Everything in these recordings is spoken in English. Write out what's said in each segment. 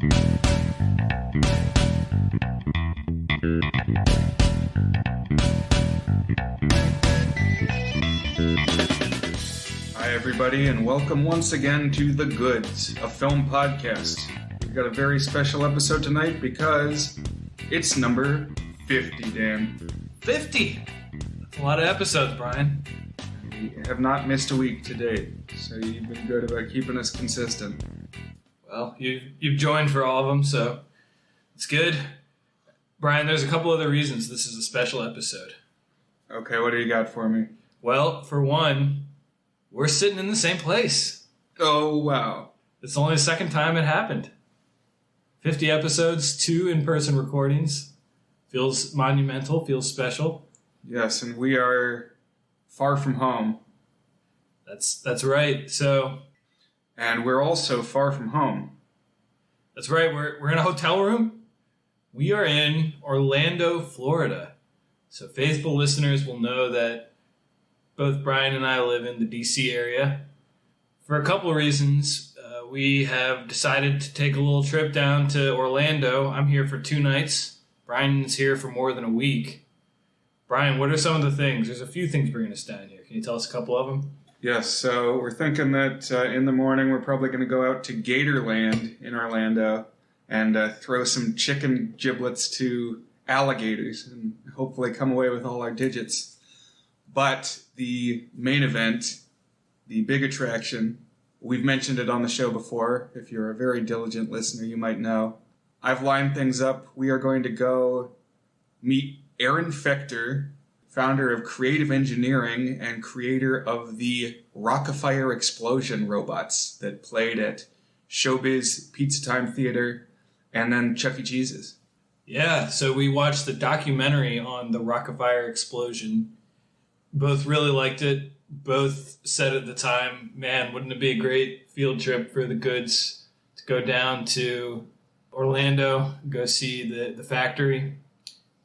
Hi, everybody, and welcome once again to The Goods, a film podcast. We've got a very special episode tonight because it's number 50, Dan. 50! That's a lot of episodes, Brian. We have not missed a week to date, so you've been good about keeping us consistent. Well, you've joined for all of them, so it's good. Brian, there's a couple other reasons this is a special episode. Okay, what do you got for me? Well, for one, we're sitting in the same place. Oh, wow. It's only the second time it happened. 50 episodes, 2 in-person recordings. Feels monumental, feels special. Yes, and we are far from home. That's right. So, and we're also far from home. That's right. We're in a hotel room. We are in Orlando, Florida. So faithful listeners will know that both Brian and I live in the D.C. area. For a couple of reasons, we have decided to take a little trip down to Orlando. I'm here for 2 nights. Brian's here for more than a week. Brian, what are some of the things? There's a few things bringing us down here. Can you tell us a couple of them? Yes, so we're thinking that in the morning we're probably going to go out to Gatorland in Orlando and throw some chicken giblets to alligators and hopefully come away with all our digits. But the main event, the big attraction, we've mentioned it on the show before. If you're a very diligent listener, you might know. I've lined things up. We are going to go meet Aaron Fechter, founder of Creative Engineering and creator of the Rockafire Explosion robots that played at Showbiz, Pizza Time Theater, and then Chuck E. Cheese's. Yeah, so we watched the documentary on the Rockafire Explosion. Both really liked it. Both said at the time, man, wouldn't it be a great field trip for the Goods to go down to Orlando, go see the factory.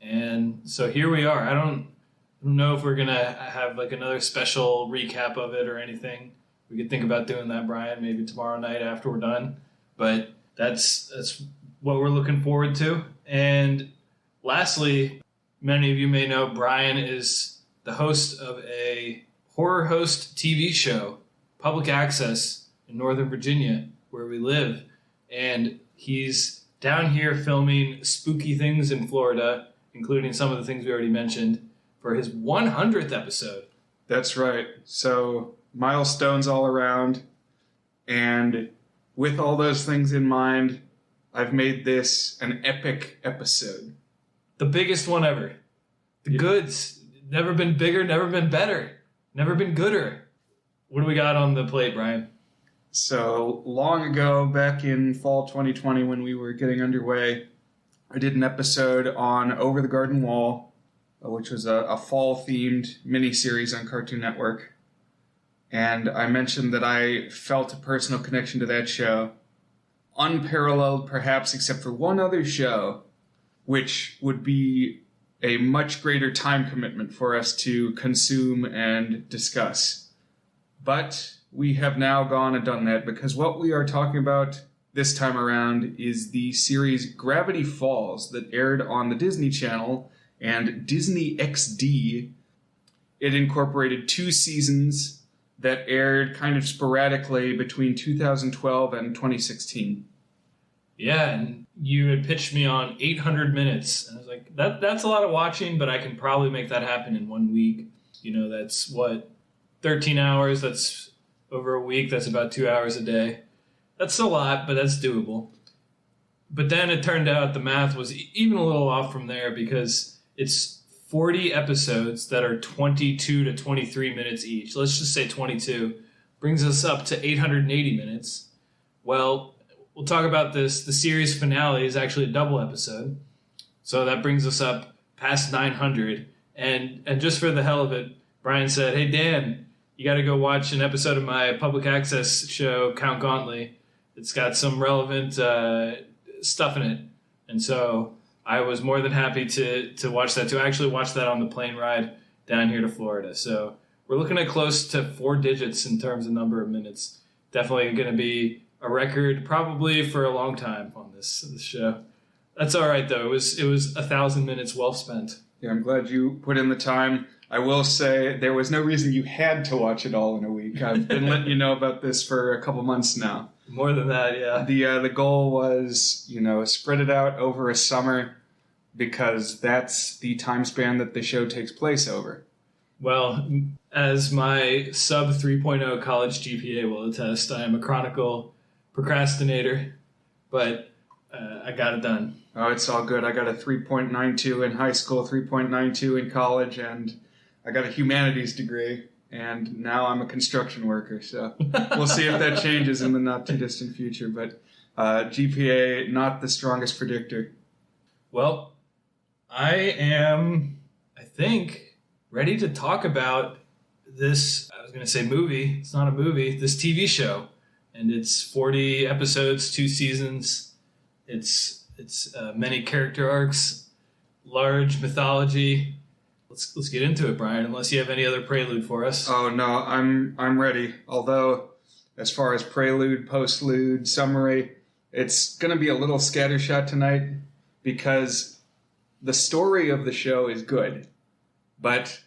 And so here we are. I don't know if we're going to have like another special recap of it or anything. We could think about doing that, Brian, maybe tomorrow night after we're done. But that's what we're looking forward to. And lastly, many of you may know Brian is the host of a horror host TV show, public access in Northern Virginia, where we live. And he's down here filming spooky things in Florida, including some of the things we already mentioned, for his 100th episode. That's right. So milestones all around. And with all those things in mind, I've made this an epic episode. The biggest one ever. The Goods. Never been bigger, never been better, never been gooder. What do we got on the plate, Brian? So long ago, back in fall 2020 when we were getting underway, I did an episode on Over the Garden Wall, which was a fall-themed miniseries on Cartoon Network. And I mentioned that I felt a personal connection to that show, unparalleled perhaps except for one other show, which would be a much greater time commitment for us to consume and discuss. But we have now gone and done that because what we are talking about this time around is the series Gravity Falls that aired on the Disney Channel and Disney XD. It incorporated 2 seasons that aired kind of sporadically between 2012 and 2016. Yeah, and you had pitched me on 800 minutes. And I was like, that's a lot of watching, but I can probably make that happen in 1 week. You know, that's 13 hours. That's over a week. That's about 2 hours a day. That's a lot, but that's doable. But then it turned out the math was even a little off from there because it's 40 episodes that are 22 to 23 minutes each. Let's just say 22. Brings us up to 880 minutes. Well, we'll talk about this. The series finale is actually a double episode. So that brings us up past 900. And just for the hell of it, Brian said, hey, Dan, you got to go watch an episode of my public access show, Count Gauntly. It's got some relevant stuff in it. And so I was more than happy to watch that, to actually watch that on the plane ride down here to Florida. So we're looking at close to 4 digits in terms of number of minutes. Definitely going to be a record probably for a long time on this show. That's all right though. It was 1,000 minutes well spent. Yeah, I'm glad you put in the time. I will say there was no reason you had to watch it all in a week. I've been letting you know about this for a couple months now. More than that, yeah. The goal was, spread it out over a summer because that's the time span that the show takes place over. Well, as my sub 3.0 college GPA will attest, I am a chronicle procrastinator, but I got it done. Oh, it's all good. I got a 3.92 in high school, 3.92 in college, and I got a humanities degree, and now I'm a construction worker. So we'll see if that changes in the not too distant future. But GPA, not the strongest predictor. Well, I am, I think, ready to talk about this. I was going to say movie. It's not a movie. This TV show, and it's 40 episodes, 2 seasons. It's many character arcs, large mythology. Let's get into it, Brian. Unless you have any other prelude for us. Oh no, I'm ready. Although, as far as prelude, postlude, summary, it's going to be a little scattershot tonight because the story of the show is good, but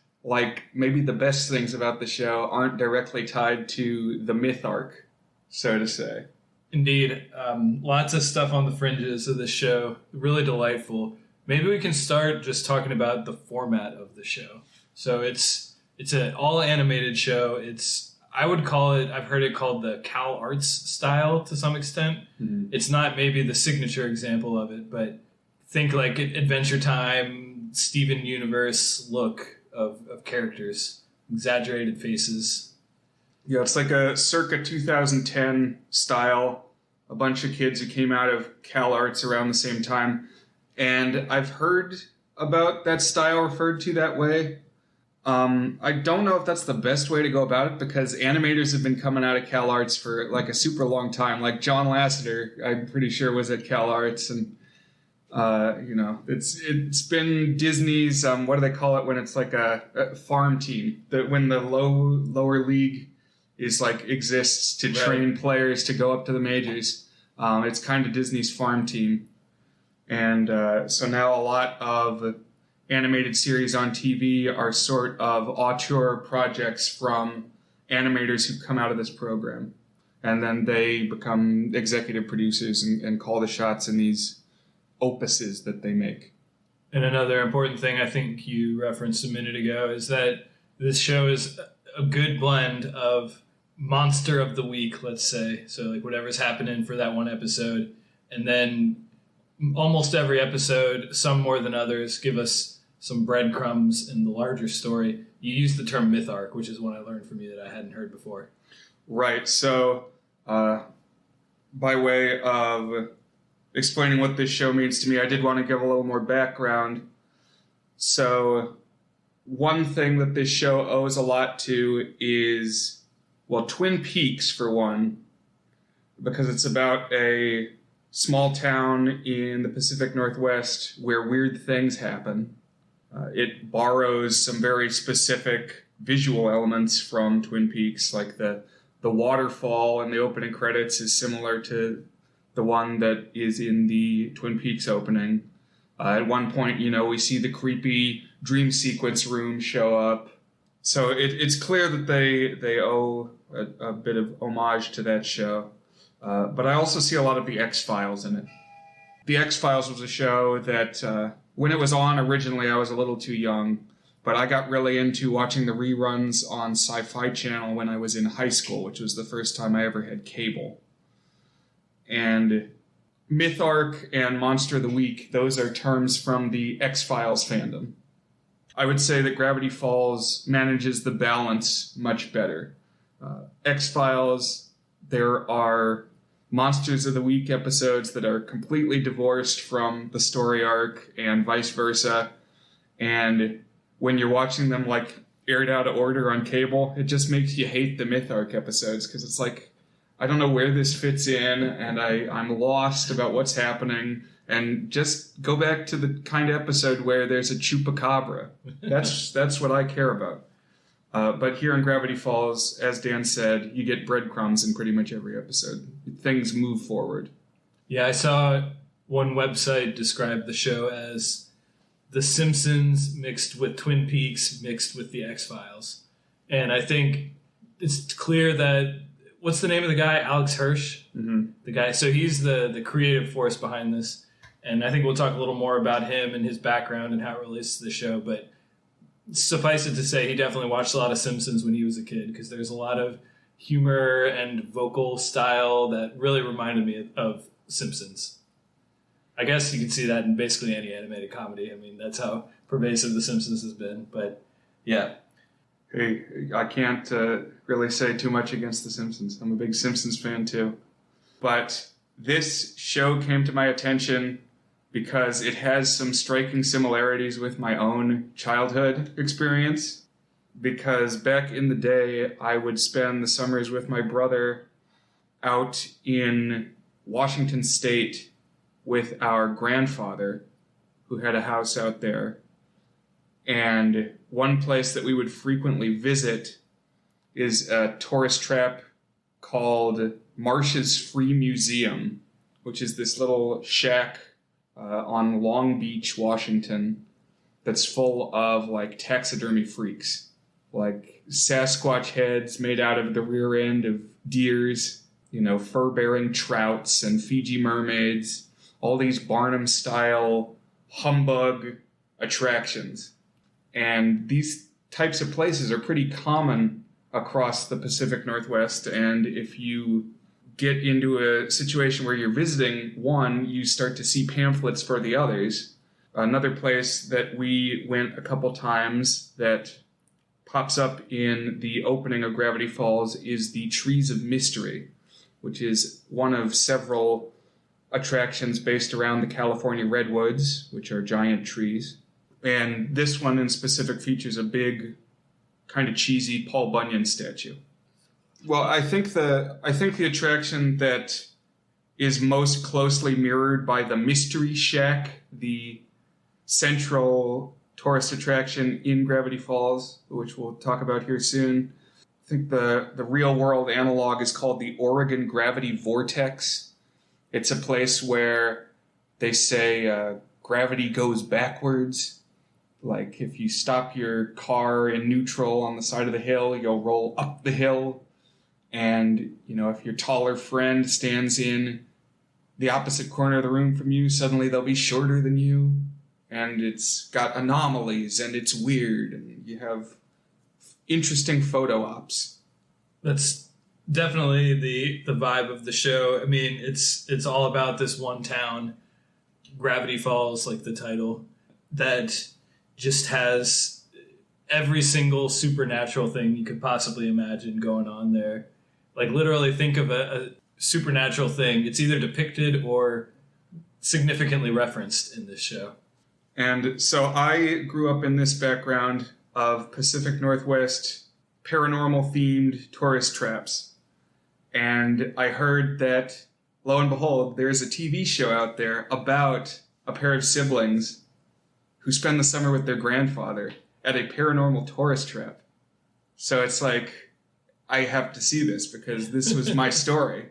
maybe the best things about the show aren't directly tied to the myth arc, so to say. Indeed. Lots of stuff on the fringes of this show. Really delightful. Maybe we can start just talking about the format of the show. So it's an all animated show. I would call it, I've heard it called the Cal Arts style to some extent. Mm-hmm. It's not maybe the signature example of it, but think like Adventure Time, Steven Universe look of characters, exaggerated faces. Yeah, it's like a circa 2010 style. A bunch of kids who came out of Cal Arts around the same time. And I've heard about that style referred to that way. I don't know if that's the best way to go about it because animators have been coming out of Cal Arts for a super long time. Like John Lasseter, I'm pretty sure was at Cal Arts. And, it's been Disney's, what do they call it when it's like a farm team? When the lower league is exists to train players to go up to the majors. It's kind of Disney's farm team. And so now a lot of animated series on TV are sort of auteur projects from animators who come out of this program. And then they become executive producers and call the shots in these opuses that they make. And another important thing I think you referenced a minute ago is that this show is a good blend of monster of the week, let's say. So whatever's happening for that one episode. And then almost every episode, some more than others, give us some breadcrumbs in the larger story. You used the term myth arc, which is one I learned from you that I hadn't heard before. Right. So by way of explaining what this show means to me, I did want to give a little more background. So one thing that this show owes a lot to is, Twin Peaks, for one, because it's about a small town in the Pacific Northwest where weird things happen. It borrows some very specific visual elements from Twin Peaks, like the waterfall in the opening credits is similar to the one that is in the Twin Peaks opening. At one point, we see the creepy dream sequence room show up. So it's clear that they owe a bit of homage to that show. But I also see a lot of the X-Files in it. The X-Files was a show that, when it was on originally, I was a little too young. But I got really into watching the reruns on Sci-Fi Channel when I was in high school, which was the first time I ever had cable. And Myth Arc and Monster of the Week, those are terms from the X-Files fandom. I would say that Gravity Falls manages the balance much better. X-Files, there are Monsters of the Week episodes that are completely divorced from the story arc and vice versa. And when you're watching them aired out of order on cable, it just makes you hate the Myth Arc episodes because it's I don't know where this fits in and I'm lost about what's happening. And just go back to the kind of episode where there's a chupacabra. That's what I care about. But here in Gravity Falls, as Dan said, you get breadcrumbs in pretty much every episode. Things move forward. Yeah, I saw one website described the show as The Simpsons mixed with Twin Peaks mixed with The X-Files. And I think it's clear that, what's the name of the guy? Alex Hirsch? Mm-hmm. The guy. So he's the creative force behind this. And I think we'll talk a little more about him and his background and how it relates to the show. But suffice it to say, he definitely watched a lot of Simpsons when he was a kid, because there's a lot of humor and vocal style that really reminded me of Simpsons. I guess you can see that in basically any animated comedy. I mean, that's how pervasive The Simpsons has been. But yeah. Hey, I can't really say too much against The Simpsons. I'm a big Simpsons fan too. But this show came to my attention because it has some striking similarities with my own childhood experience. Because back in the day, I would spend the summers with my brother out in Washington State with our grandfather, who had a house out there. And one place that we would frequently visit is a tourist trap called Marsh's Free Museum, which is this little shack on Long Beach, Washington, that's full of like taxidermy freaks, like Sasquatch heads made out of the rear end of deers, fur-bearing trouts and Fiji mermaids, all these Barnum-style humbug attractions. And these types of places are pretty common across the Pacific Northwest, and if you get into a situation where you're visiting one, you start to see pamphlets for the others. Another place that we went a couple times that pops up in the opening of Gravity Falls is the Trees of Mystery, which is one of several attractions based around the California redwoods, which are giant trees. And this one in specific features a big, kind of cheesy Paul Bunyan statue. Well, I think the attraction that is most closely mirrored by the Mystery Shack, the central tourist attraction in Gravity Falls, which we'll talk about here soon. I think the real world analog is called the Oregon Gravity Vortex. It's a place where they say gravity goes backwards. Like if you stop your car in neutral on the side of the hill, you'll roll up the hill. And, if your taller friend stands in the opposite corner of the room from you, suddenly they'll be shorter than you. And it's got anomalies and it's weird. And you have interesting photo ops. That's definitely the vibe of the show. I mean, it's all about this one town, Gravity Falls, like the title, that just has every single supernatural thing you could possibly imagine going on there. Like, literally think of a supernatural thing. It's either depicted or significantly referenced in this show. And so I grew up in this background of Pacific Northwest paranormal-themed tourist traps. And I heard that, lo and behold, there's a TV show out there about a pair of siblings who spend the summer with their grandfather at a paranormal tourist trap. So it's like, I have to see this because this was my story.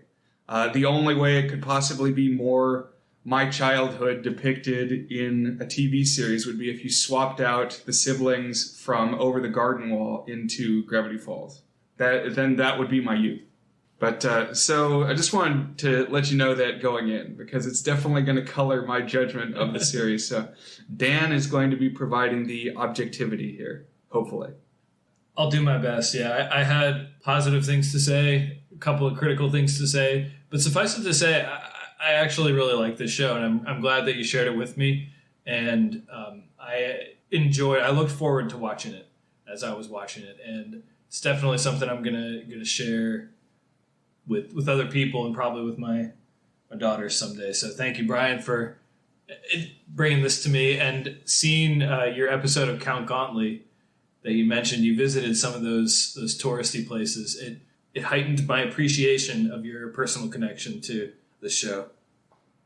The only way it could possibly be more my childhood depicted in a TV series would be if you swapped out the siblings from Over the Garden Wall into Gravity Falls. Then that would be my youth. But so I just wanted to let you know that going in, because it's definitely going to color my judgment of the series. So Dan is going to be providing the objectivity here, hopefully. I'll do my best, yeah. I had positive things to say, a couple of critical things to say, but suffice it to say, I actually really like this show, and I'm glad that you shared it with me, and I looked forward to watching it as I was watching it, and it's definitely something I'm gonna share with other people and probably with my daughters someday. So thank you, Brian, for bringing this to me, and seeing your episode of Count Gauntly that you mentioned. You visited some of those touristy places. It heightened my appreciation of your personal connection to the show.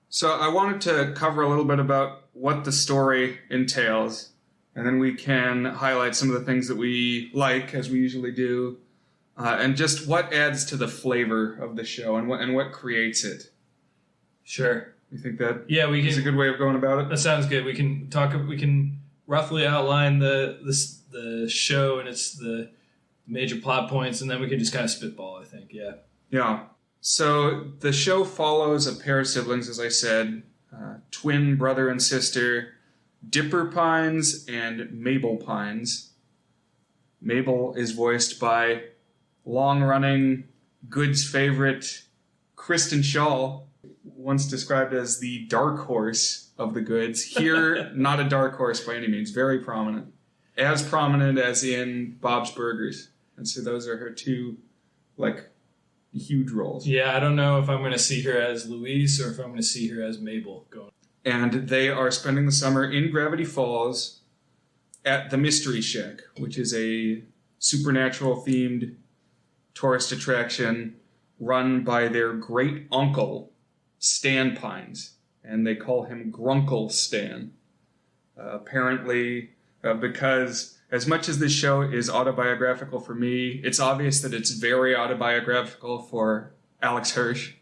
So I wanted to cover a little bit about what the story entails, and then we can highlight some of the things that we like, as we usually do, and just what adds to the flavor of the show and what creates it. Sure. You think that is a good way of going about it? That sounds good. We can roughly outline the show and the major plot points, and then we can just kind of spitball, I think. Yeah. Yeah. So the show follows a pair of siblings, as I said, twin brother and sister, Dipper Pines and Mabel Pines. Mabel is voiced by long-running Good's favorite, Kristen Schaal, once described as the dark horse of the Goods. Here, not a dark horse by any means, very prominent. As prominent as in Bob's Burgers. And so those are her two, huge roles. Yeah, I don't know if I'm going to see her as Louise or if I'm going to see her as Mabel going. And they are spending the summer in Gravity Falls at the Mystery Shack, which is a supernatural-themed tourist attraction run by their great uncle, Stan Pines. And they call him Grunkle Stan. Apparently, because as much as this show is autobiographical for me, it's obvious that it's very autobiographical for Alex Hirsch.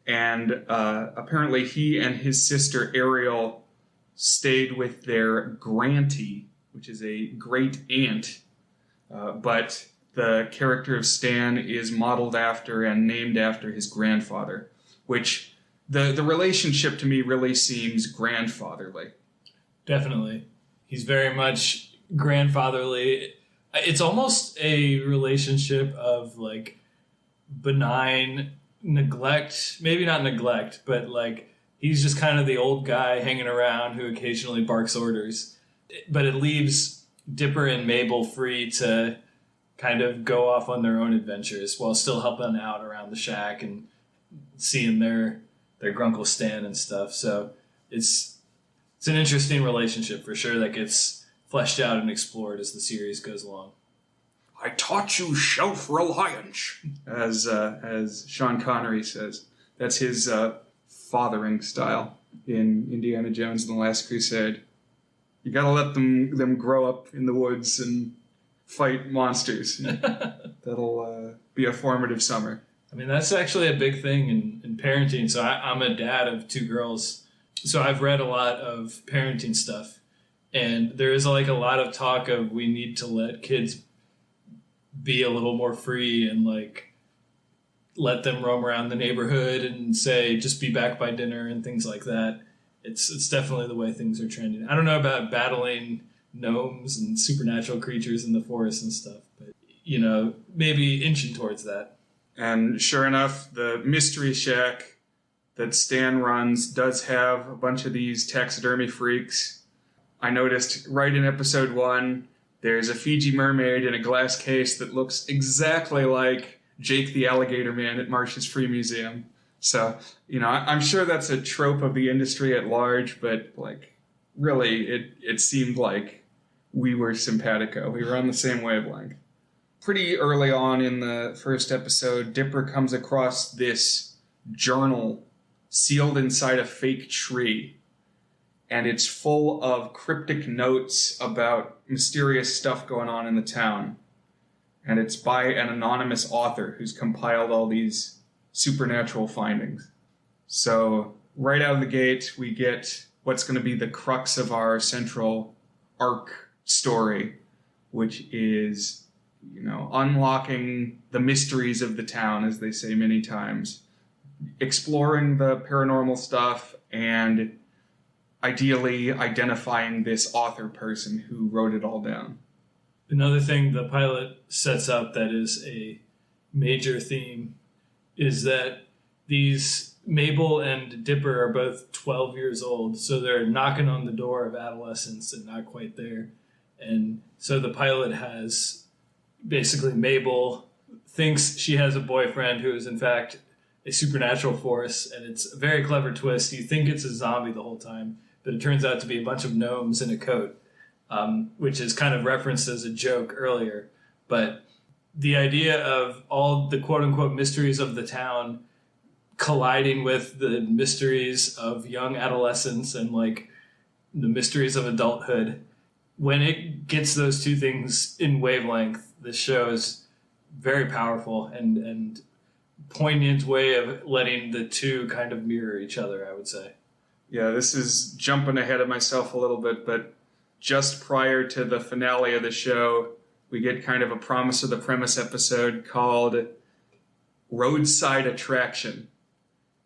And apparently he and his sister Ariel stayed with their Granty, which is a great aunt. But the character of Stan is modeled after and named after his grandfather, which the relationship to me really seems grandfatherly. Definitely. He's very much grandfatherly. It's almost a relationship of benign neglect, maybe not neglect, but he's just kind of the old guy hanging around who occasionally barks orders. But it leaves Dipper and Mabel free to kind of go off on their own adventures while still helping out around the shack and seeing their Grunkle Stan and stuff. So it's an interesting relationship for sure that gets fleshed out and explored as the series goes along. I taught you self-reliance, as Sean Connery says. That's his fathering style in Indiana Jones and the Last Crusade. You gotta let them grow up in the woods and fight monsters. That'll be a formative summer. I mean, that's actually a big thing in parenting. So I'm a dad of two girls. So I've read a lot of parenting stuff. And there is a lot of talk of we need to let kids be a little more free and let them roam around the neighborhood and say, just be back by dinner and things like that. It's definitely the way things are trending. I don't know about battling gnomes and supernatural creatures in the forest and stuff, but, maybe inching towards that. And sure enough, the Mystery Shack that Stan runs does have a bunch of these taxidermy freaks. I noticed right in episode 1, there's a Fiji mermaid in a glass case that looks exactly like Jake the Alligator Man at Marsh's Free Museum. So, I'm sure that's a trope of the industry at large, but, really, it seemed like we were simpatico. We were on the same wavelength. Pretty early on in the first episode, Dipper comes across this journal sealed inside a fake tree. And it's full of cryptic notes about mysterious stuff going on in the town. And it's by an anonymous author who's compiled all these supernatural findings. So right out of the gate, we get what's going to be the crux of our central arc story, which is, unlocking the mysteries of the town, as they say many times, exploring the paranormal stuff, and ideally identifying this author person who wrote it all down. Another thing the pilot sets up that is a major theme is that these Mabel and Dipper are both 12 years old, so they're knocking on the door of adolescence and not quite there. And so the pilot has basically Mabel thinks she has a boyfriend who is in fact a supernatural force, and it's a very clever twist. You think it's a zombie the whole time, but it turns out to be a bunch of gnomes in a coat, which is kind of referenced as a joke earlier. But the idea of all the quote-unquote mysteries of the town colliding with the mysteries of young adolescence and the mysteries of adulthood, when it gets those two things in wavelength, this show is very powerful and poignant way of letting the two kind of mirror each other, I would say. Yeah, this is jumping ahead of myself a little bit, but just prior to the finale of the show, we get kind of a promise of the premise episode called Roadside Attraction.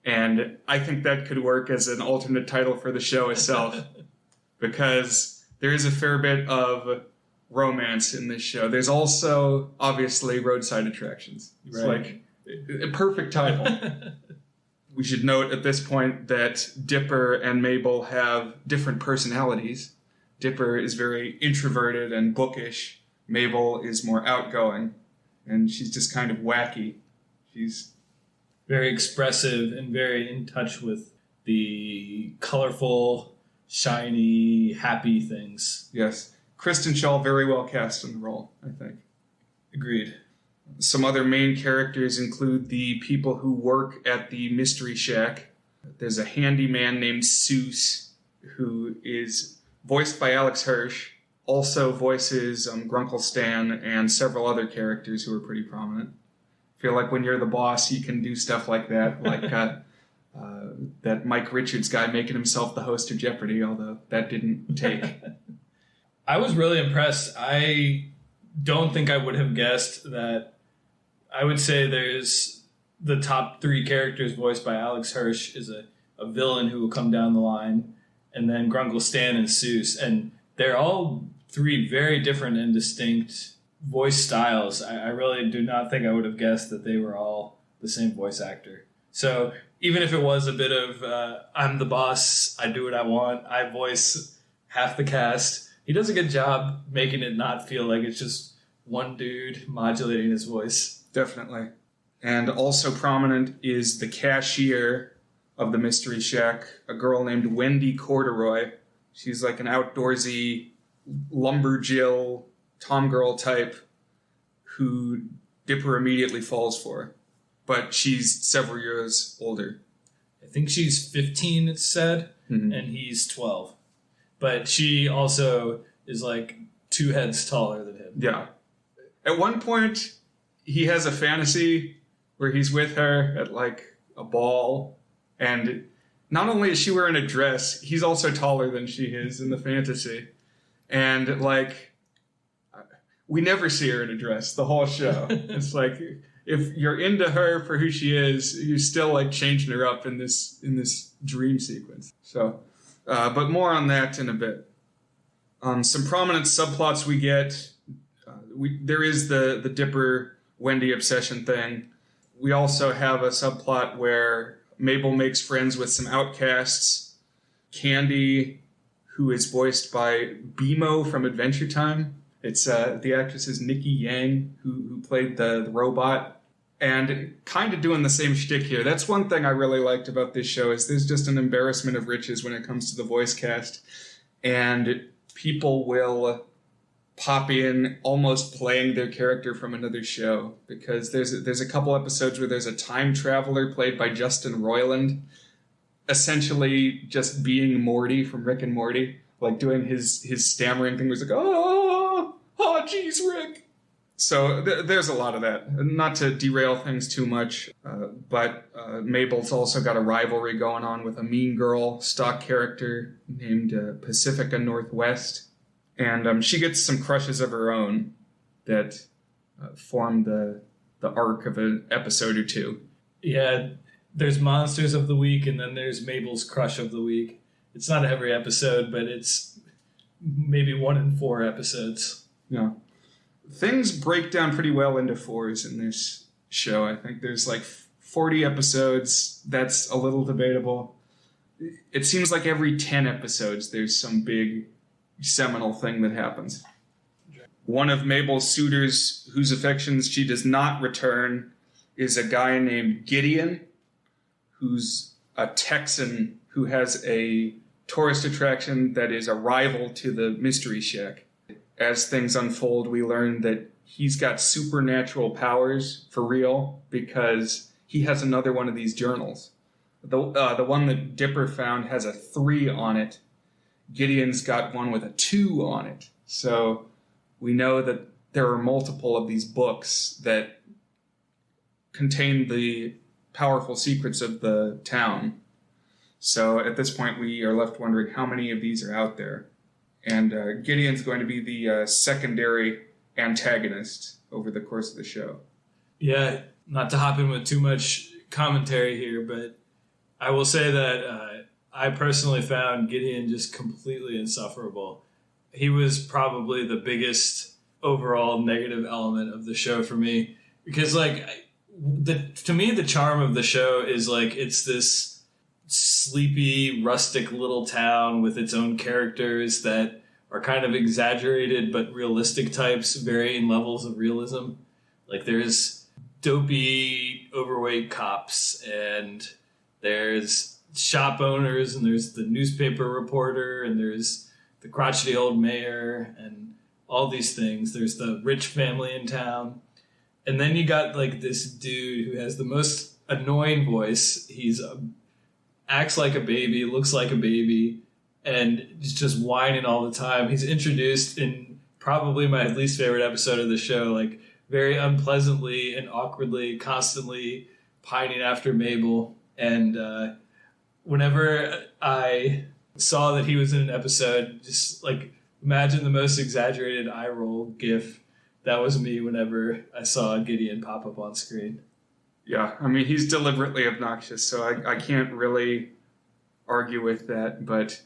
And I think that could work as an alternate title for the show itself, because there is a fair bit of romance in this show. There's also, obviously, roadside attractions. It's like a perfect title. We should note at this point that Dipper and Mabel have different personalities. Dipper is very introverted and bookish. Mabel is more outgoing, and she's just kind of wacky. She's very expressive and very in touch with the colorful, shiny, happy things. Yes. Kristen Shaw very well cast in the role, I think. Agreed. Some other main characters include the people who work at the Mystery Shack. There's a handyman named Seuss, who is voiced by Alex Hirsch, also voices Grunkle Stan and several other characters who are pretty prominent. I feel like when you're the boss, you can do stuff like that, like that Mike Richards guy making himself the host of Jeopardy, although that didn't take. I was really impressed. I don't think I would have guessed that. I would say there's the top three characters voiced by Alex Hirsch is a villain who will come down the line, and then Grunkle Stan and Seuss. And they're all three very different and distinct voice styles. I really do not think I would have guessed that they were all the same voice actor. So even if it was a bit of, I'm the boss, I do what I want, I voice half the cast, he does a good job making it not feel like it's just one dude modulating his voice. Definitely. And also prominent is the cashier of the Mystery Shack, a girl named Wendy Corduroy. She's like an outdoorsy lumberjill Tom girl type who Dipper immediately falls for. But she's several years older. I think she's 15, it's said, and he's 12. But she also is like 2 heads taller than him. Yeah. At one point, he has a fantasy where he's with her at like a ball, and not only is she wearing a dress, he's also taller than she is in the fantasy. And like, we never see her in a dress the whole show. It's like, if you're into her for who she is, you're still like changing her up in this dream sequence. So, but more on that in a bit. Some prominent subplots we get. There is the Dipper Wendy obsession thing. We also have a subplot where Mabel makes friends with some outcasts. Candy, who is voiced by BMO from Adventure Time. It's the actress is Nikki Yang, who played the robot, and kind of doing the same shtick here. That's one thing I really liked about this show, is there's just an embarrassment of riches when it comes to the voice cast, and people will pop in almost playing their character from another show, because there's a couple episodes where there's a time traveler played by Justin Roiland, essentially just being Morty from Rick and Morty, like doing his stammering thing, where he's like, oh, geez, Rick. So there's a lot of that. Not to derail things too much, but Mabel's also got a rivalry going on with a Mean Girl stock character named Pacifica Northwest. And she gets some crushes of her own that form the arc of an episode or two. Yeah, there's Monsters of the Week, and then there's Mabel's Crush of the Week. It's not every episode, but it's maybe 1 in 4 episodes. Yeah. Things break down pretty well into 4s in this show. I think there's like 40 episodes. That's a little debatable. It seems like every 10 episodes there's some big seminal thing that happens. One of Mabel's suitors whose affections she does not return is a guy named Gideon, who's a Texan who has a tourist attraction that is a rival to the Mystery Shack. As things unfold, we learn that he's got supernatural powers for real, because he has another one of these journals. The one that Dipper found has a 3 on it. Gideon's got one with a 2 on it. So we know that there are multiple of these books that contain the powerful secrets of the town. So at this point, we are left wondering how many of these are out there. And Gideon's going to be the secondary antagonist over the course of the show. Yeah, not to hop in with too much commentary here, but I will say that I personally found Gideon just completely insufferable. He was probably the biggest overall negative element of the show for me, because to me the charm of the show is it's this sleepy, rustic little town with its own characters that are kind of exaggerated but realistic types, varying levels of realism. There's dopey, overweight cops, and there's shop owners, and there's the newspaper reporter, and there's the crotchety old mayor, and all these things. There's the rich family in town. And then you got this dude who has the most annoying voice. He's acts like a baby, looks like a baby, and is just whining all the time. He's introduced in probably my least favorite episode of the show, very unpleasantly and awkwardly, constantly pining after Mabel. And whenever I saw that he was in an episode, just imagine the most exaggerated eye roll gif. That was me whenever I saw Gideon pop up on screen. Yeah, I mean, he's deliberately obnoxious, so I can't really argue with that, but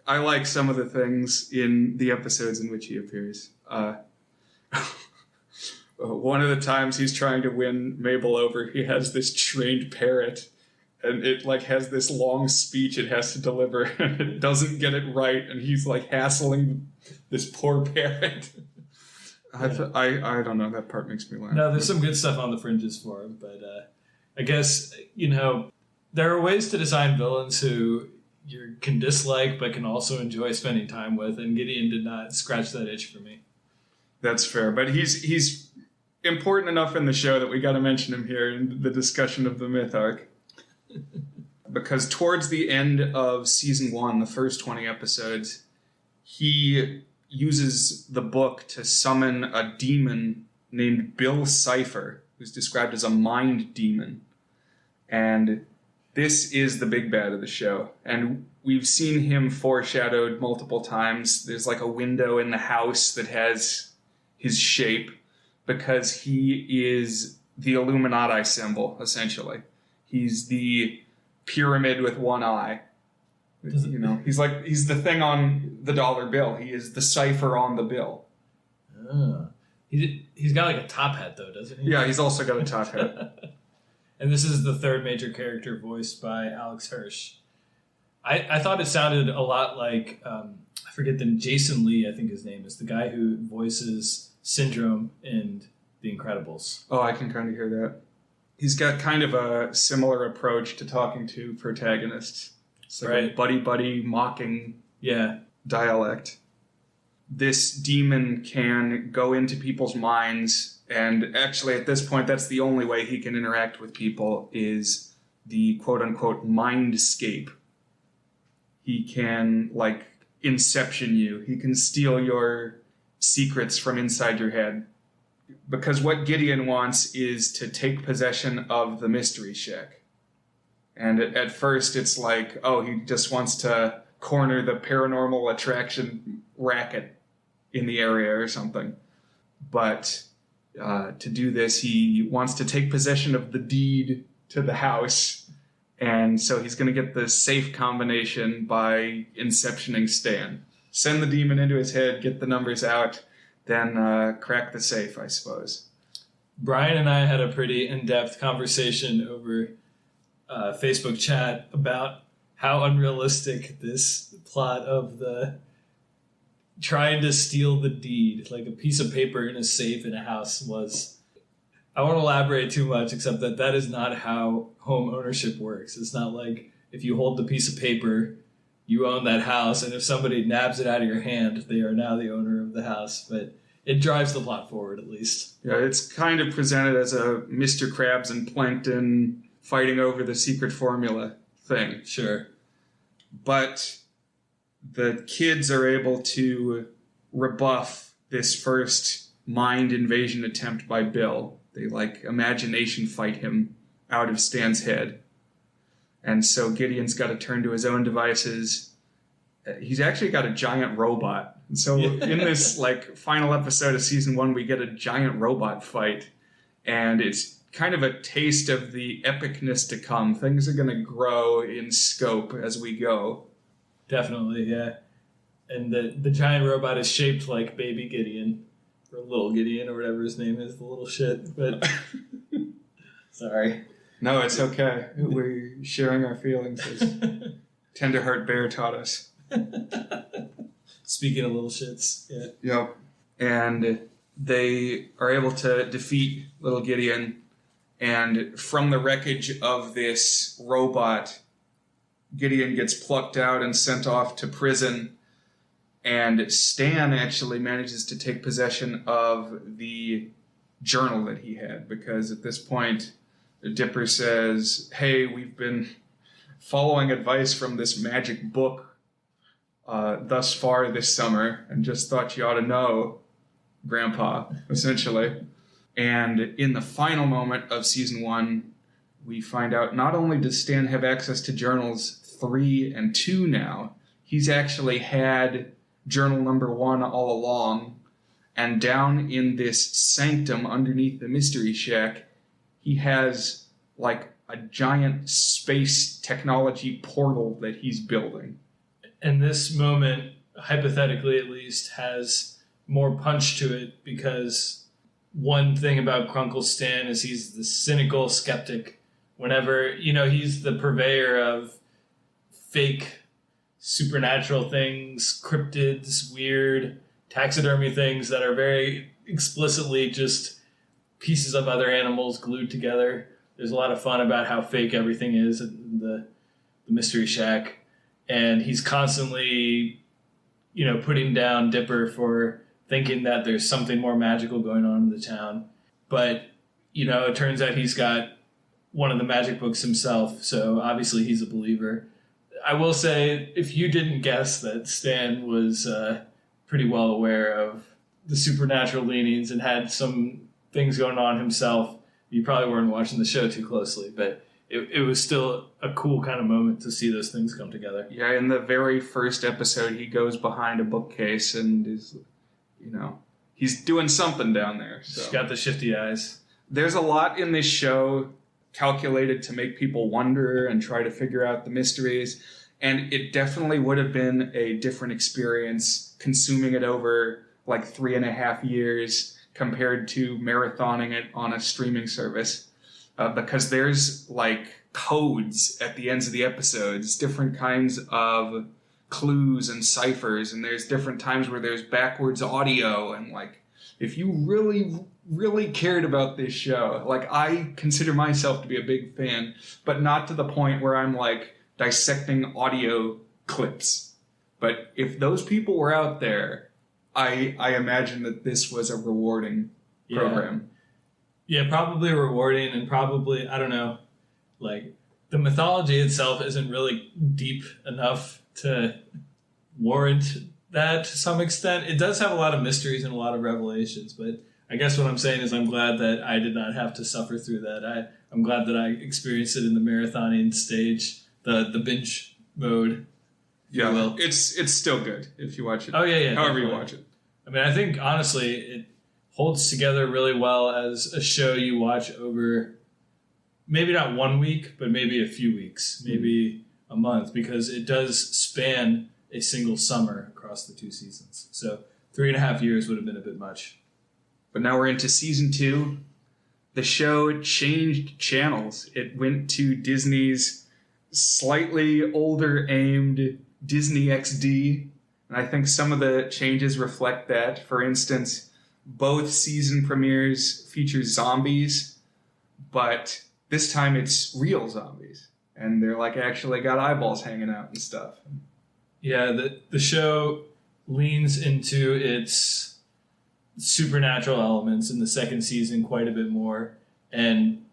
I like some of the things in the episodes in which he appears. One of the times he's trying to win Mabel over, he has this trained parrot, and it has this long speech it has to deliver, and it doesn't get it right, and he's hassling this poor parrot. I don't know. That part makes me laugh. No, there's some good stuff on the fringes for him, but I guess, there are ways to design villains who you can dislike but can also enjoy spending time with, and Gideon did not scratch that itch for me. That's fair, but he's important enough in the show that we got to mention him here in the discussion of the myth arc. Because towards the end of season 1, the first 20 episodes, he uses the book to summon a demon named Bill Cipher, who's described as a mind demon. And this is the big bad of the show. And we've seen him foreshadowed multiple times. There's a window in the house that has his shape, because he is the Illuminati symbol, essentially. He's the pyramid with one eye. He's the thing on the dollar bill. He is the cipher on the bill. Oh. He's got a top hat, though, doesn't he? Yeah, he's also got a top hat. And this is the third major character voiced by Alex Hirsch. I thought it sounded a lot like, I forget Jason Lee, I think his name is, the guy who voices Syndrome in The Incredibles. Oh, I can kind of hear that. He's got kind of a similar approach to talking to protagonists. So right. Buddy mocking dialect. This demon can go into people's minds, and actually at this point that's the only way he can interact with people, is the quote-unquote mindscape. He can inception you. He can steal your secrets from inside your head. Because what Gideon wants is to take possession of the Mystery Shack. And at first it's he just wants to corner the paranormal attraction racket in the area or something. But to do this, he wants to take possession of the deed to the house. And so he's going to get the safe combination by inceptioning Stan. Send the demon into his head, get the numbers out, then crack the safe, I suppose. Brian and I had a pretty in-depth conversation over Facebook chat about how unrealistic this plot of the trying to steal the deed, a piece of paper in a safe in a house, was. I won't elaborate too much, except that is not how home ownership works. It's not if you hold the piece of paper, you own that house, and if somebody nabs it out of your hand, they are now the owner of the house. But it drives the plot forward, at least. Yeah, it's kind of presented as a Mr. Krabs and Plankton fighting over the secret formula thing. Sure. But the kids are able to rebuff this first mind invasion attempt by Bill. They imagination fight him out of Stan's head. And so Gideon's got to turn to his own devices. He's actually got a giant robot. And so in this final episode of season 1, we get a giant robot fight. And it's kind of a taste of the epicness to come. Things are going to grow in scope as we go. Definitely, yeah. And the giant robot is shaped like baby Gideon, or little Gideon, or whatever his name is, the little shit. But sorry. No, it's okay. We're sharing our feelings as Tenderheart Bear taught us. Speaking of little shits, yeah. Yep. And they are able to defeat little Gideon. And from the wreckage of this robot, Gideon gets plucked out and sent off to prison. And Stan actually manages to take possession of the journal that he had. Because at this point, Dipper says, hey, we've been following advice from this magic book thus far this summer. And just thought you ought to know, Grandpa, essentially. And in the final moment of season 1, we find out not only does Stan have access to journals 3 and 2 now, he's actually had journal number 1 all along. And down in this sanctum underneath the Mystery Shack, he has a giant space technology portal that he's building. And this moment, hypothetically at least, has more punch to it because one thing about Crunkle Stan is he's the cynical skeptic. Whenever, he's the purveyor of fake supernatural things, cryptids, weird taxidermy things that are very explicitly just pieces of other animals glued together. There's a lot of fun about how fake everything is in the Mystery Shack. And he's constantly, putting down Dipper for thinking that there's something more magical going on in the town. But, it turns out he's got one of the magic books himself, so obviously he's a believer. I will say, if you didn't guess that Stan was pretty well aware of the supernatural leanings and had some things going on himself, you probably weren't watching the show too closely, but it was still a cool kind of moment to see those things come together. Yeah, in the very first episode, he goes behind a bookcase and is, he's doing something down there. So. He's got the shifty eyes. There's a lot in this show calculated to make people wonder and try to figure out the mysteries. And it definitely would have been a different experience consuming it over 3.5 years compared to marathoning it on a streaming service. Because there's codes at the ends of the episodes, different kinds of clues and ciphers, and there's different times where there's backwards audio. And if you really, really cared about this show, I consider myself to be a big fan, but not to the point where I'm dissecting audio clips. But if those people were out there, I imagine that this was a rewarding program. Yeah, probably rewarding, and probably, I don't know, the mythology itself isn't really deep enough to warrant that to some extent. It does have a lot of mysteries and a lot of revelations, but I guess what I'm saying is I'm glad that I did not have to suffer through that. I'm glad that I experienced it in the marathoning stage, the binge mode. Yeah, it's still good if you watch it. Oh, yeah. However definitely. you watch it. I mean, I think, honestly, it holds together really well as a show you watch over maybe not 1 week, but maybe a few weeks, maybe a month, because it does span a single summer across the 2 seasons. So 3.5 years would have been a bit much. But now we're into season 2. The show changed channels. It went to Disney's slightly older aimed Disney XD. And I think some of the changes reflect that. For instance, both season premieres feature zombies, but this time it's real zombies. And they're actually got eyeballs hanging out and stuff. Yeah, the show leans into its supernatural elements in the second season quite a bit more. And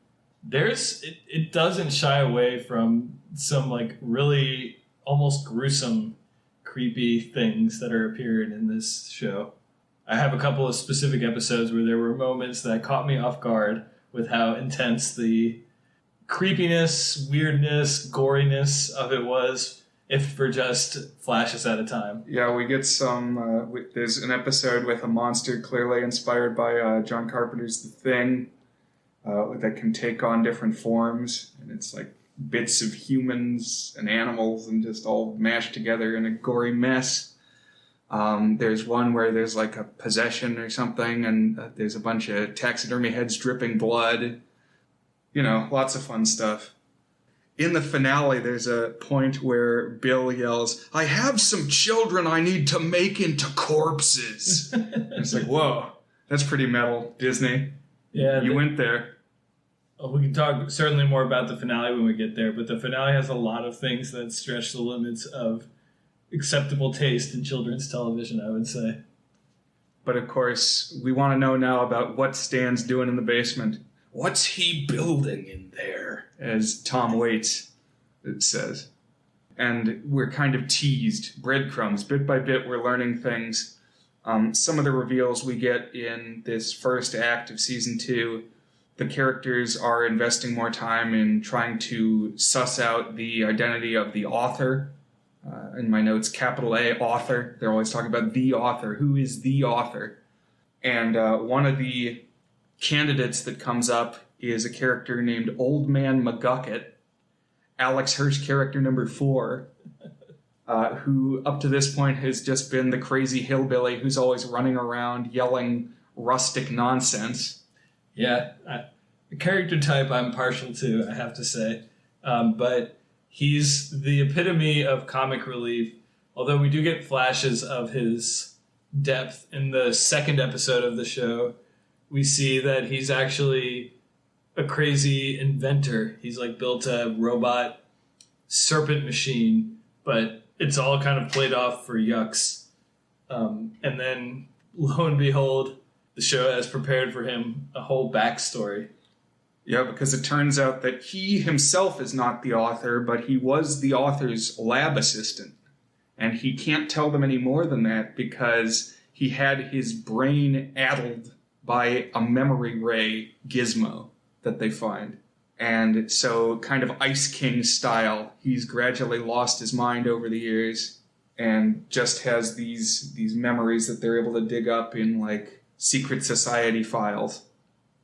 it doesn't shy away from some really almost gruesome, creepy things that are appearing in this show. I have a couple of specific episodes where there were moments that caught me off guard with how intense the creepiness, weirdness, goriness of it was, if for just flashes at a time. Yeah, we get some... there's an episode with a monster clearly inspired by John Carpenter's The Thing that can take on different forms, and it's like bits of humans and animals and just all mashed together in a gory mess. There's one where there's like a possession or something, and there's a bunch of taxidermy heads dripping blood. You know, lots of fun stuff. In the finale, there's a point where Bill yells, "I have some children I need to make into corpses." It's like, whoa, that's pretty metal, Disney. Yeah, you went there. We can talk certainly more about the finale when we get there, but the finale has a lot of things that stretch the limits of acceptable taste in children's television, I would say. But of course, we want to know now about what Stan's doing in the basement. What's he building in there? As Tom Waits, it says. And we're kind of teased, breadcrumbs. Bit by bit, we're learning things. Some of the reveals we get in this first act of season 2, the characters are investing more time in trying to suss out the identity of the author. In my notes, capital A, author. They're always talking about the author. Who is the author? And one of the candidates that comes up is a character named Old Man McGucket, Alex Hirsch character number 4, who up to this point has just been the crazy hillbilly who's always running around yelling rustic nonsense. Yeah, a character type I'm partial to, I have to say. But he's the epitome of comic relief, although we do get flashes of his depth. In the second episode of the show, we see that he's actually a crazy inventor. He's like built a robot serpent machine, but it's all kind of played off for yucks. And then, lo and behold, the show has prepared for him a whole backstory. Yeah, because it turns out that he himself is not the author, but he was the author's lab assistant. And he can't tell them any more than that because he had his brain addled by a memory ray gizmo that they find. And so, kind of Ice King style, he's gradually lost his mind over the years and just has these memories that they're able to dig up in, like, secret society files.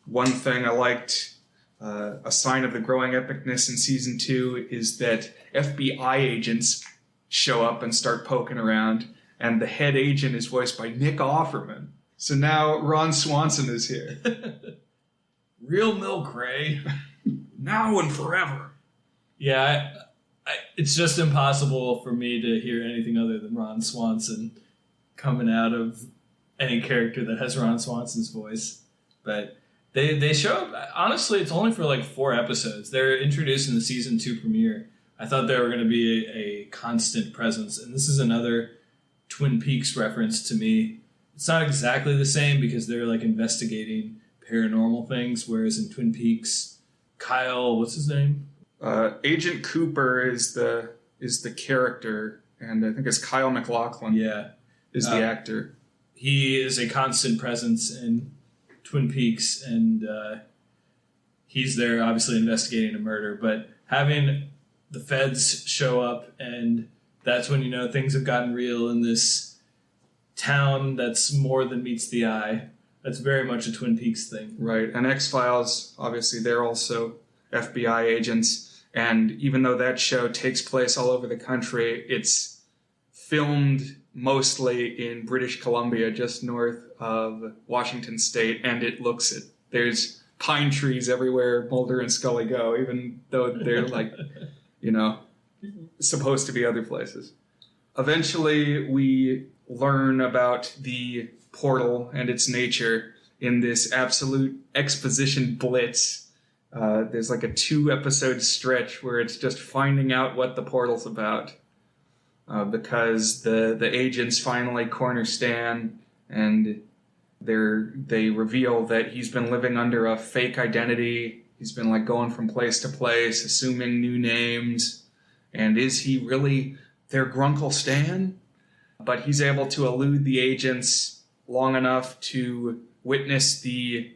One thing I liked, a sign of the growing epicness in season 2, is that FBI agents show up and start poking around, and the head agent is voiced by Nick Offerman. So now Ron Swanson is here. Real milk, Ray. Now and forever. Yeah, it's just impossible for me to hear anything other than Ron Swanson coming out of any character that has Ron Swanson's voice. But they show up. Honestly, it's only for like 4 episodes. They're introduced in the season 2 premiere. I thought they were going to be a constant presence. And this is another Twin Peaks reference to me. It's not exactly the same because they're like investigating paranormal things, whereas in Twin Peaks, Kyle, what's his name? Agent Cooper is the character, and I think it's Kyle MacLachlan. Yeah, is the actor. He is a constant presence in Twin Peaks, and he's there obviously investigating a murder. But having the feds show up, and that's when you know things have gotten real in this town that's more than meets the eye. That's very much a Twin Peaks thing. Right, and X-Files, obviously, they're also FBI agents, and even though that show takes place all over the country, it's filmed mostly in British Columbia, just north of Washington State, and it looks it. There's pine trees everywhere Mulder and Scully go, even though they're like, supposed to be other places. Eventually, we learn about the portal and its nature in this absolute exposition blitz. There's like a 2-episode stretch where it's just finding out what the portal's about. Because the agents finally corner Stan, and they reveal that he's been living under a fake identity. He's been like going from place to place, assuming new names. And is he really their Grunkle Stan? But he's able to elude the agents long enough to witness the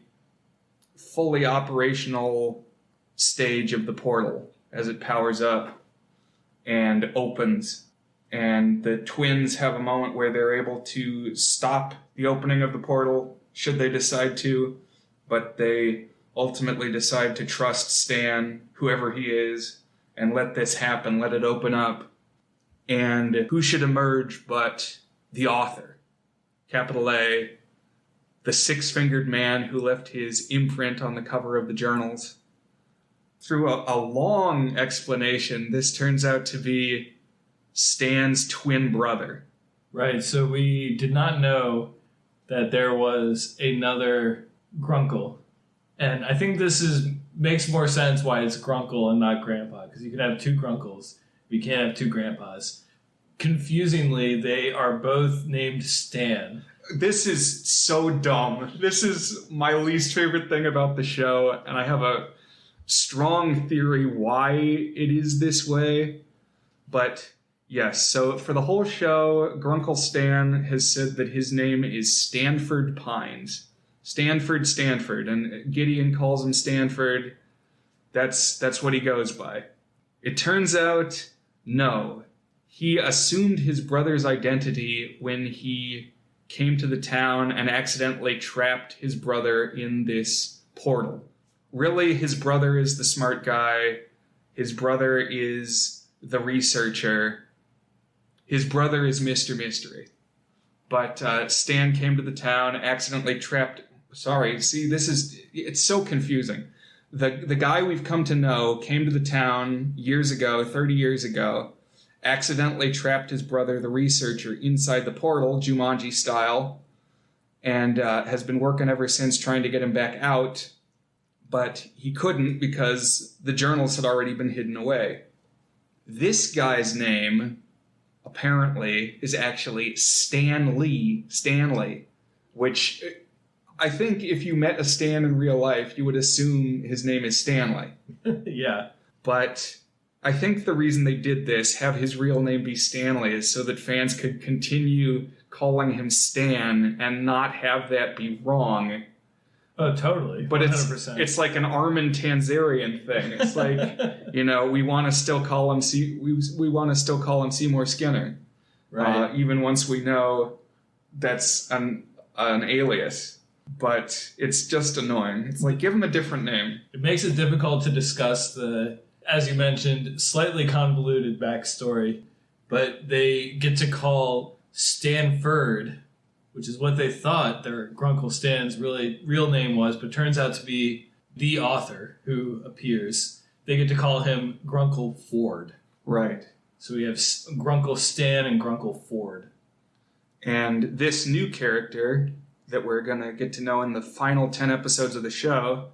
fully operational stage of the portal as it powers up and opens. And the twins have a moment where they're able to stop the opening of the portal, should they decide to, but they ultimately decide to trust Stan, whoever he is, and let this happen, let it open up. And who should emerge but the author, capital A, the six-fingered man who left his imprint on the cover of the journals. Through a long explanation, this turns out to be Stan's twin brother. Right, so we did not know that there was another Grunkle. And I think makes more sense why it's Grunkle and not Grandpa, because you can have two Grunkles, but you can't have two Grandpas. Confusingly, they are both named Stan. This is so dumb. This is my least favorite thing about the show, and I have a strong theory why it is this way. But yes, so for the whole show, Grunkle Stan has said that his name is Stanford Pines. Stanford, and Gideon calls him Stanford. That's what he goes by. It turns out, no. He assumed his brother's identity when he came to the town and accidentally trapped his brother in this portal. Really, his brother is the smart guy. His brother is the researcher. His brother is Mr. Mystery. But Stan came to the town, accidentally trapped... Sorry, see, it's so confusing. The guy we've come to know came to the town years ago, 30 years ago, accidentally trapped his brother, the researcher, inside the portal, Jumanji style, and has been working ever since trying to get him back out, but he couldn't because the journals had already been hidden away. This guy's name, apparently, is actually Stanley, which... I think if you met a Stan in real life, you would assume his name is Stanley. Yeah. But I think the reason they did this, have his real name be Stanley, is so that fans could continue calling him Stan and not have that be wrong. Oh, totally. But 100%. it's like an Armin Tanzarian thing. It's like, we want to still call him we want to still call him Seymour Skinner. Right. Even once we know that's an alias. But it's just annoying. It's like, give him a different name. It makes it difficult to discuss the, as you mentioned, slightly convoluted backstory. But they get to call Stanford, which is what they thought their Grunkle Stan's real name was, but turns out to be the author who appears. They get to call him Grunkle Ford. Right. So we have Grunkle Stan and Grunkle Ford. And this new character that we're going to get to know in the final 10 episodes of the show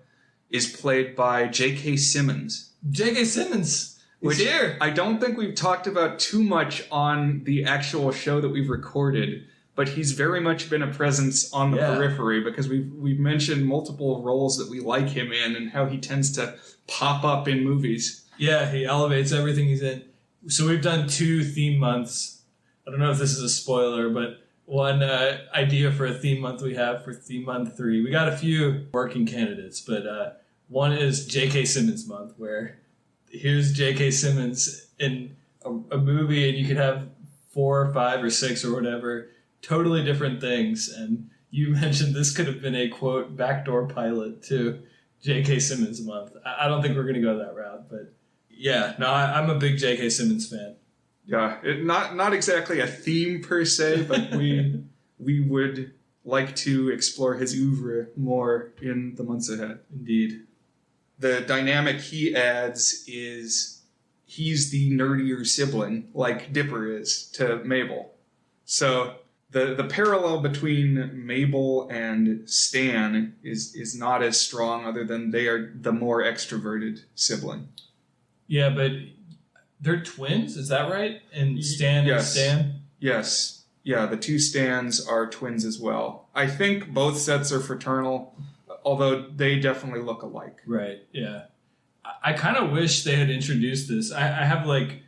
is played by J.K. Simmons. J.K. Simmons is here. I don't think we've talked about too much on the actual show that we've recorded, but he's very much been a presence on the periphery because we've mentioned multiple roles that we like him in and how he tends to pop up in movies. Yeah, he elevates everything he's in. So we've done 2 theme months. I don't know if this is a spoiler, but one idea for a theme month we have for theme month 3. We got a few working candidates, but one is J.K. Simmons month, where here's J.K. Simmons in a movie, and you could have 4 or 5 or 6 or whatever, totally different things. And you mentioned this could have been a, quote, backdoor pilot to J.K. Simmons month. I don't think we're going to go that route, but yeah, no, I'm a big J.K. Simmons fan. Yeah, not exactly a theme per se, but we would like to explore his oeuvre more in the months ahead. Indeed. The dynamic he adds is he's the nerdier sibling, like Dipper is to Mabel. So the parallel between Mabel and Stan is not as strong, other than they are the more extroverted sibling. Yeah, but they're twins, is that right? And Stan and Stan? Yes. Yeah, the 2 Stans are twins as well. I think both sets are fraternal, although they definitely look alike. Right, yeah. I kind of wish they had introduced this. I have like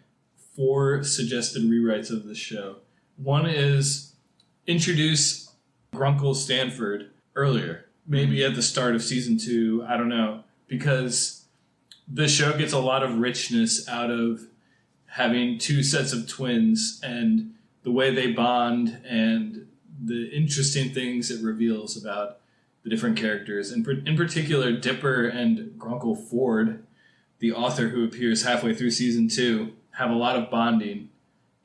4 suggested rewrites of the show. One is introduce Grunkle Stanford earlier. maybe at the start of season 2. I don't know, because the show gets a lot of richness out of having two sets of twins and the way they bond and the interesting things it reveals about the different characters. In particular, Dipper and Grunkle Ford, the author who appears halfway through season 2, have a lot of bonding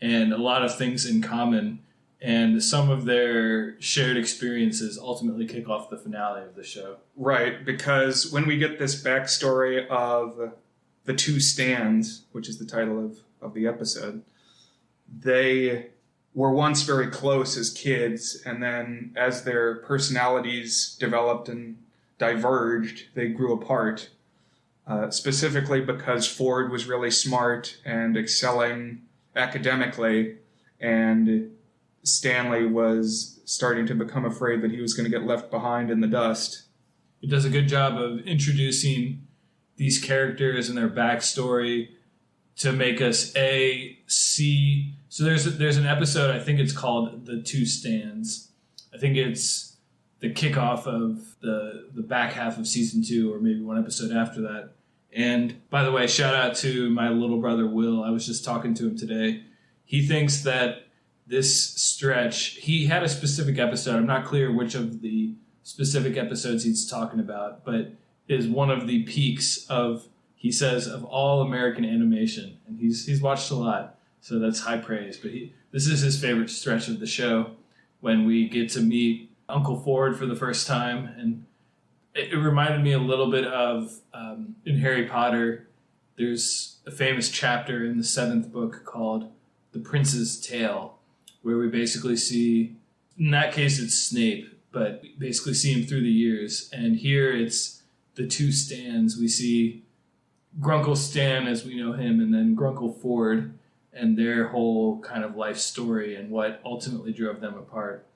and a lot of things in common. And some of their shared experiences ultimately kick off the finale of the show. Right, because when we get this backstory of the two Stans, which is the title of the episode, they were once very close as kids, and then as their personalities developed and diverged, they grew apart. Specifically because Ford was really smart and excelling academically, and Stanley was starting to become afraid that he was going to get left behind in the dust. It does a good job of introducing these characters and their backstory to make us see. So there's an episode, I think it's called The Two Stands. I think it's the kickoff of the back half of season 2, or maybe one episode after that. And by the way, shout out to my little brother Will. I was just talking to him today. He thinks that this stretch, he had a specific episode, I'm not clear which of the specific episodes he's talking about, but is one of the peaks of, he says, of all American animation. And he's watched a lot, so that's high praise. But this is his favorite stretch of the show, when we get to meet Uncle Ford for the first time. And it reminded me a little bit of, in Harry Potter, there's a famous chapter in the 7th book called The Prince's Tale, where we basically see, in that case it's Snape, but we basically see him through the years. And here it's the two Stans. We see Grunkle Stan as we know him, and then Grunkle Ford and their whole kind of life story and what ultimately drove them apart.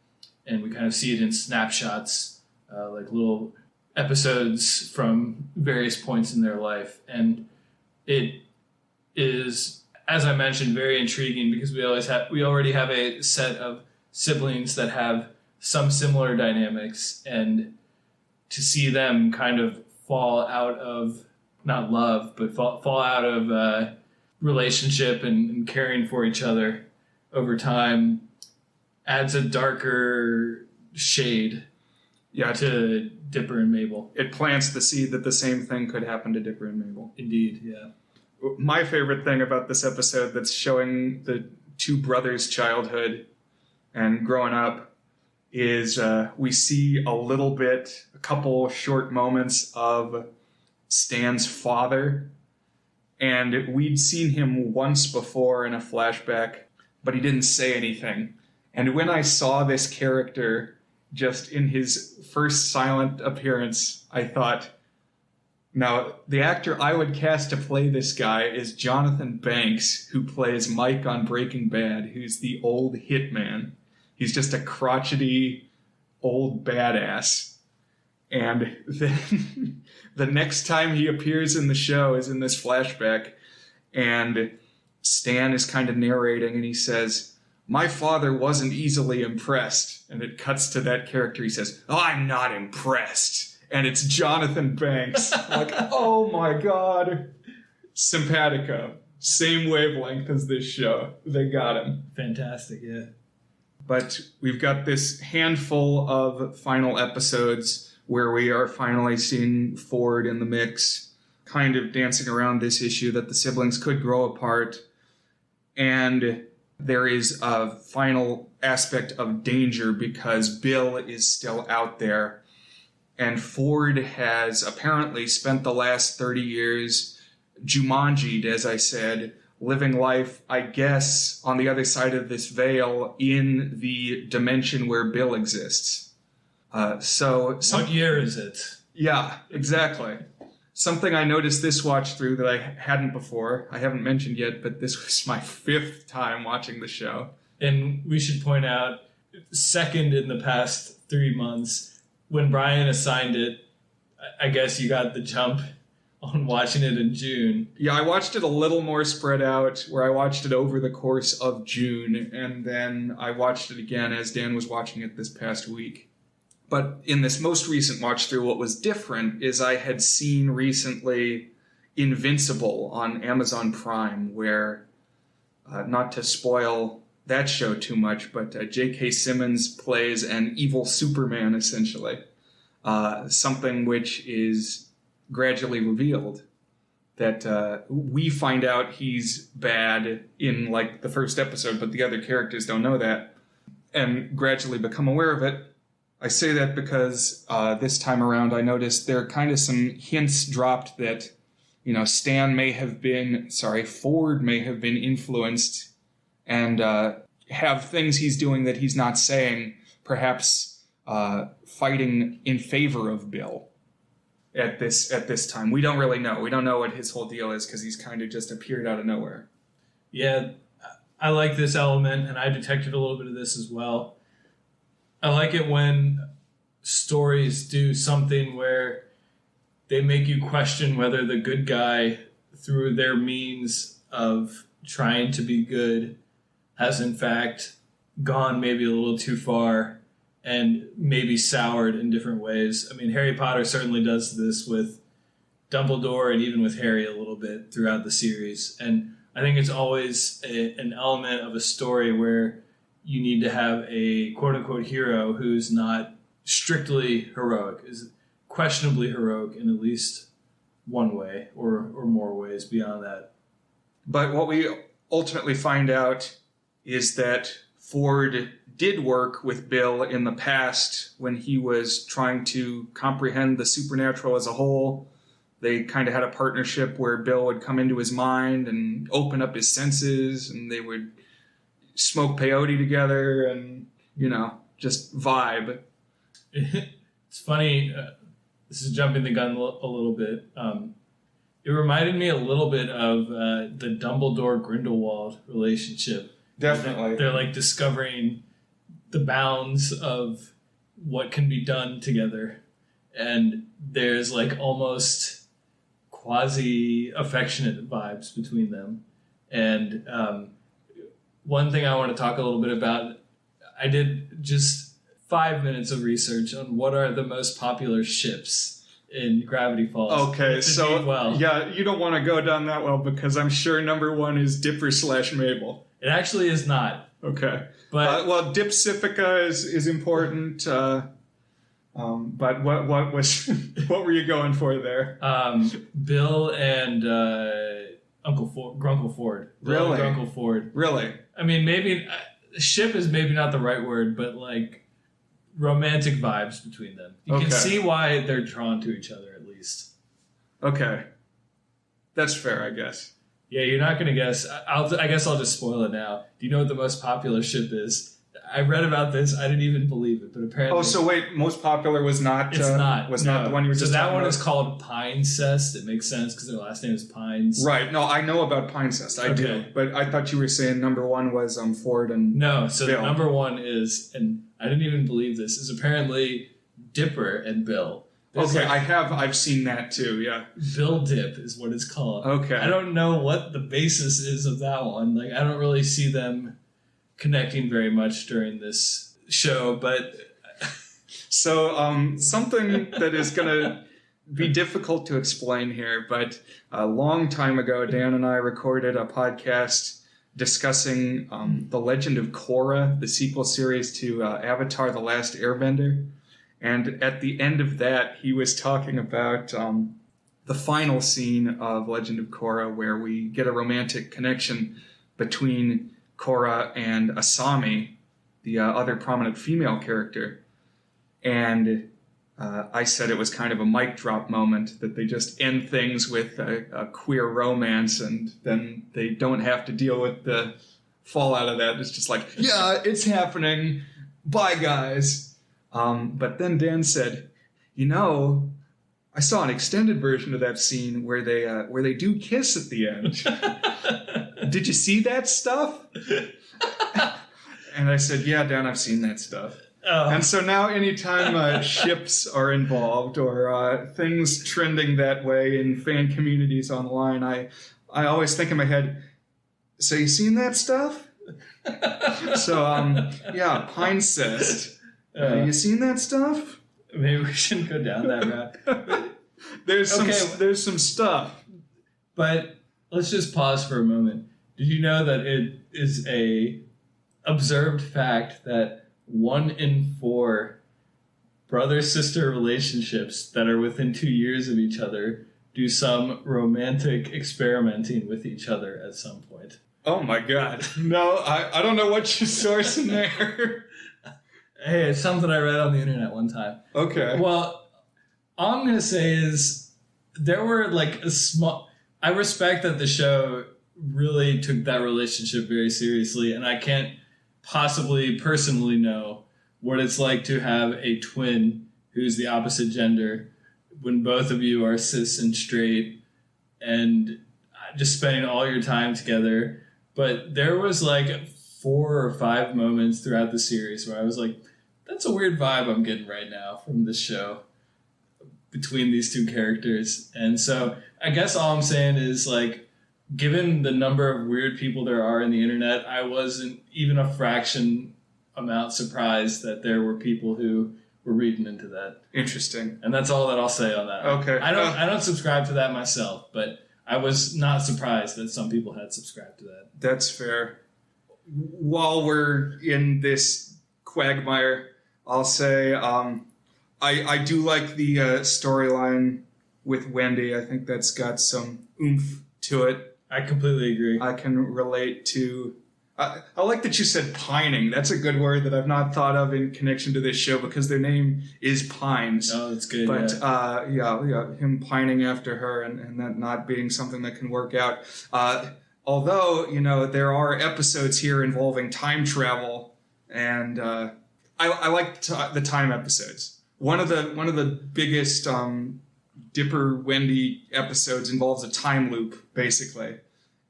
And we kind of see it in snapshots, like little episodes from various points in their life. And it is, as I mentioned, very intriguing because we already have a set of siblings that have some similar dynamics, and to see them kind of fall out of, not love, but fall out of relationship and caring for each other over time adds a darker shade to Dipper and Mabel. It plants the seed that the same thing could happen to Dipper and Mabel. Indeed, yeah. My favorite thing about this episode that's showing the two brothers' childhood and growing up is we see a couple short moments of Stan's father. And we'd seen him once before in a flashback, but he didn't say anything. And when I saw this character just in his first silent appearance, I thought, now, the actor I would cast to play this guy is Jonathan Banks, who plays Mike on Breaking Bad, who's the old hitman. He's just a crotchety old badass. And then the next time he appears in the show is in this flashback, and Stan is kind of narrating, and he says, "My father wasn't easily impressed." And it cuts to that character. He says, "Oh, I'm not impressed." And it's Jonathan Banks. Like, oh my God. Simpatico. Same wavelength as this show. They got him. Fantastic, yeah. But we've got this handful of final episodes where we are finally seeing Ford in the mix, kind of dancing around this issue that the siblings could grow apart. And there is a final aspect of danger because Bill is still out there. And Ford has apparently spent the last 30 years Jumanji'd, as I said, living life, I guess, on the other side of this veil in the dimension where Bill exists. What year is it? Yeah, exactly. Something I noticed this watch through that I hadn't before. I haven't mentioned yet, but this was my 5th time watching the show. And we should point out, second in the past 3 months, when Brian assigned it, I guess you got the jump on watching it in June. Yeah, I watched it a little more spread out, where I watched it over the course of June, and then I watched it again as Dan was watching it this past week. But in this most recent watch through, what was different is I had seen recently Invincible on Amazon Prime, where, not to spoil that show too much, but J.K. Simmons plays an evil Superman, essentially. Something which is gradually revealed. That we find out he's bad in, like, the first episode, but the other characters don't know that, and gradually become aware of it. I say that because this time around I noticed there are kind of some hints dropped that, Ford may have been influenced and have things he's doing that he's not saying, perhaps fighting in favor of Bill at this time. We don't really know. We don't know what his whole deal is because he's kind of just appeared out of nowhere. Yeah, I like this element, and I detected a little bit of this as well. I like it when stories do something where they make you question whether the good guy, through their means of trying to be good, has in fact gone maybe a little too far and maybe soured in different ways. I mean, Harry Potter certainly does this with Dumbledore and even with Harry a little bit throughout the series. And I think it's always an element of a story where you need to have a quote-unquote hero who's not strictly heroic, is questionably heroic in at least one way or more ways beyond that. But what we ultimately find out is that Ford did work with Bill in the past when he was trying to comprehend the supernatural as a whole. They kind of had a partnership where Bill would come into his mind and open up his senses, and they would smoke peyote together and, just vibe. It's funny. This is jumping the gun a little bit. It reminded me a little bit of the Dumbledore-Grindelwald relationship. Definitely. They're like discovering the bounds of what can be done together. And there's like almost quasi-affectionate vibes between them. And one thing I want to talk a little bit about, I did just 5 minutes of research on what are the most popular ships in Gravity Falls. Okay, so yeah, you don't want to go down that well because I'm sure number one is Dipper/Mabel. It actually is not. Okay. But Dipsifica is important. But what what were you going for there? Bill and Grunkle Ford. Really? Grunkle Ford. Really? I mean, maybe ship is maybe not the right word, but like romantic vibes between them. You can see why they're drawn to each other at least. Okay. That's fair, I guess. Yeah, you're not going to guess. I guess I'll just spoil it now. Do you know what the most popular ship is? I read about this. I didn't even believe it, but apparently... Oh, so wait, most popular was not... It's not. Not the one you were just talking about? So that one is called Pinecest. It makes sense because their last name is Pines. Right. No, I know about Pinecest. I do. But I thought you were saying number one was Ford and No, so Bill. The number one is, and I didn't even believe this, is apparently Dipper and Bill. I've seen that too, yeah. Bill Dip is what it's called. Okay. I don't know what the basis is of that one. Like, I don't really see them connecting very much during this show, but... So, something that is going to be difficult to explain here, but a long time ago, Dan and I recorded a podcast discussing The Legend of Korra, the sequel series to Avatar: The Last Airbender. And at the end of that, he was talking about the final scene of Legend of Korra, where we get a romantic connection between Korra and Asami, the other prominent female character. And I said it was kind of a mic drop moment, that they just end things with a queer romance, and then they don't have to deal with the fallout of that. It's just like, yeah, it's happening. Bye, guys. But then Dan said, I saw an extended version of that scene where they do kiss at the end. Did you see that stuff? And I said, yeah, Dan, I've seen that stuff. Oh. And so now anytime ships are involved or things trending that way in fan communities online, I always think in my head, so you seen that stuff? So, yeah, Pinecest. You seen that stuff? Maybe we shouldn't go down that route. There's some stuff. But let's just pause for a moment. Did you know that it is a observed fact that 1 in 4 brother-sister relationships that are within 2 years of each other do some romantic experimenting with each other at some point? Oh my God. No, I don't know what you're sourcing there. Hey, it's something I read on the internet one time. Okay. Well, all I'm going to say is there were like a small... I respect that the show really took that relationship very seriously, and I can't possibly personally know what it's like to have a twin who's the opposite gender when both of you are cis and straight and just spending all your time together. But there was like 4 or 5 moments throughout the series where I was like, that's a weird vibe I'm getting right now from this show between these two characters. And so I guess all I'm saying is, like, given the number of weird people there are in the internet, I wasn't even a fraction amount surprised that there were people who were reading into that. Interesting. And that's all that I'll say on that. Okay. I don't subscribe to that myself, but I was not surprised that some people had subscribed to that. That's fair. While we're in this quagmire, I'll say I do like the storyline with Wendy. I think that's got some oomph to it. I completely agree. I can relate to... I like that you said pining. That's a good word that I've not thought of in connection to this show because their name is Pines. Oh, that's good. But him pining after her and that not being something that can work out. Although, there are episodes here involving time travel, and I like the time episodes. One of the biggest Dipper Wendy episodes involves a time loop, basically,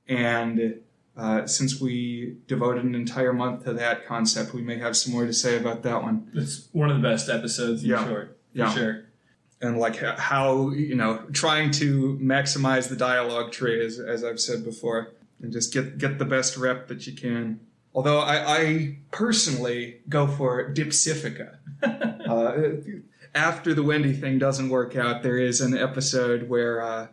and since we devoted an entire month to that concept, we may have some more to say about that one. It's one of the best episodes in short, for sure. And like how, trying to maximize the dialogue tree, as I've said before, and just get the best rep that you can. Although I personally go for Dipsifica. After the Wendy thing doesn't work out, there is an episode where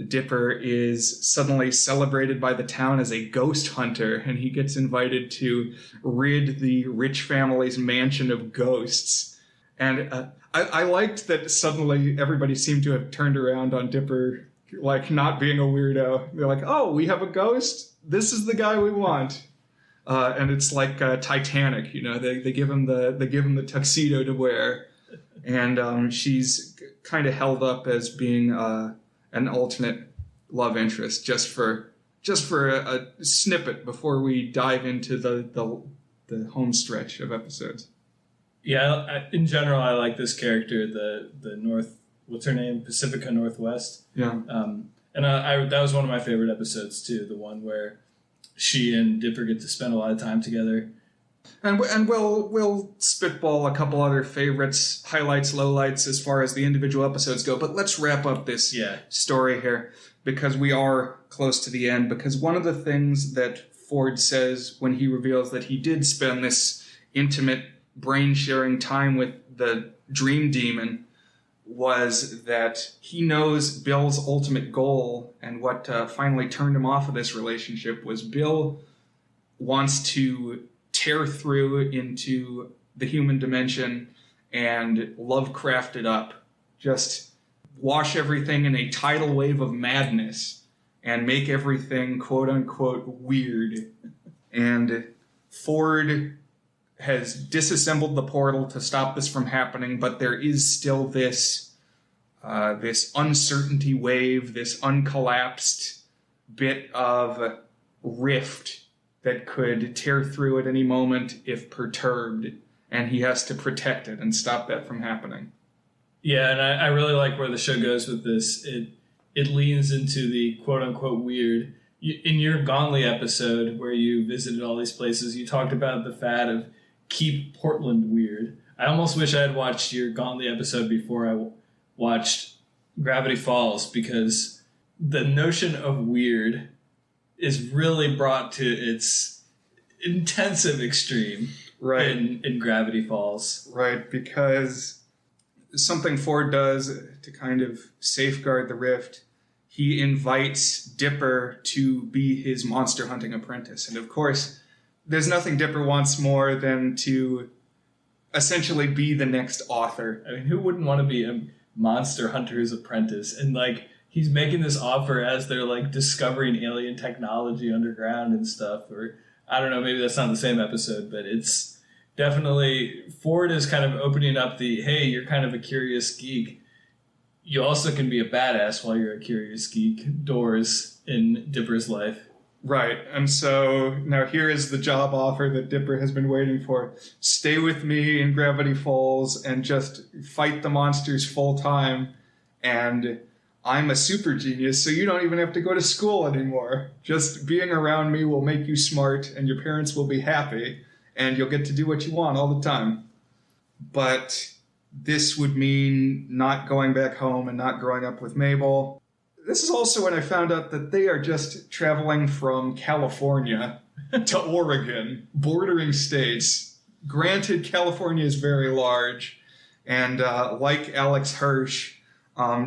Dipper is suddenly celebrated by the town as a ghost hunter, and he gets invited to rid the rich family's mansion of ghosts. And I liked that suddenly everybody seemed to have turned around on Dipper, like not being a weirdo. They're like, "Oh, we have a ghost? This is the guy we want." And it's like Titanic, they give him the tuxedo to wear, and she's kind of held up as being an alternate love interest just for a snippet before we dive into the home stretch of episodes. Yeah, in general, I like this character, the North. What's her name? Pacifica Northwest. Yeah. And that was one of my favorite episodes too. The one where she and Dipper get to spend a lot of time together. And we'll spitball a couple other favorites, highlights, lowlights as far as the individual episodes go. But let's wrap up this story here because we are close to the end. Because one of the things that Ford says when he reveals that he did spend this intimate brain-sharing time with the Dream Demon was that he knows Bill's ultimate goal, and what finally turned him off of this relationship was Bill wants to tear through into the human dimension and Lovecraft it up. Just wash everything in a tidal wave of madness and make everything quote-unquote weird. And Ford has disassembled the portal to stop this from happening, but there is still this uncertainty wave, this uncollapsed bit of rift that could tear through at any moment if perturbed, and he has to protect it and stop that from happening. Yeah, and I really like where the show goes with this. It leans into the quote-unquote weird. In your Gonley episode, where you visited all these places, you talked about the fad of keep Portland weird. I almost wish I had watched your Gonley episode before I watched Gravity Falls, because the notion of weird is really brought to its intensive extreme in Gravity Falls. Right, because something Ford does to kind of safeguard the rift, he invites Dipper to be his monster hunting apprentice. And of course, there's nothing Dipper wants more than to essentially be the next author. I mean, who wouldn't want to be a monster hunter's apprentice? And like, he's making this offer as they're like discovering alien technology underground and stuff. Or I don't know, maybe that's not the same episode, but it's definitely Ford is kind of opening up the, hey, you're kind of a curious geek. You also can be a badass while you're a curious geek doors in Dipper's life. Right. And so now here is the job offer that Dipper has been waiting for. Stay with me in Gravity Falls and just fight the monsters full time. And I'm a super genius, so you don't even have to go to school anymore. Just being around me will make you smart, and your parents will be happy, and you'll get to do what you want all the time. But this would mean not going back home and not growing up with Mabel. This is also when I found out that they are just traveling from California to Oregon, bordering states. Granted, California is very large, and like Alex Hirsch,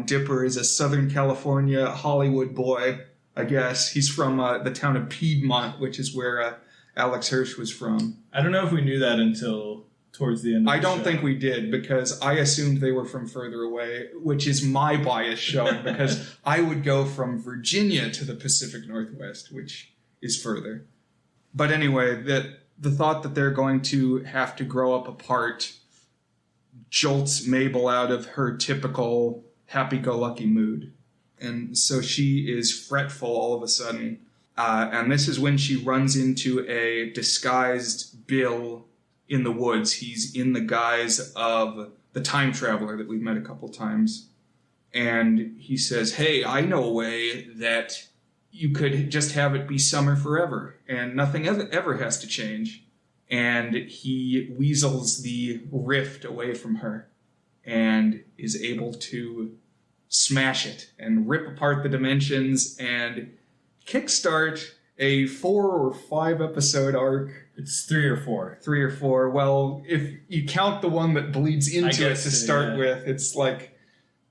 Dipper is a Southern California Hollywood boy, I guess. He's from the town of Piedmont, which is where Alex Hirsch was from. I don't know if we knew that until towards the end of I the don't show. think we did, because I assumed they were from further away, which is my bias showing, because I would go from Virginia to the Pacific Northwest, which is further. But anyway, the thought that they're going to have to grow up apart jolts Mabel out of her typical happy-go-lucky mood. And so she is fretful all of a sudden. And this is when she runs into a disguised Bill in the woods. He's in the guise of the time traveler that we've met a couple times. And he says, hey, I know a way that you could just have it be summer forever, and nothing ever has to change. And he weasels the rift away from her and is able to smash it and rip apart the dimensions and kickstart a 4 or 5 episode arc. It's 3 or 4. 3 or 4. Well, if you count the one that bleeds into it to start with, it's like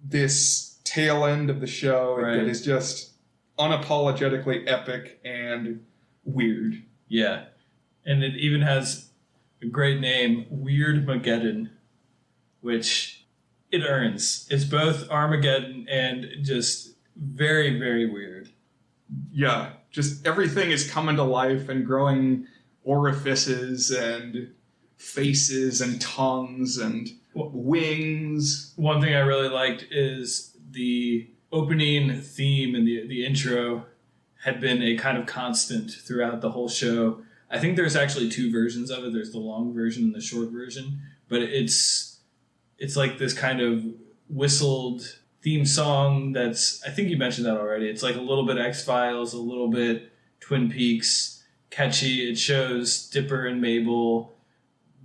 this tail end of the show that is just unapologetically epic and weird. Yeah. And it even has a great name, Weird Mageddon, which it earns. It's both Armageddon and just very, very weird. Yeah, just everything is coming to life and growing orifices and faces and tongues and wings. One thing I really liked is the opening theme and the intro had been a kind of constant throughout the whole show. I think there's actually 2 versions of it. There's the long version and the short version, but it's like this kind of whistled theme song that's, I think you mentioned that already. It's like a little bit X-Files, a little bit Twin Peaks, catchy. It shows Dipper and Mabel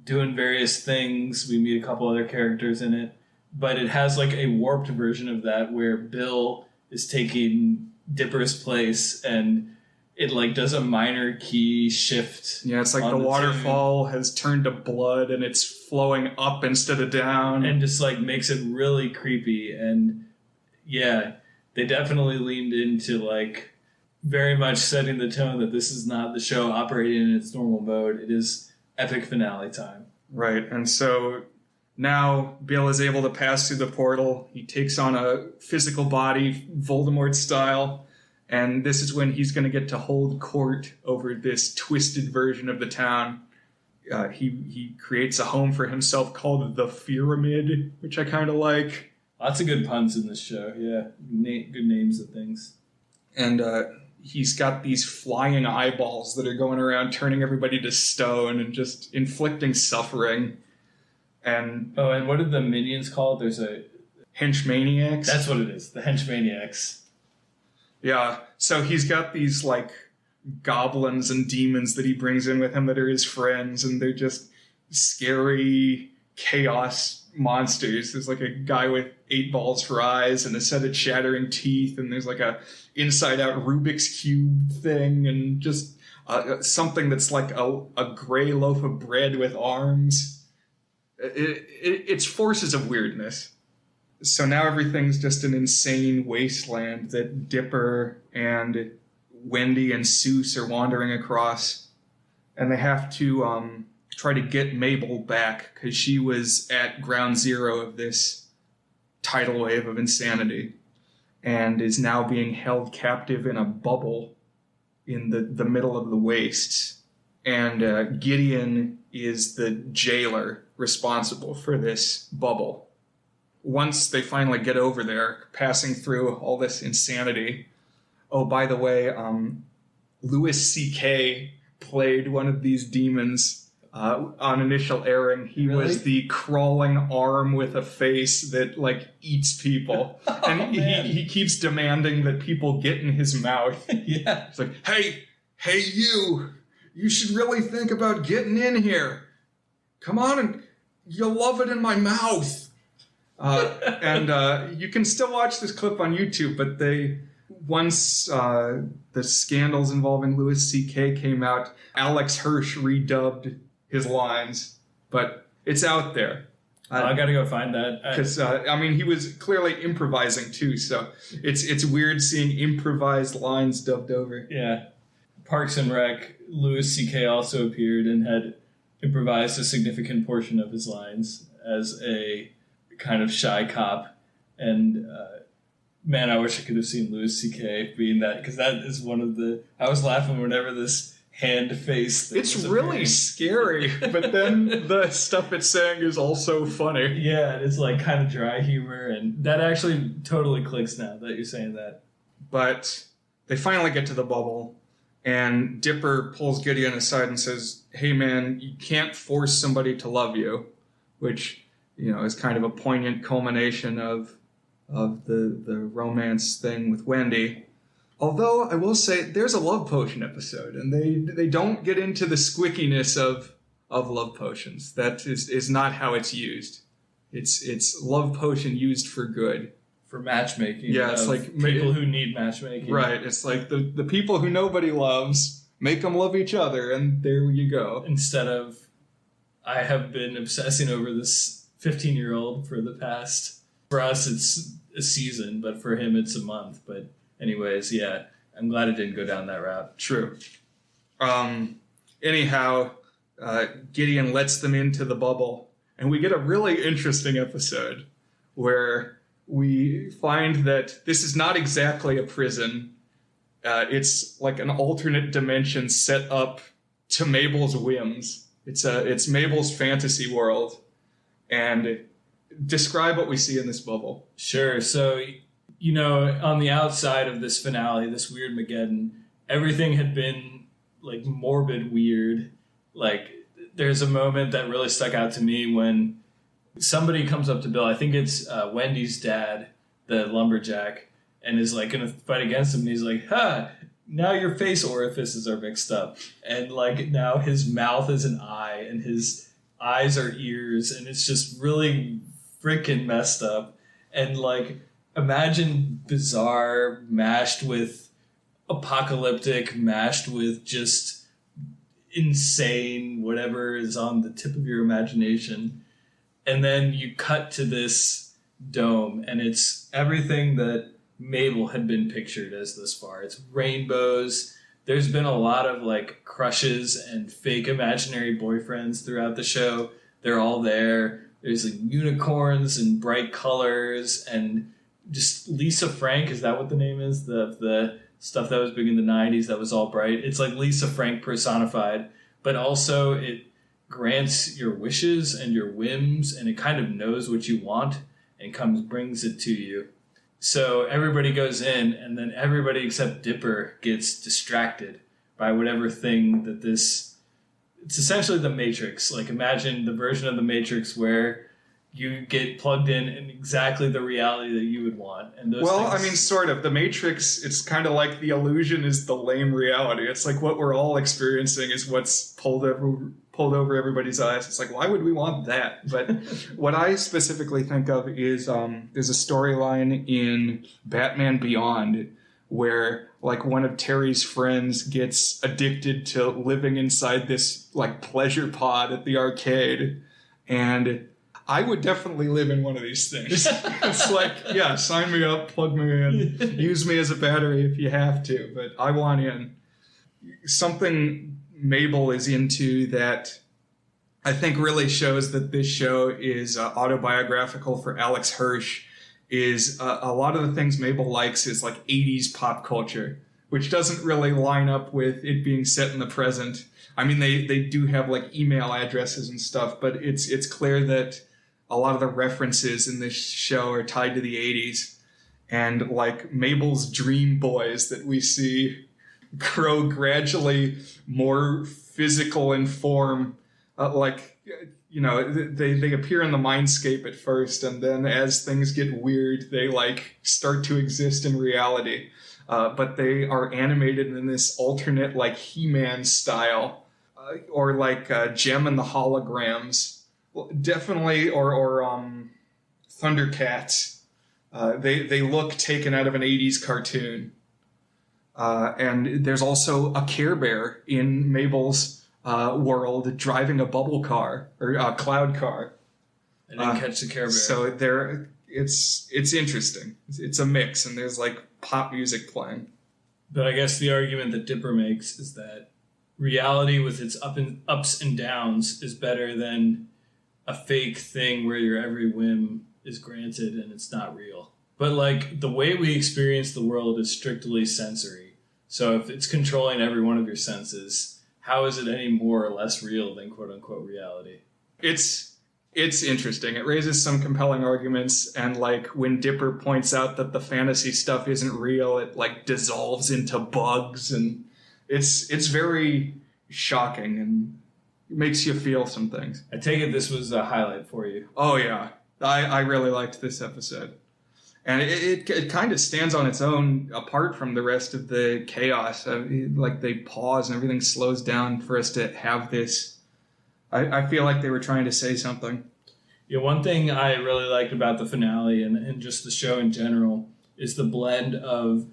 doing various things. We meet a couple other characters in it, but it has like a warped version of that where Bill is taking Dipper's place and it like does a minor key shift. Yeah, it's like the waterfall has turned to blood and it's flowing up instead of down. And just like makes it really creepy. And yeah, they definitely leaned into like very much setting the tone that this is not the show operating in its normal mode. It is epic finale time. Right, and so now Bill is able to pass through the portal. He takes on a physical body, Voldemort style, and this is when he's going to get to hold court over this twisted version of the town. He creates a home for himself called the Pyramid, which I kind of like. Lots of good puns in this show, yeah. Good names of things. And he's got these flying eyeballs that are going around turning everybody to stone and just inflicting suffering. And what did the minions call it? There's a... Henchmaniacs? That's what it is, the Henchmaniacs. Yeah, so he's got these, like, goblins and demons that he brings in with him that are his friends, and they're just scary chaos monsters. There's, like, a guy with 8 balls for eyes and a set of chattering teeth, and there's, like, a inside-out Rubik's Cube thing, and just something that's like a gray loaf of bread with arms. It's forces of weirdness. So now everything's just an insane wasteland that Dipper and Wendy and Seuss are wandering across. And they have to try to get Mabel back because she was at ground zero of this tidal wave of insanity and is now being held captive in a bubble in the middle of the wastes. And Gideon is the jailer responsible for this bubble. Once they finally get over there, passing through all this insanity. Oh, by the way, Louis C.K. played one of these demons on initial airing. He was the crawling arm with a face that, like, eats people. And he keeps demanding that people get in his mouth. Yeah. It's like, hey, you should really think about getting in here. Come on, and you'll love it in my mouth. And you can still watch this clip on YouTube, but once the scandals involving Louis C.K. came out, Alex Hirsch redubbed his lines, but it's out there. I gotta go find that. Because, he was clearly improvising too, so it's weird seeing improvised lines dubbed over. Yeah. Parks and Rec, Louis C.K. also appeared and had improvised a significant portion of his lines as a kind of shy cop. And, man, I wish I could have seen Louis C.K. being that, because that is one of the... I was laughing whenever this hand face thing It's really scary, but then the stuff it's saying is also funny. Yeah, and it's like kind of dry humor, and that actually totally clicks now that you're saying that. But they finally get to the bubble, and Dipper pulls Gideon aside and says, hey man, you can't force somebody to love you, which, is kind of a poignant culmination of the romance thing with Wendy. Although, I will say, there's a love potion episode, and they don't get into the squickiness of love potions. That is not how it's used. It's love potion used for good. For matchmaking. Yeah, it's like... people who need matchmaking. Right, it's like the people who nobody loves, make them love each other, and there you go. Instead of, I have been obsessing over this 15-year-old for the past... For us, it's a season, but for him, it's a month, but... Anyways, yeah, I'm glad it didn't go down that route. True. Anyhow, Gideon lets them into the bubble, and we get a really interesting episode where we find that this is not exactly a prison. It's like an alternate dimension set up to Mabel's whims. It's Mabel's fantasy world. And describe what we see in this bubble. Sure, so... on the outside of this finale, this weird Mageddon, everything had been, like, morbid weird. Like, there's a moment that really stuck out to me when somebody comes up to Bill. I think it's Wendy's dad, the lumberjack, and is, like, going to fight against him. And he's like, now your face orifices are mixed up. And, like, now his mouth is an eye, and his eyes are ears, and it's just really freaking messed up. And, like... Imagine bizarre mashed with apocalyptic, mashed with just insane, whatever is on the tip of your imagination. And then you cut to this dome, and it's everything that Mabel had been pictured as this far. It's rainbows. There's been a lot of like crushes and fake imaginary boyfriends throughout the show. They're all there. There's like unicorns and bright colors and just Lisa Frank, is that what the name is? The stuff that was big in the 90s that was all bright. It's like Lisa Frank personified, but also it grants your wishes and your whims, and it kind of knows what you want and brings it to you. So everybody goes in, and then everybody except Dipper gets distracted by whatever thing that this... It's essentially the Matrix. Like, imagine the version of the Matrix where you get plugged in exactly the reality that you would want. And those things... sort of. The Matrix, it's kind of like the illusion is the lame reality. It's like what we're all experiencing is what's pulled over everybody's eyes. It's like, why would we want that? But what I specifically think of is there's a storyline in Batman Beyond where like one of Terry's friends gets addicted to living inside this like pleasure pod at the arcade. And I would definitely live in one of these things. It's like, yeah, sign me up, plug me in, use me as a battery if you have to, but I want in. Something Mabel is into that I think really shows that this show is autobiographical for Alex Hirsch is a lot of the things Mabel likes is like 80s pop culture, which doesn't really line up with it being set in the present. I mean, they do have like email addresses and stuff, but it's clear that a lot of the references in this show are tied to the 80s. And like Mabel's dream boys that we see grow gradually more physical in form, they appear in the mindscape at first, and then as things get weird, they like start to exist in reality. But they are animated in this alternate like He-Man style, or like Gem and the Holograms. Definitely, or Thundercats. They look taken out of an 80s cartoon. And there's also a Care Bear in Mabel's world driving a bubble car, or a cloud car. I didn't catch the Care Bear. So it's interesting. It's a mix, and there's like pop music playing. But I guess the argument that Dipper makes is that reality with its ups and downs is better than a fake thing where your every whim is granted and it's not real. But like the way we experience the world is strictly sensory. So if it's controlling every one of your senses, how is it any more or less real than quote unquote reality? It's interesting. It raises some compelling arguments, and like when Dipper points out that the fantasy stuff isn't real, it like dissolves into bugs, and it's very shocking and makes you feel some things. I take it this was a highlight for you. Oh yeah, I really liked this episode, and it kind of stands on its own apart from the rest of the chaos. Like they pause and everything slows down for us to have this. I feel like they were trying to say something. Yeah, one thing I really liked about the finale and just the show in general is the blend of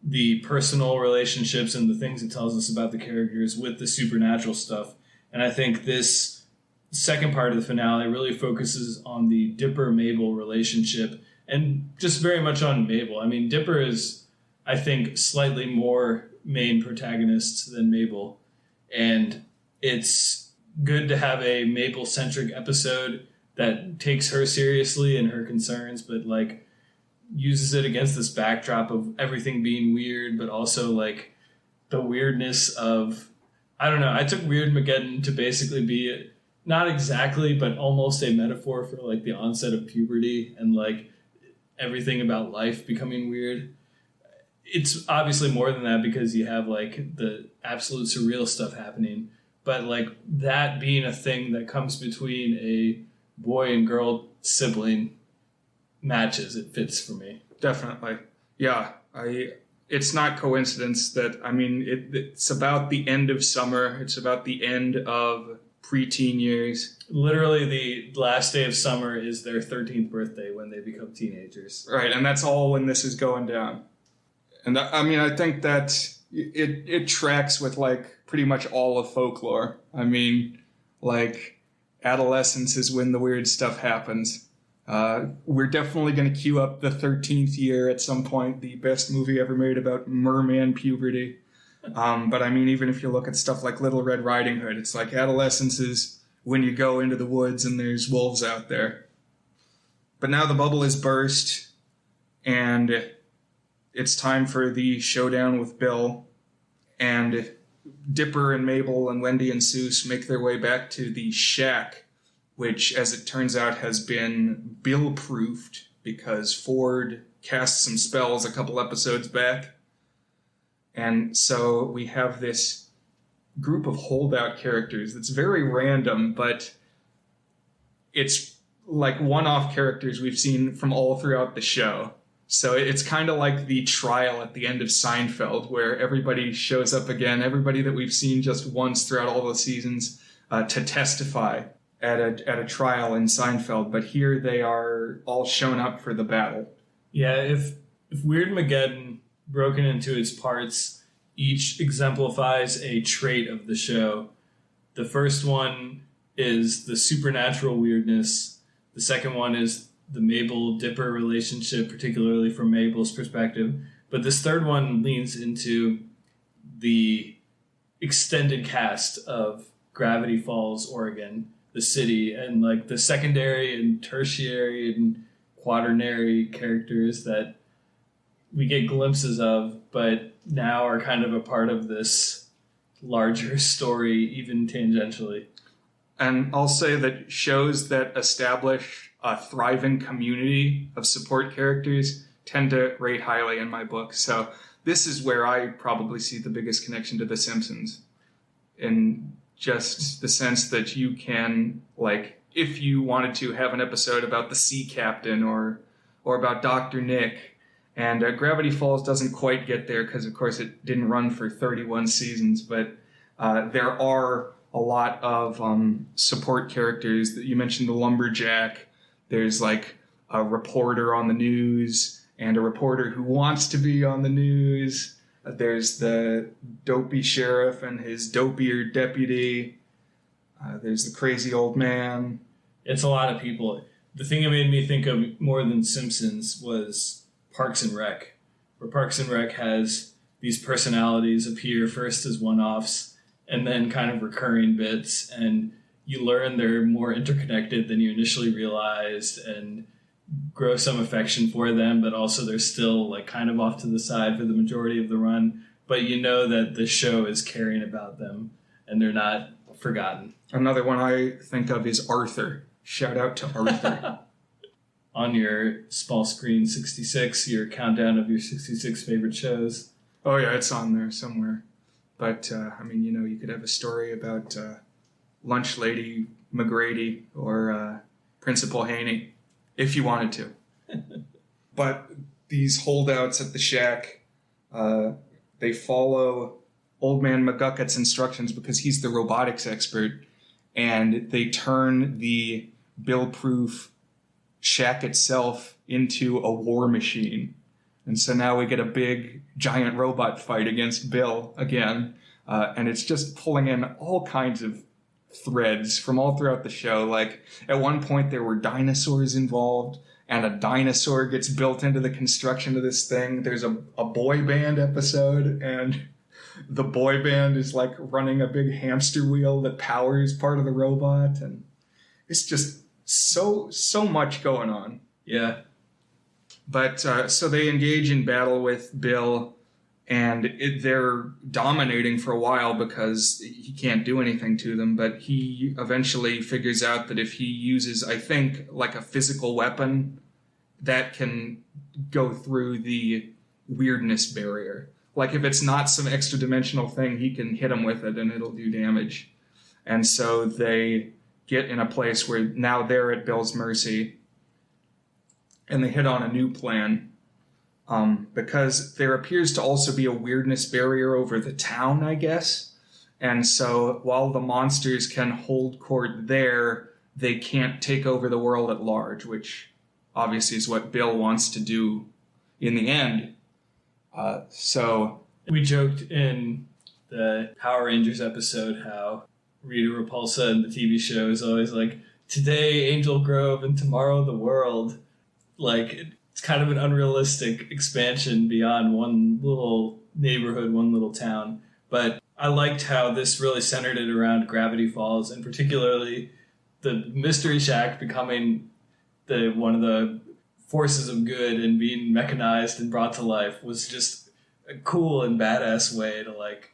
the personal relationships and the things it tells us about the characters with the supernatural stuff. And I think this second part of the finale really focuses on the Dipper-Mabel relationship and just very much on Mabel. I mean, Dipper is, I think, slightly more main protagonist than Mabel. And it's good to have a Mabel-centric episode that takes her seriously and her concerns, but like uses it against this backdrop of everything being weird, but also like the weirdness of, I don't know, I took Weirdmageddon to basically be not exactly, but almost a metaphor for like the onset of puberty and like everything about life becoming weird. It's obviously more than that because you have like the absolute surreal stuff happening, but like that being a thing that comes between a boy and girl sibling matches, it fits for me. Definitely. Yeah. It's not coincidence that, I mean, it's about the end of summer. It's about the end of preteen years. Literally the last day of summer is their 13th birthday when they become teenagers. Right. And that's all when this is going down. And I mean, I think that it tracks with like pretty much all of folklore. I mean, like adolescence is when the weird stuff happens. We're definitely going to queue up the 13th year at some point, the best movie ever made about merman puberty. But I mean, even if you look at stuff like Little Red Riding Hood, it's like adolescence is when you go into the woods and there's wolves out there. But now the bubble is burst, and it's time for the showdown with Bill. And Dipper and Mabel and Wendy and Seuss make their way back to the shack, which, as it turns out, has been Bill-proofed because Ford cast some spells a couple episodes back. And so we have this group of holdout characters that's very random, but it's like one-off characters we've seen from all throughout the show. So it's kind of like the trial at the end of Seinfeld, where everybody shows up again, everybody that we've seen just once throughout all the seasons, to testify at a trial in Seinfeld. But here they are all shown up for the battle. Yeah, if Weirdmageddon, broken into its parts, each exemplifies a trait of the show. The first one is the supernatural weirdness. The second one is the Mabel-Dipper relationship, particularly from Mabel's perspective. But this third one leans into the extended cast of Gravity Falls, Oregon, the city, and like the secondary and tertiary and quaternary characters that we get glimpses of, but now are kind of a part of this larger story, even tangentially. And I'll say that shows that establish a thriving community of support characters tend to rate highly in my book. So this is where I probably see the biggest connection to The Simpsons, in just the sense that you can, like, if you wanted to have an episode about the sea captain or about Dr. Nick, and Gravity Falls doesn't quite get there because, of course, it didn't run for 31 seasons, but there are a lot of support characters. You mentioned the lumberjack. There's like a reporter on the news and a reporter who wants to be on the news. There's the dopey sheriff and his dopier deputy. There's the crazy old man. It's a lot of people. The thing that made me think of more than Simpsons was Parks and Rec, where Parks and Rec has these personalities appear first as one-offs and then kind of recurring bits, and you learn they're more interconnected than you initially realized and grow some affection for them, but also they're still like kind of off to the side for the majority of the run. But you know that the show is caring about them and they're not forgotten. Another one I think of is Arthur. Shout out to Arthur. On your small screen 66, your countdown of your 66 favorite shows. Oh yeah, it's on there somewhere. But, I mean, you know, you could have a story about Lunch Lady McGrady or Principal Haney, if you wanted to. But these holdouts at the shack, they follow Old Man McGucket's instructions because he's the robotics expert, and they turn the Bill-proof shack itself into a war machine. And so now we get a big, giant robot fight against Bill again. And it's just pulling in all kinds of threads from all throughout the show. Like, at one point there were dinosaurs involved, and a dinosaur gets built into the construction of this thing. There's a boy band episode, and the boy band is, like, running a big hamster wheel that powers part of the robot. And it's just so much going on. Yeah. But so they engage in battle with Bill, and they're dominating for a while because he can't do anything to them. But he eventually figures out that if he uses, I think, like a physical weapon, that can go through the weirdness barrier. Like if it's not some extra dimensional thing, he can hit him with it and it'll do damage. And so they get in a place where now they're at Bill's mercy. And they hit on a new plan because there appears to also be a weirdness barrier over the town, I guess. And so while the monsters can hold court there, they can't take over the world at large, which obviously is what Bill wants to do in the end. So we joked in the Power Rangers episode how Rita Repulsa in the TV show is always like, today Angel Grove and tomorrow the world. Like, it's kind of an unrealistic expansion beyond one little neighborhood, one little town. But I liked how this really centered it around Gravity Falls, and particularly the Mystery Shack becoming one of the forces of good and being mechanized and brought to life was just a cool and badass way to, like,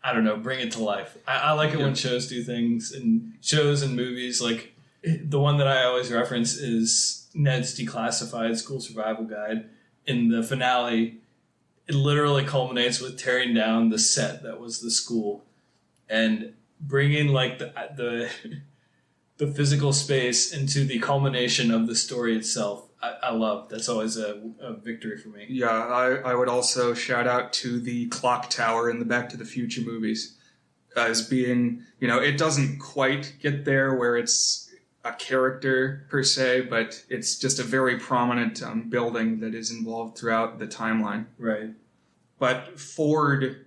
I don't know, bring it to life. I like it when shows do things, and shows and movies. Like, the one that I always reference is Ned's Declassified School Survival Guide. In the finale, it literally culminates with tearing down the set that was the school and bringing like the physical space into the culmination of the story itself. I love. That's always a victory for me. Yeah, I would also shout out to the clock tower in the Back to the Future movies as being, you know, it doesn't quite get there where it's a character per se, but it's just a very prominent building that is involved throughout the timeline. Right. But Ford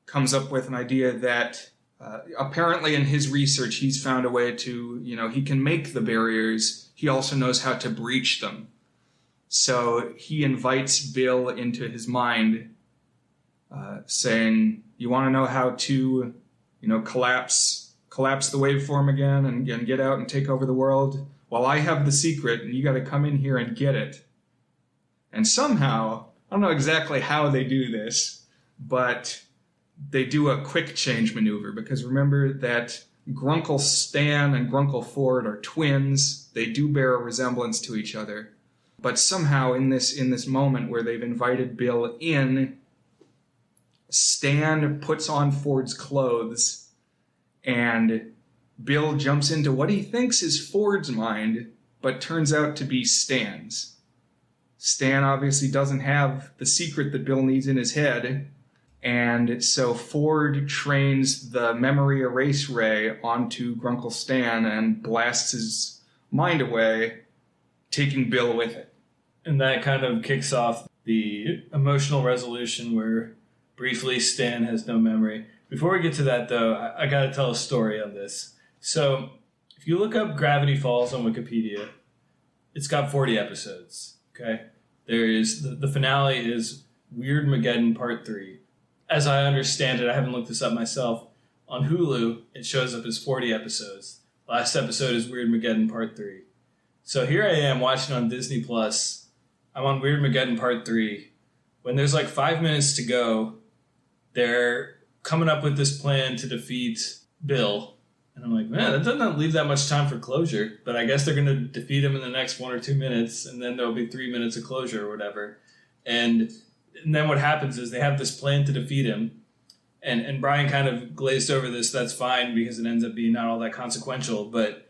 comes up with an idea that apparently in his research, he's found a way to, he can make the barriers. He also knows how to breach them. So he invites Bill into his mind, saying, you want to know how to, collapse the waveform again and get out and take over the world? Well, I have the secret, and you got to come in here and get it. And somehow, I don't know exactly how they do this, but they do a quick change maneuver, because remember that Grunkle Stan and Grunkle Ford are twins. They do bear a resemblance to each other. But somehow in this moment where they've invited Bill in, Stan puts on Ford's clothes, and Bill jumps into what he thinks is Ford's mind, but turns out to be Stan's. Stan obviously doesn't have the secret that Bill needs in his head, and so Ford trains the memory erase ray onto Grunkle Stan and blasts his mind away, taking Bill with it. And that kind of kicks off the emotional resolution where briefly Stan has no memory. Before we get to that, though, I got to tell a story on this. So if you look up Gravity Falls on Wikipedia, it's got 40 episodes, okay? There is the finale is Weird Mageddon Part 3. As I understand it, I haven't looked this up myself, on Hulu, it shows up as 40 episodes. Last episode is Weird Mageddon Part 3. So here I am watching on Disney+. I'm on Weird Mageddon Part 3. When there's like 5 minutes to go, they're coming up with this plan to defeat Bill. And I'm like, man, that doesn't leave that much time for closure. But I guess they're going to defeat him in the next 1 or 2 minutes, and then there'll be 3 minutes of closure or whatever. And then what happens is they have this plan to defeat him. And Brian kind of glazed over this. That's fine because it ends up being not all that consequential. But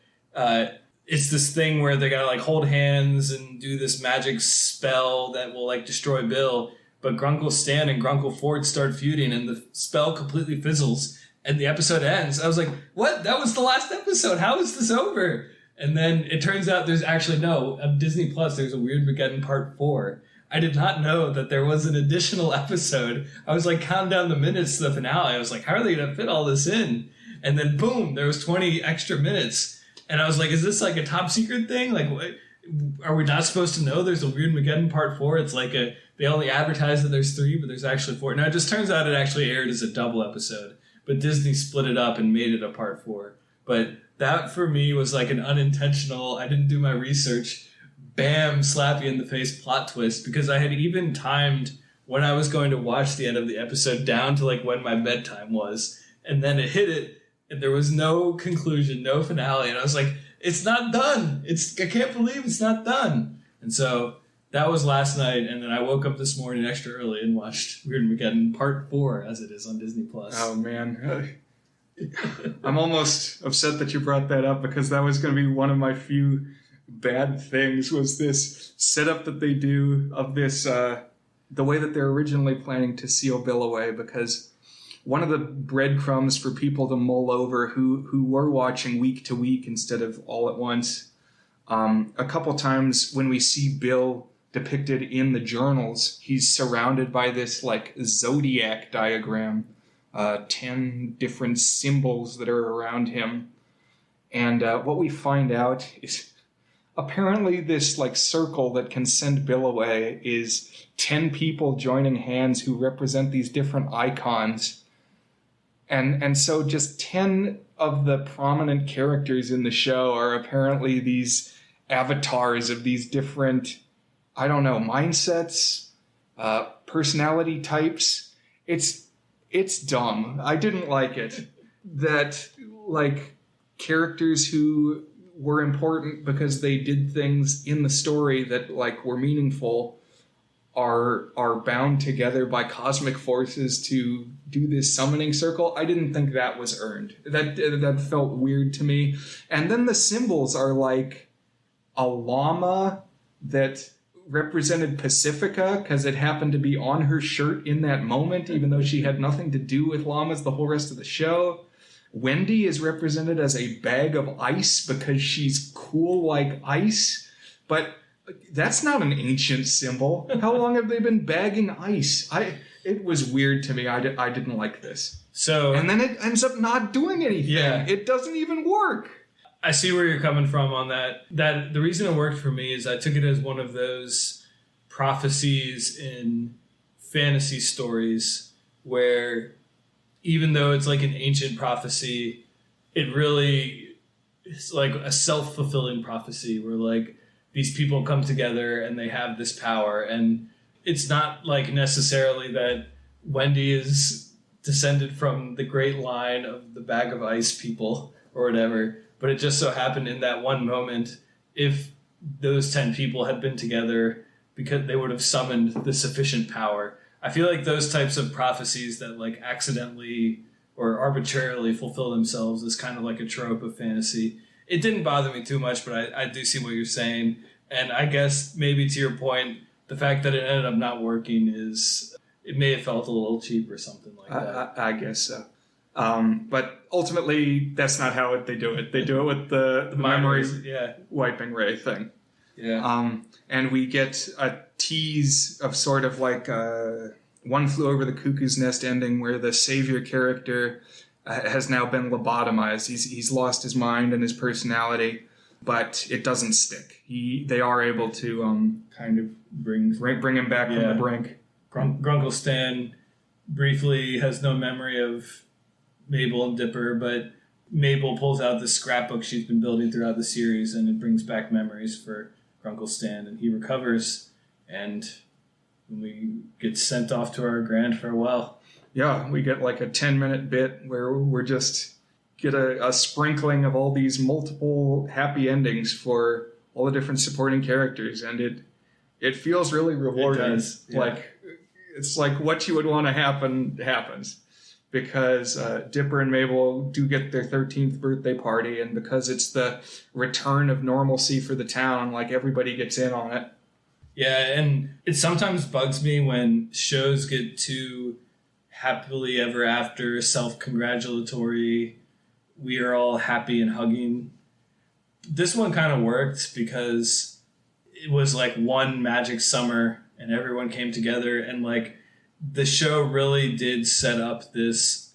it's this thing where they got to like hold hands and do this magic spell that will like destroy Bill. But Grunkle Stan and Grunkle Ford start feuding, and the spell completely fizzles. And the episode ends. I was like, what? That was the last episode. How is this over? And then it turns out there's actually on Disney Plus, there's a Weird Mageddon Part 4. I did not know that there was an additional episode. I was like counting down the minutes to the finale. I was like, how are they going to fit all this in? And then boom, there was 20 extra minutes. And I was like, is this like a top secret thing? Like, what? Are we not supposed to know there's a Weird Mageddon Part 4? It's like they only advertise that there's 3, but there's actually 4. Now it just turns out it actually aired as a double episode. But Disney split it up and made it a Part 4. But that, for me, was like an unintentional, I didn't do my research, bam, slap you in the face plot twist, because I had even timed when I was going to watch the end of the episode down to like when my bedtime was. And then it hit it, and there was no conclusion, no finale. And I was like, it's not done. I can't believe it's not done. And so that was last night, and then I woke up this morning extra early and watched Weird Mageddon Part 4, as it is on Disney+. Oh, man. I'm almost upset that you brought that up, because that was going to be one of my few bad things, was this setup that they do of this, the way that they're originally planning to seal Bill away, because one of the breadcrumbs for people to mull over who were watching week to week instead of all at once, a couple times when we see Bill depicted in the journals, he's surrounded by this like zodiac diagram, 10 different symbols that are around him. And what we find out is apparently this like circle that can send Bill away is 10 people joining hands who represent these different icons. And so just 10 of the prominent characters in the show are apparently these avatars of these different, I don't know, mindsets, personality types. It's dumb. I didn't like it. That, like, characters who were important because they did things in the story that, like, were meaningful are bound together by cosmic forces to do this summoning circle. I didn't think that was earned. That felt weird to me. And then the symbols are like a llama that represented Pacifica because it happened to be on her shirt in that moment, even though she had nothing to do with llamas the whole rest of the show. Wendy is represented as a bag of ice because she's cool like ice, but that's not an ancient symbol. How long have they been bagging ice? It was weird to me. I didn't like this. So, and then it ends up not doing anything. Yeah. It doesn't even work. I see where you're coming from on that. That the reason it worked for me is I took it as one of those prophecies in fantasy stories where even though it's like an ancient prophecy, it really is like a self-fulfilling prophecy where like these people come together and they have this power. And it's not like necessarily that Wendy is descended from the great line of the Bag of Ice people or whatever, but it just so happened in that one moment, if those 10 people had been together, because they would have summoned the sufficient power. I feel like those types of prophecies that like accidentally or arbitrarily fulfill themselves is kind of like a trope of fantasy. It didn't bother me too much, but I do see what you're saying. And I guess maybe to your point, the fact that it ended up not working is, it may have felt a little cheap or something like that. I guess so. But ultimately, that's not how they do it. They do it with the memory wiping ray thing. Yeah. And we get a tease of sort of like One Flew Over the Cuckoo's Nest ending where the savior character has now been lobotomized. He's lost his mind and his personality, but it doesn't stick. They are able to kind of bring him back from the brink. Grunkle Stan briefly has no memory of Mabel and Dipper, but Mabel pulls out the scrapbook she's been building throughout the series, and it brings back memories for Grunkle Stan, and he recovers, and we get sent off to our grand farewell. Yeah, we get like a 10-minute bit where we're just get a sprinkling of all these multiple happy endings for all the different supporting characters, and it feels really rewarding. It does, yeah. Like it's like what you would want to happen happens, because Dipper and Mabel do get their 13th birthday party, and because it's the return of normalcy for the town, like everybody gets in on it. Yeah, and it sometimes bugs me when shows get too happily ever after, self-congratulatory, we are all happy and hugging. This one kind of worked because it was like one magic summer and everyone came together, and like the show really did set up this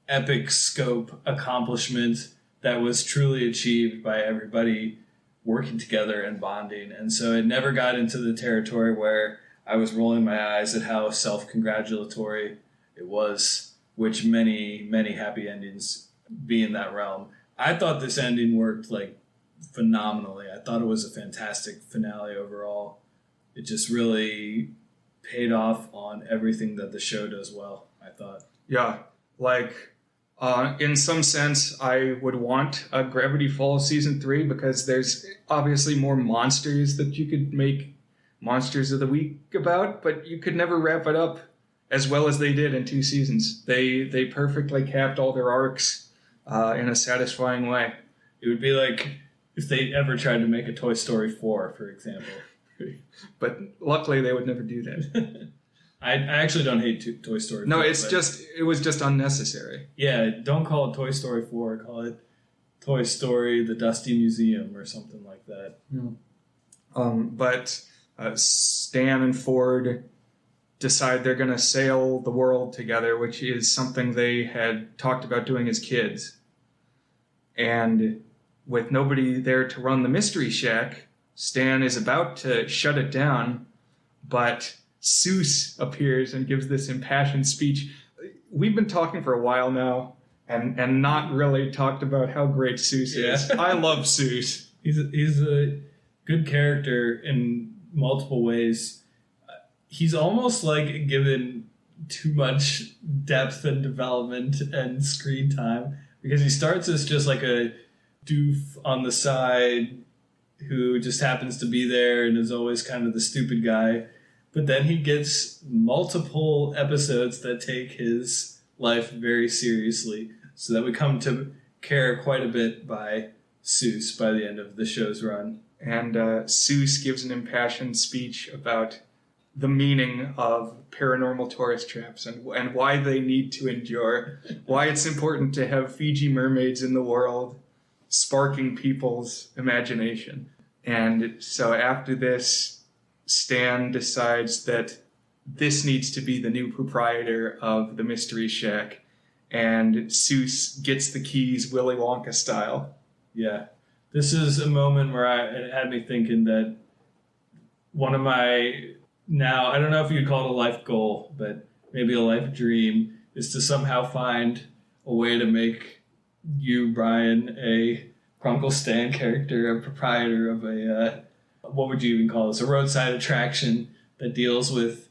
epic scope accomplishment that was truly achieved by everybody working together and bonding. And so it never got into the territory where I was rolling my eyes at how self-congratulatory it was, which many, many happy endings be in that realm. I thought this ending worked like phenomenally. I thought it was a fantastic finale overall. It just really paid off on everything that the show does well, I thought. Yeah, like in some sense, I would want a Gravity Falls Season 3 because there's obviously more monsters that you could make Monsters of the Week about, but you could never wrap it up as well as they did in 2 seasons. They perfectly capped all their arcs in a satisfying way. It would be like if they ever tried to make a Toy Story 4, for example. But luckily, they would never do that. I actually don't hate Toy Story 4. No, it was just unnecessary. Yeah, don't call it Toy Story 4. Call it Toy Story, the Dusty Museum, or something like that. Yeah. But Stan and Ford decide they're going to sail the world together, which is something they had talked about doing as kids. And with nobody there to run the Mystery Shack, Stan is about to shut it down, but Seuss appears and gives this impassioned speech. We've been talking for a while now and not really talked about how great Seuss is. I love Seuss. He's a good character in multiple ways. He's almost like given too much depth and development and screen time, because he starts as just like a doof on the side who just happens to be there and is always kind of the stupid guy. But then he gets multiple episodes that take his life very seriously, so that we come to care quite a bit by Seuss by the end of the show's run. And Seuss gives an impassioned speech about the meaning of paranormal tourist traps and why they need to endure, why it's important to have Fiji mermaids in the world, sparking people's imagination. And so after this, Stan decides that this needs to be the new proprietor of the Mystery Shack, and Seuss gets the keys Willy Wonka style. Yeah. This is a moment where it had me thinking that one of my, now, I don't know if you'd call it a life goal, but maybe a life dream is to somehow find a way to make you, Brian, a Grunkle Stan character, a proprietor of a, what would you even call this? A roadside attraction that deals with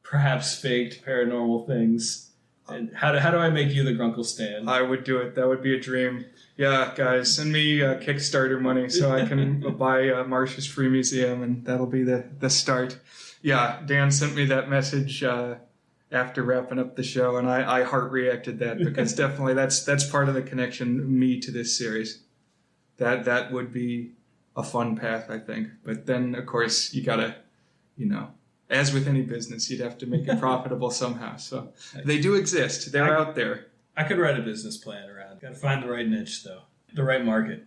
perhaps faked paranormal things. And how do I make you the Grunkle Stan? I would do it. That would be a dream. Yeah, guys, send me Kickstarter money so I can buy Marsh's Free Museum, and that'll be the start. Yeah, Dan sent me that message after wrapping up the show, and I heart reacted that because definitely that's part of the connection me to this series. That would be a fun path, I think. But then, of course, you gotta, as with any business, you'd have to make it profitable somehow. So they do exist. They're out there. I could write a business plan around. Got to find the right niche, though, the right market,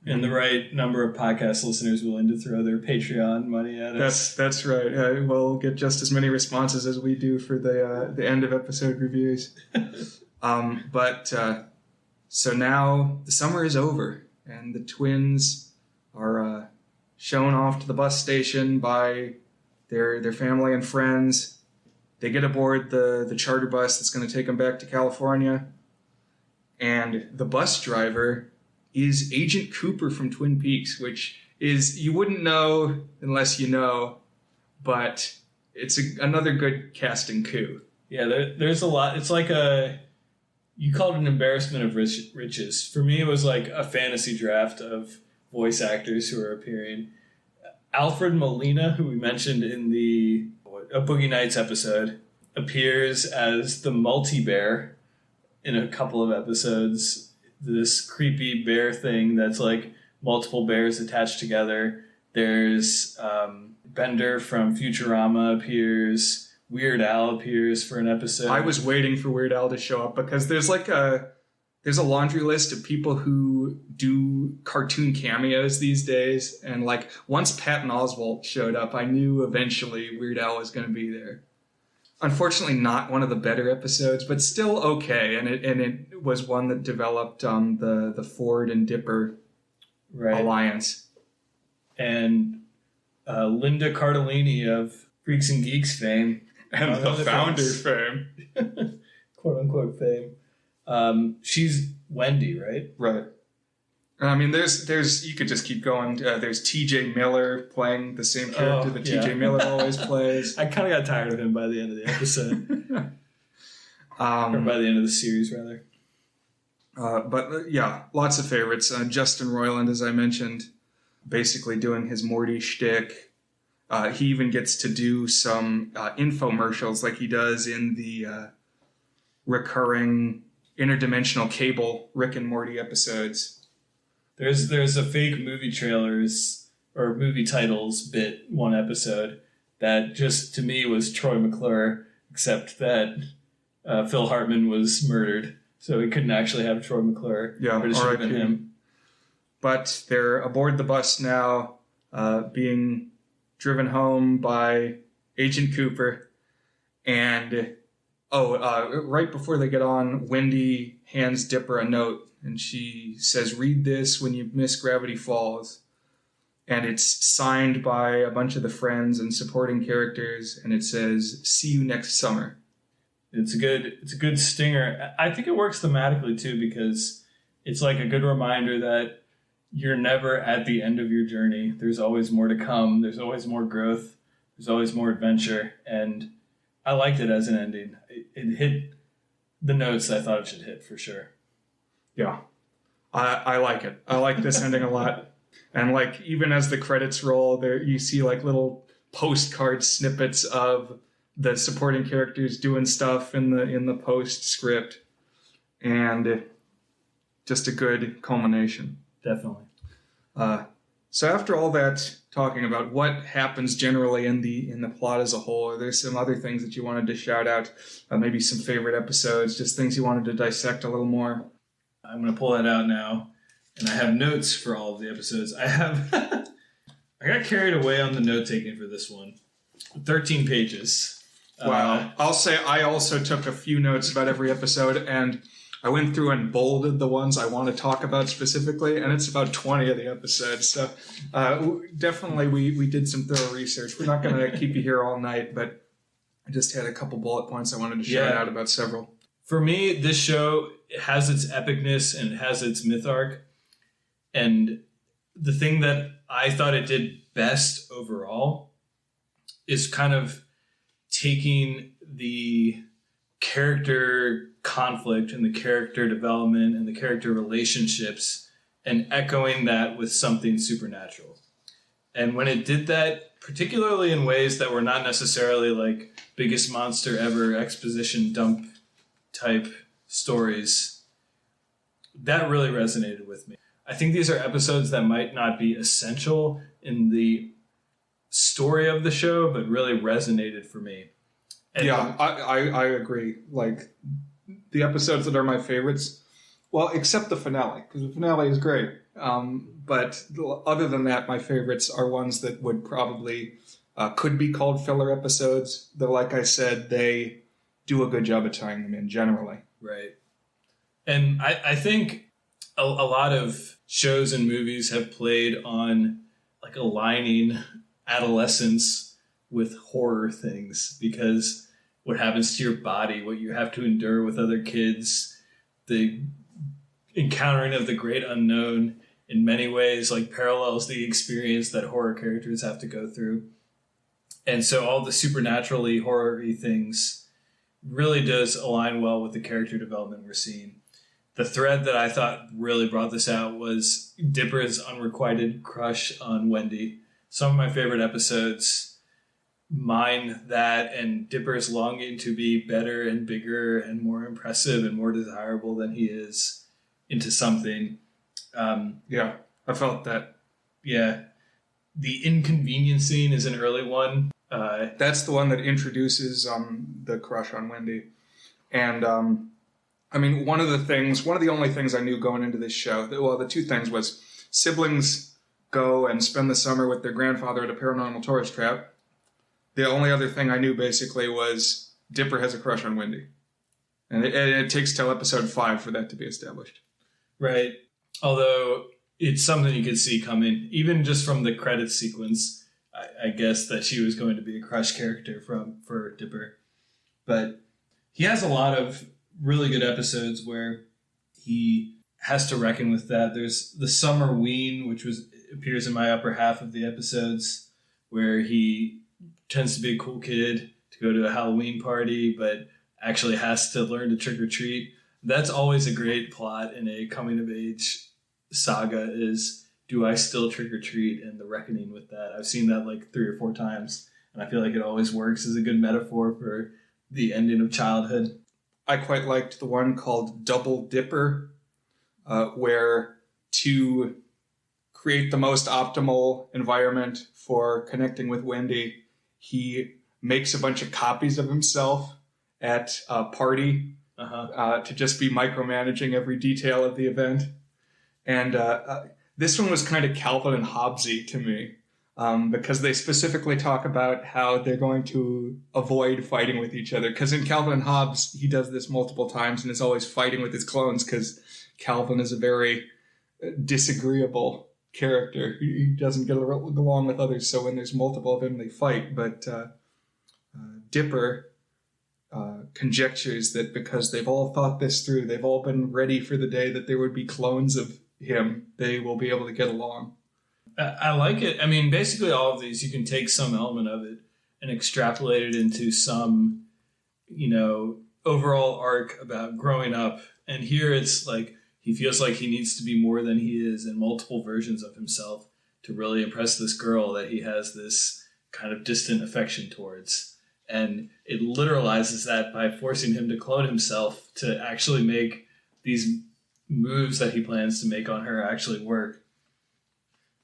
and the right number of podcast listeners willing to throw their Patreon money at us. That's right. We'll get just as many responses as we do for the end of episode reviews. So now the summer is over, and the twins are shown off to the bus station by their family and friends. They get aboard the charter bus that's going to take them back to California. And the bus driver is Agent Cooper from Twin Peaks, which is, you wouldn't know unless you know, but it's another good casting coup. Yeah, there's a lot. It's like you called it an embarrassment of riches. For me, it was like a fantasy draft of voice actors who are appearing. Alfred Molina, who we mentioned in a Boogie Nights episode, appears as the multi-bear in a couple of episodes. This creepy bear thing that's like multiple bears attached together. There's Bender from Futurama appears. Weird Al appears for an episode. I was waiting for Weird Al to show up because there's a laundry list of people who do cartoon cameos these days. And like once Patton Oswalt showed up, I knew eventually Weird Al was going to be there. Unfortunately, not one of the better episodes, but still okay. And it was one that developed the Ford and Dipper alliance. And Linda Cardellini of Freaks and Geeks fame. And the founder fame. Quote unquote fame. She's Wendy, right? Right. I mean, there's you could just keep going. There's T.J. Miller playing the same character that T.J. Miller always plays. I kind of got tired of him by the end of the episode. Or by the end of the series, rather. But lots of favorites. Justin Roiland, as I mentioned, basically doing his Morty shtick. He even gets to do some infomercials like he does in the recurring interdimensional cable Rick and Morty episodes. There's a fake movie trailers or movie titles bit one episode that just to me was Troy McClure, except that Phil Hartman was murdered, so we couldn't actually have Troy McClure. Yeah, it should have been him. But they're aboard the bus now, being driven home by Agent Cooper, and right before they get on, Wendy hands Dipper a note. And she says, read this when you miss Gravity Falls. And it's signed by a bunch of the friends and supporting characters. And it says, see you next summer. It's a good stinger. I think it works thematically, too, because it's like a good reminder that you're never at the end of your journey. There's always more to come. There's always more growth. There's always more adventure. And I liked it as an ending. It hit the notes I thought it should hit, for sure. Yeah, I like it. I like this ending a lot. And like even as the credits roll, there you see like little postcard snippets of the supporting characters doing stuff in the postscript, and just a good culmination. Definitely. So after all that talking about what happens generally in the plot as a whole, are there some other things that you wanted to shout out? Maybe some favorite episodes, just things you wanted to dissect a little more. I'm going to pull that out now, and I have notes for all of the episodes. I got carried away on the note-taking for this one. 13 pages. Wow. I'll say I also took a few notes about every episode, and I went through and bolded the ones I want to talk about specifically, and it's about 20 of the episodes. So definitely we did some thorough research. We're not going to keep you here all night, but I just had a couple bullet points I wanted to shout out about several. For me, this show has its epicness and it has its myth arc. And the thing that I thought it did best overall is kind of taking the character conflict and the character development and the character relationships and echoing that with something supernatural. And when it did that, particularly in ways that were not necessarily like biggest monster ever exposition dump type stories, that really resonated with me. I think these are episodes that might not be essential in the story of the show, but really resonated for me. And I agree. Like, the episodes that are my favorites, well, except the finale, because the finale is great. But other than that, my favorites are ones that would probably could be called filler episodes. Though, like I said, they do a good job of tying them in generally. Right. And I think a lot of shows and movies have played on like aligning adolescence with horror things, because what happens to your body, what you have to endure with other kids, the encountering of the great unknown in many ways like parallels the experience that horror characters have to go through. And so all the supernaturally horror-y things really does align well with the character development we're seeing. The thread that I thought really brought this out was Dipper's unrequited crush on Wendy. Some of my favorite episodes mine that and Dipper's longing to be better and bigger and more impressive and more desirable than he is into something. I felt that. Yeah. The inconveniencing is an early one. That's the one that introduces the crush on Wendy. And, I mean, one of the only things I knew going into this show, the two things was siblings go and spend the summer with their grandfather at a paranormal tourist trap. The only other thing I knew basically was Dipper has a crush on Wendy. And it takes till episode 5 for that to be established. Right. Although it's something you could see coming, even just from the credits sequence. I guess that she was going to be a crush character for Dipper. But he has a lot of really good episodes where he has to reckon with that. There's the summer ween, which appears in my upper half of the episodes, where he tends to be a cool kid to go to a Halloween party, but actually has to learn to trick or treat. That's always a great plot in a coming of age saga, is do I still trick or treat, and the reckoning with that. I've seen that like 3 or 4 times, and I feel like it always works as a good metaphor for the ending of childhood. I quite liked the one called Double Dipper, where to create the most optimal environment for connecting with Wendy, he makes a bunch of copies of himself at a party to just be micromanaging every detail of the event. And this one was kind of Calvin and Hobbesy to me, because they specifically talk about how they're going to avoid fighting with each other. Because in Calvin and Hobbes, he does this multiple times and is always fighting with his clones, because Calvin is a very disagreeable character. He doesn't get along with others, so when there's multiple of them, they fight. But Dipper conjectures that because they've all thought this through, they've all been ready for the day that there would be clones of him, they will be able to get along. I like it. I mean, basically all of these, you can take some element of it and extrapolate it into some, overall arc about growing up. And here it's like he feels like he needs to be more than he is in multiple versions of himself to really impress this girl that he has this kind of distant affection towards. And it literalizes that by forcing him to clone himself to actually make these moves that he plans to make on her actually work.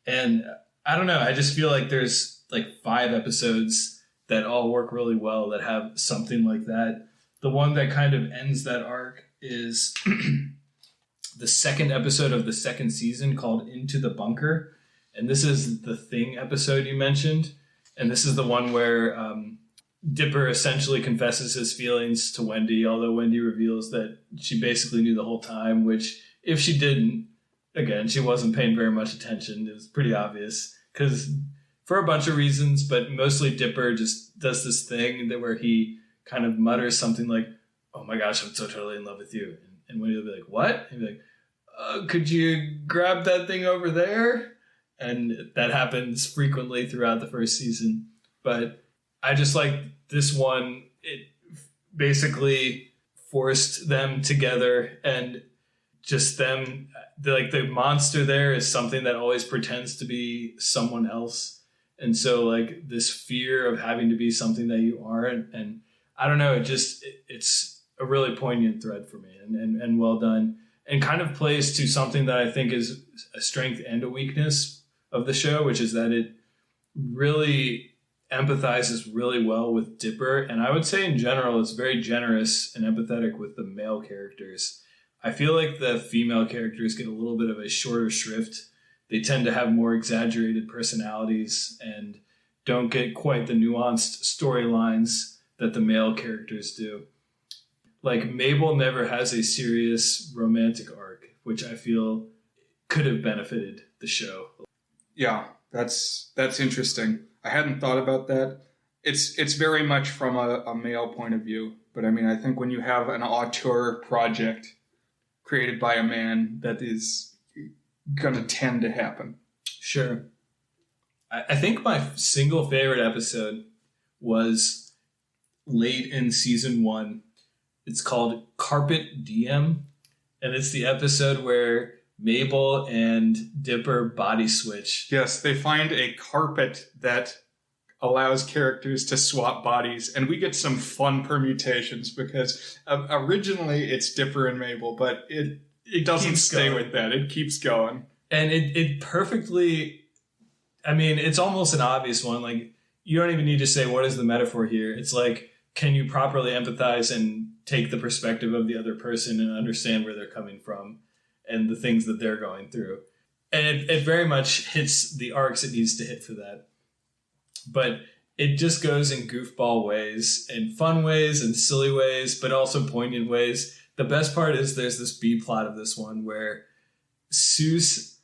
And I don't know, I just feel like there's like 5 episodes that all work really well that have something like that. The one that kind of ends that arc is the second episode of the second season called Into the Bunker. And this is the Thing episode you mentioned. And this is the one where Dipper essentially confesses his feelings to Wendy, although Wendy reveals that she basically knew the whole time, which if she didn't, again, she wasn't paying very much attention. It was pretty obvious because for a bunch of reasons, but mostly Dipper just does this thing that where he kind of mutters something like, "Oh my gosh, I'm so totally in love with you." And Wendy will be like, "What?" And he'll be like, "Could you grab that thing over there?" And that happens frequently throughout the first season. But I just like this one. It basically forced them together, and just them, the monster there is something that always pretends to be someone else. And so like this fear of having to be something that you aren't. And I don't know, it's a really poignant thread for me and well done, and kind of plays to something that I think is a strength and a weakness of the show, which is that it really empathizes really well with Dipper. And I would say in general, it's very generous and empathetic with the male characters. I feel like the female characters get a little bit of a shorter shrift. They tend to have more exaggerated personalities and don't get quite the nuanced storylines that the male characters do. Like Mabel never has a serious romantic arc, which I feel could have benefited the show. Yeah, that's interesting. I hadn't thought about that. It's very much from a male point of view. But I mean, I think when you have an auteur project created by a man, that is going to tend to happen. Sure. I think my single favorite episode was late in season 1. It's called Carpet Diem. And it's the episode where Mabel and Dipper body switch. Yes, they find a carpet that allows characters to swap bodies, and we get some fun permutations because originally it's Dipper and Mabel, but it doesn't stay with that. It keeps going. And it perfectly, I mean, it's almost an obvious one. Like, you don't even need to say, what is the metaphor here? It's like, can you properly empathize and take the perspective of the other person and understand where they're coming from and the things that they're going through? And it very much hits the arcs it needs to hit for that. But it just goes in goofball ways and fun ways and silly ways, but also poignant ways. The best part is there's this B plot of this one where Seuss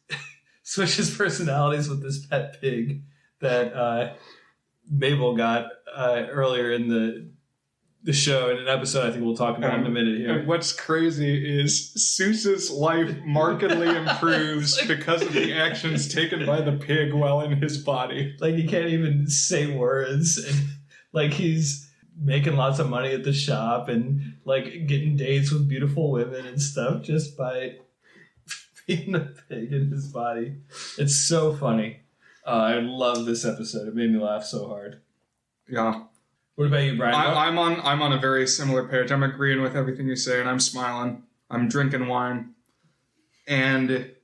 switches personalities with this pet pig that Mabel got earlier in the show, in an episode I think we'll talk about in a minute here. And what's crazy is Seuss's life markedly improves because of the actions taken by the pig while in his body. Like, he can't even say words, and like he's making lots of money at the shop and like getting dates with beautiful women and stuff just by being a pig in his body. It's so funny. I love this episode. It made me laugh so hard. Yeah. What about you, Brian? I'm on a very similar page. I'm agreeing with everything you say, and I'm smiling. I'm drinking wine. And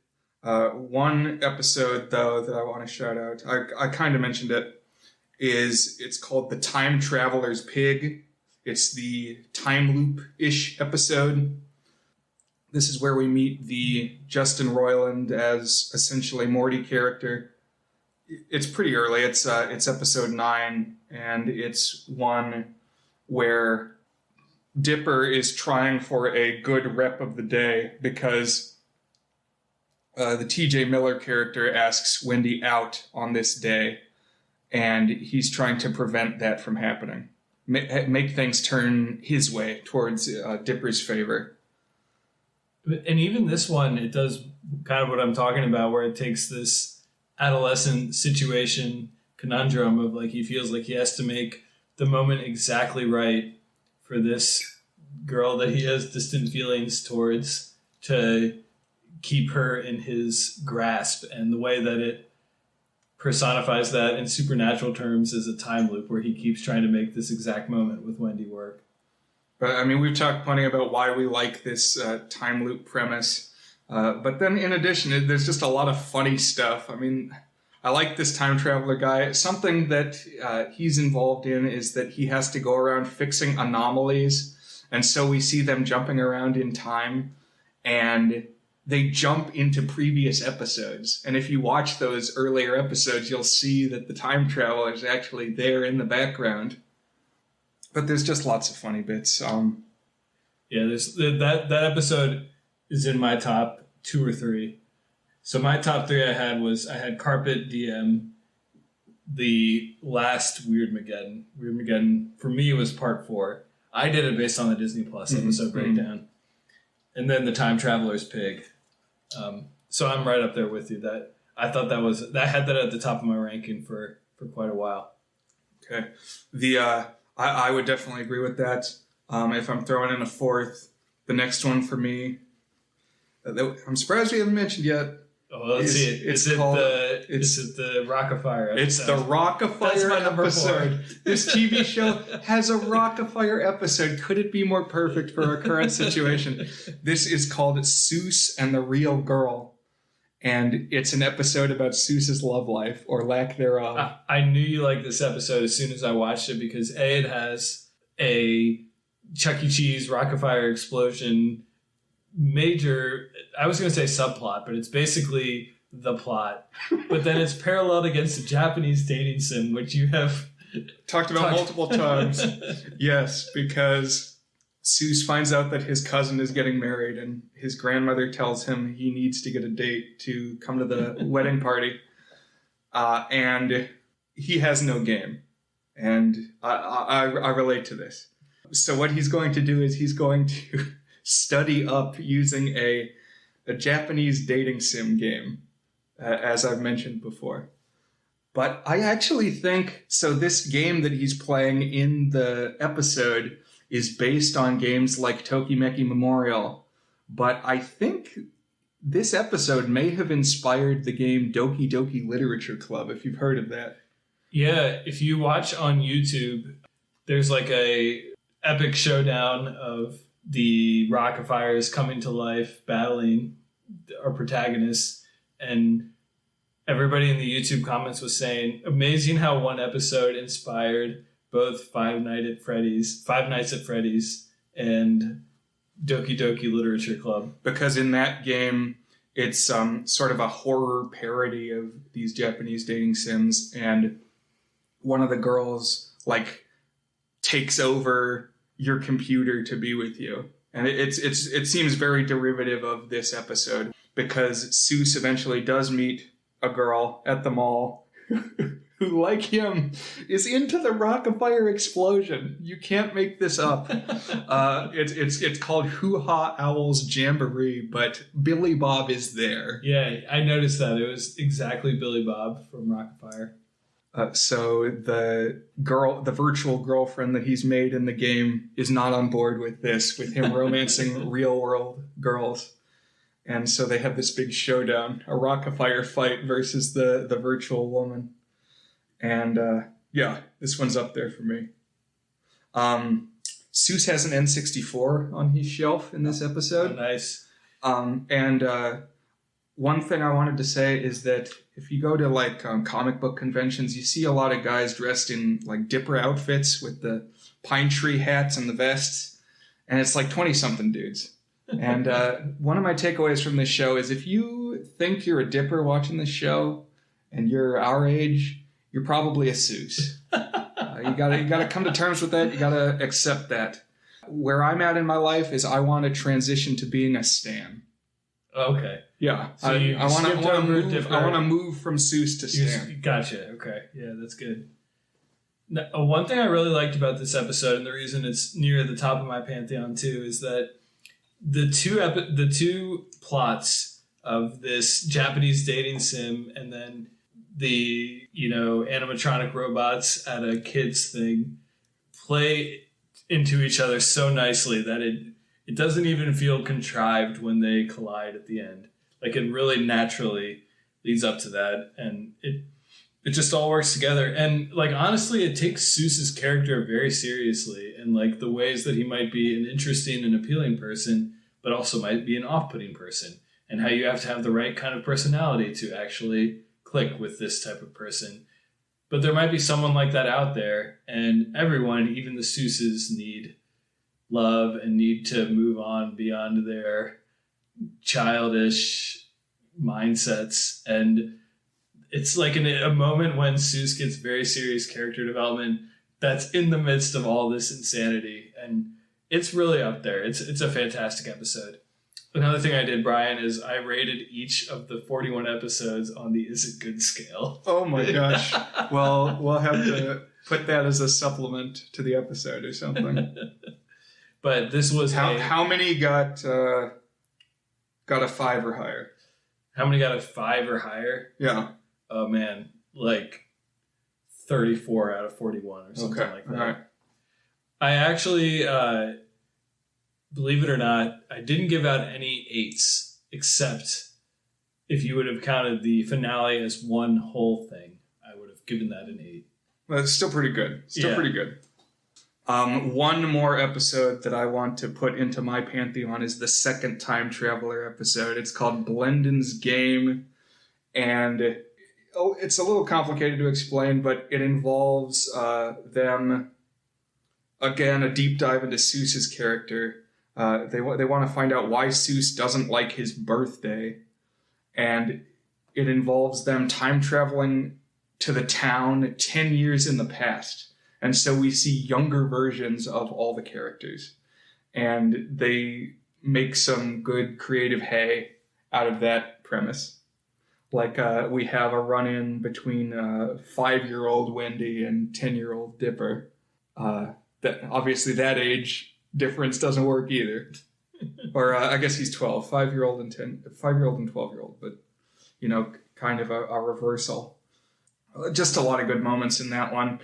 one episode, though, that I want to shout out, I kind of mentioned it, it's called The Time Traveler's Pig. It's the time loop-ish episode. This is where we meet the Justin Roiland as essentially Morty character. It's pretty early. It's episode 9, and it's one where Dipper is trying for a good rep of the day because the TJ Miller character asks Wendy out on this day, and he's trying to prevent that from happening. Make things turn his way towards Dipper's favor. And even this one, it does kind of what I'm talking about, where it takes this adolescent situation conundrum of like he feels like he has to make the moment exactly right for this girl that he has distant feelings towards to keep her in his grasp. And the way that it personifies that in supernatural terms is a time loop where he keeps trying to make this exact moment with Wendy work. But I mean, we've talked plenty about why we like this time loop premise. But then in addition, there's just a lot of funny stuff. I mean, I like this time traveler guy. Something that he's involved in is that he has to go around fixing anomalies. And so we see them jumping around in time, and they jump into previous episodes. And if you watch those earlier episodes, you'll see that the time traveler is actually there in the background. But there's just lots of funny bits. Yeah, there's that episode is in my top 2 or 3. So my top 3 I had Carpet DM, the last Weirdmageddon. Weirdmageddon for me was part 4. I did it based on the Disney Plus episode breakdown, and then the Time Traveler's Pig. So I'm right up there with you. That I thought that had that at the top of my ranking for quite a while. Okay, I would definitely agree with that. If I'm throwing in a 4th, the next one for me, I'm surprised we haven't mentioned yet. Oh, let's see it. Is it the Rock-afire episode? It's the Rock-afire episode. This TV show has a Rock-afire episode. Could it be more perfect for our current situation? This is called Seuss and the Real Girl. And it's an episode about Seuss's love life, or lack thereof. I knew you liked this episode as soon as I watched it because it has a Chuck E. Cheese Rock-afire explosion major, I was going to say subplot, but it's basically the plot. But then it's paralleled against a Japanese dating sim, which you have talked about multiple times. Yes, because Seuss finds out that his cousin is getting married, and his grandmother tells him he needs to get a date to come to the wedding party. And he has no game. And I relate to this. So what he's going to do is he's going to study up using a Japanese dating sim game, as I've mentioned before. But I actually think, so this game that he's playing in the episode is based on games like Tokimeki Memorial. But I think this episode may have inspired the game Doki Doki Literature Club, if you've heard of that. Yeah, if you watch on YouTube, there's like a epic showdown of the Rock-afires coming to life, battling our protagonists, and everybody in the YouTube comments was saying, amazing how one episode inspired both Five Nights at Freddy's and Doki Doki Literature Club. Because in that game, it's sort of a horror parody of these Japanese dating sims, and one of the girls takes over your computer to be with you. And it seems very derivative of this episode, because Seuss eventually does meet a girl at the mall who, like him, is into the Rock-afire explosion. You can't make this up. It's called Hoo Ha Owl's Jamboree, but Billy Bob is there. Yeah, I noticed that. It was exactly Billy Bob from Rock-afire. So the virtual girlfriend that he's made in the game is not on board with him romancing real world girls. And so they have this big showdown, a Rock-afire fight versus the virtual woman. And this one's up there for me. Seuss has an N64 on his shelf in this episode. Oh, nice. One thing I wanted to say is that if you go to comic book conventions, you see a lot of guys dressed in Dipper outfits with the pine tree hats and the vests, and it's 20-something dudes. And one of my takeaways from this show is if you think you're a Dipper watching this show and you're our age, you're probably a Seuss. You gotta come to terms with that. You gotta accept that. Where I'm at in my life is I want to transition to being a Stan. Okay. Yeah, so I want to move from Seuss to Stan. Gotcha. Okay, yeah, that's good. Now, one thing I really liked about this episode, and the reason it's near the top of my pantheon too, is that the two plots of this Japanese dating sim and then the animatronic robots at a kids thing play into each other so nicely that it doesn't even feel contrived when they collide at the end. It really naturally leads up to that, and it just all works together. And honestly, it takes Seuss's character very seriously, and the ways that he might be an interesting and appealing person, but also might be an off-putting person, and how you have to have the right kind of personality to actually click with this type of person. But there might be someone like that out there, and everyone, even the Seusses, need love and need to move on beyond their childish mindsets. And it's a moment when Seuss gets very serious character development that's in the midst of all this insanity. And it's really up there. It's a fantastic episode. Another thing I did, Brian, is I rated each of the 41 episodes on the Is It Good scale. Oh my gosh. Well, we'll have to put that as a supplement to the episode or something. But this was how many got a 5 or higher? How many got a 5 or higher? Yeah. Oh man, like 34 out of 41 or something like that. All right. I actually, believe it or not, I didn't give out any 8s, except if you would have counted the finale as one whole thing, I would have given that an 8. Well, it's still pretty good. Pretty good. One more episode that I want to put into my pantheon is the second time traveler episode. It's called Blendon's Game, and it's a little complicated to explain, but it involves them, again, a deep dive into Seuss's character. They want to find out why Seuss doesn't like his birthday, and it involves them time traveling to the town 10 years in the past. And so we see younger versions of all the characters. And they make some good creative hay out of that premise. Like we have a run-in between 5-year-old Wendy and 10-year-old Dipper. That obviously that age difference doesn't work either. Or I guess he's 12, 5-year-old and 12-year-old, but kind of a reversal. Just a lot of good moments in that one.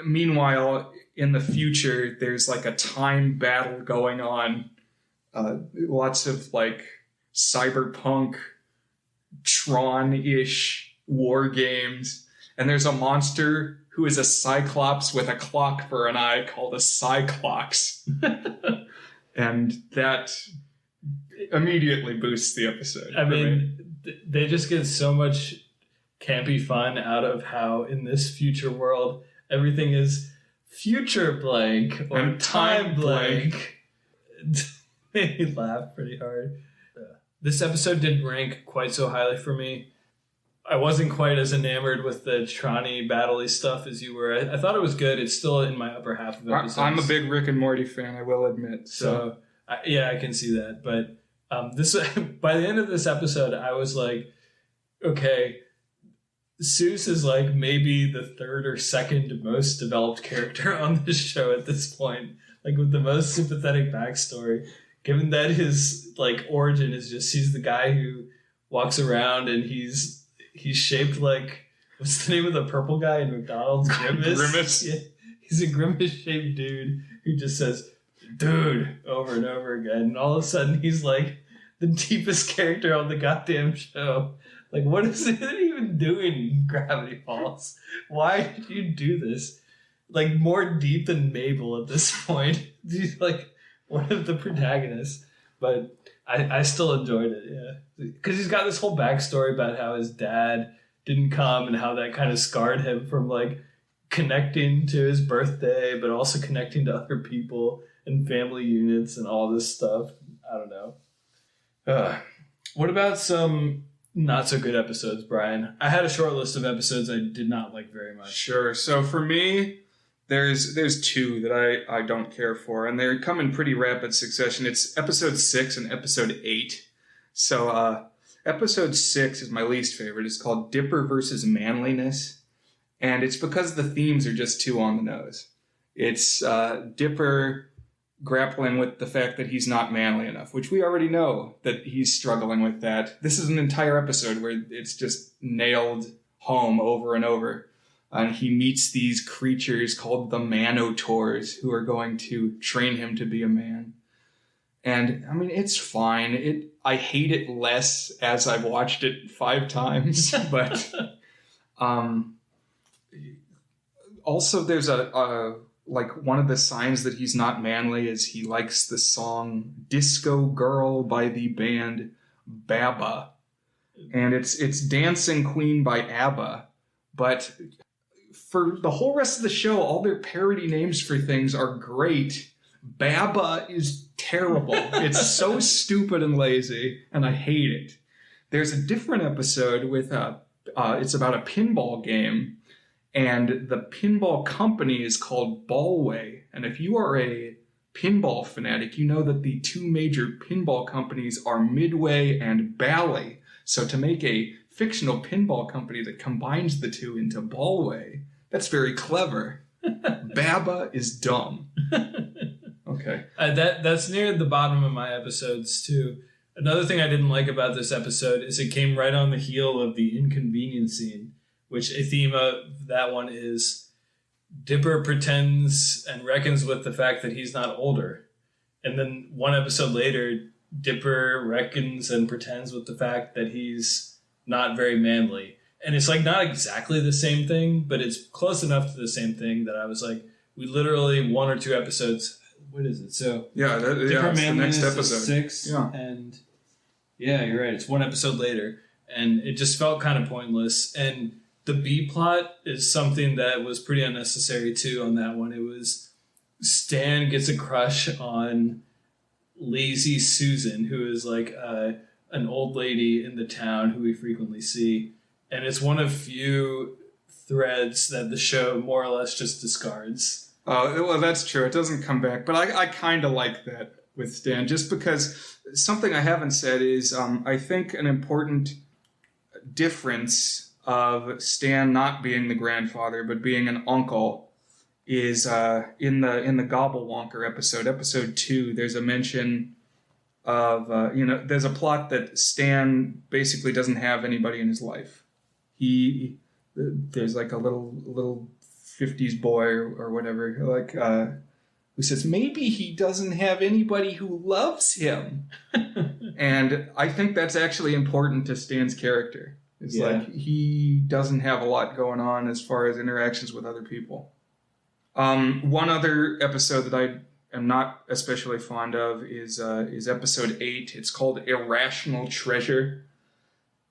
Meanwhile, in the future, there's like a time battle going on. Lots of like cyberpunk, Tron-ish war games. And there's a monster who is a cyclops with a clock for an eye called a cyclox. And that immediately boosts the episode. I mean, they just get so much campy fun out of how in this future world everything is future blank or and time blank. Made me laugh pretty hard. This episode didn't rank quite so highly for me. I wasn't quite as enamored with the Tronny battle-y stuff as you were. I thought it was good. It's still in my upper half of episodes. I'm a big Rick and Morty fan, I will admit. So I can see that. But this by the end of this episode, I was like, okay, Seuss is like maybe the third or second most developed character on this show at this point, like with the most sympathetic backstory, given that his like origin is just he's the guy who walks around and he's shaped like, what's the name of the purple guy in McDonald's? Grimace. Yeah, he's a grimace shaped dude who just says dude over and over again, and all of a sudden he's like the deepest character on the goddamn show. Like, what is it even doing in Gravity Falls? Why did you do this? Like, more deep than Mabel at this point. He's like one of the protagonists. But I still enjoyed it, yeah. Because he's got this whole backstory about how his dad didn't come and how that kind of scarred him from, like, connecting to his birthday, but also connecting to other people and family units and all this stuff. I don't know. What about some not so good episodes, Brian? I had a short list of episodes I did not like very much. Sure. So for me, there's 2 that I don't care for, and they come in pretty rapid succession. It's episode 6 and episode 8. So episode 6 is my least favorite. It's called Dipper versus Manliness, and it's because the themes are just too on the nose. It's Dipper grappling with the fact that he's not manly enough, which we already know that he's struggling with that. This is an entire episode where it's just nailed home over and over. And he meets these creatures called the Manotors who are going to train him to be a man. And, I mean, it's fine. I hate it less as I've watched it 5 times. But also there's like one of the signs that he's not manly is he likes the song Disco Girl by the band Baba. And it's Dancing Queen by ABBA. But for the whole rest of the show, all their parody names for things are great. Baba is terrible. It's so stupid and lazy, and I hate it. There's a different episode with it's about a pinball game, And the pinball company is called Ballway. And if you are a pinball fanatic, you know that the two major pinball companies are Midway and Bally. So to make a fictional pinball company that combines the two into Ballway, that's very clever. Baba is dumb. Okay. That's near the bottom of my episodes, too. Another thing I didn't like about this episode is it came right on the heel of the inconvenience scene, which a theme of that one is Dipper pretends and reckons with the fact that he's not older. And then one episode later, Dipper reckons and pretends with the fact that he's not very manly. And it's like not exactly the same thing, but it's close enough to the same thing that I was like, we literally 1 or 2 episodes. What is it? So Dipper manliness the next episode. Is 6, and yeah, you're right. It's 1 episode later, and it just felt kind of pointless. And the B plot is something that was pretty unnecessary too on that one. It was Stan gets a crush on Lazy Susan, who is like an old lady in the town who we frequently see. And it's one of few threads that the show more or less just discards. Well, that's true. It doesn't come back. But I kind of like that with Stan, just because something I haven't said is I think an important difference of Stan not being the grandfather but being an uncle is in the Gobblewonker episode 2. There's a mention of there's a plot that Stan basically doesn't have anybody in his life. There's like a little 50s boy or whatever who says maybe he doesn't have anybody who loves him. And I think that's actually important to Stan's character. It's like he doesn't have a lot going on as far as interactions with other people. One other episode that I am not especially fond of is episode 8. It's called Irrational Treasure.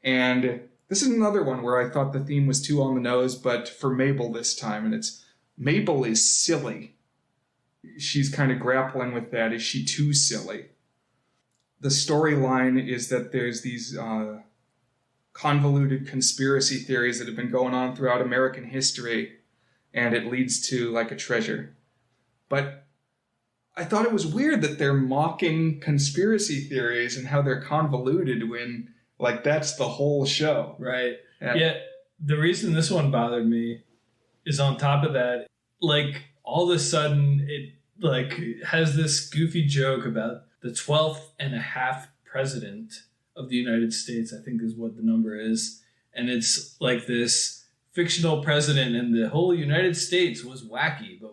And this is another one where I thought the theme was too on the nose, but for Mabel this time. And it's Mabel is silly. She's kind of grappling with that. Is she too silly? The storyline is that there's these convoluted conspiracy theories that have been going on throughout American history, and it leads to like a treasure. But I thought it was weird that they're mocking conspiracy theories and how they're convoluted when like that's the whole show. Right. Yeah. The reason this one bothered me is on top of that, like all of a sudden it like has this goofy joke about the 12th and a half president of the United States, I think is what the number is. And it's like this fictional president and the whole United States was wacky, but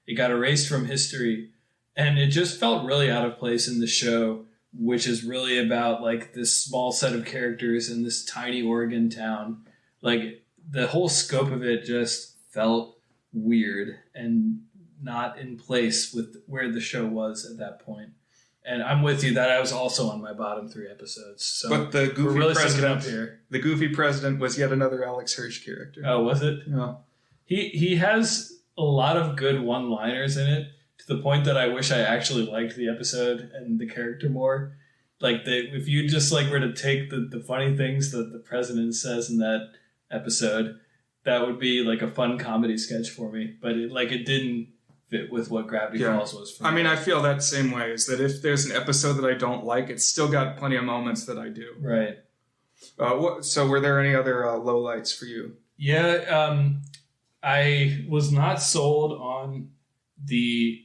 it got erased from history. And it just felt really out of place in the show, which is really about like this small set of characters in this tiny Oregon town. Like the whole scope of it just felt weird and not in place with where the show was at that point. And I'm with you that I was also on my bottom 3 episodes. So but the goofy we're really president up here. The goofy president was yet another Alex Hirsch character. Oh, was it? Yeah. He has a lot of good one-liners in it, to the point that I wish I actually liked the episode and the character more. Like if you just like were to take the funny things that the president says in that episode, that would be like a fun comedy sketch for me. But it didn't fit with what Gravity Falls was for me. I mean, I feel that same way, is that if there's an episode that I don't like, it's still got plenty of moments that I do. Right. So were there any other lowlights for you? Yeah, I was not sold on the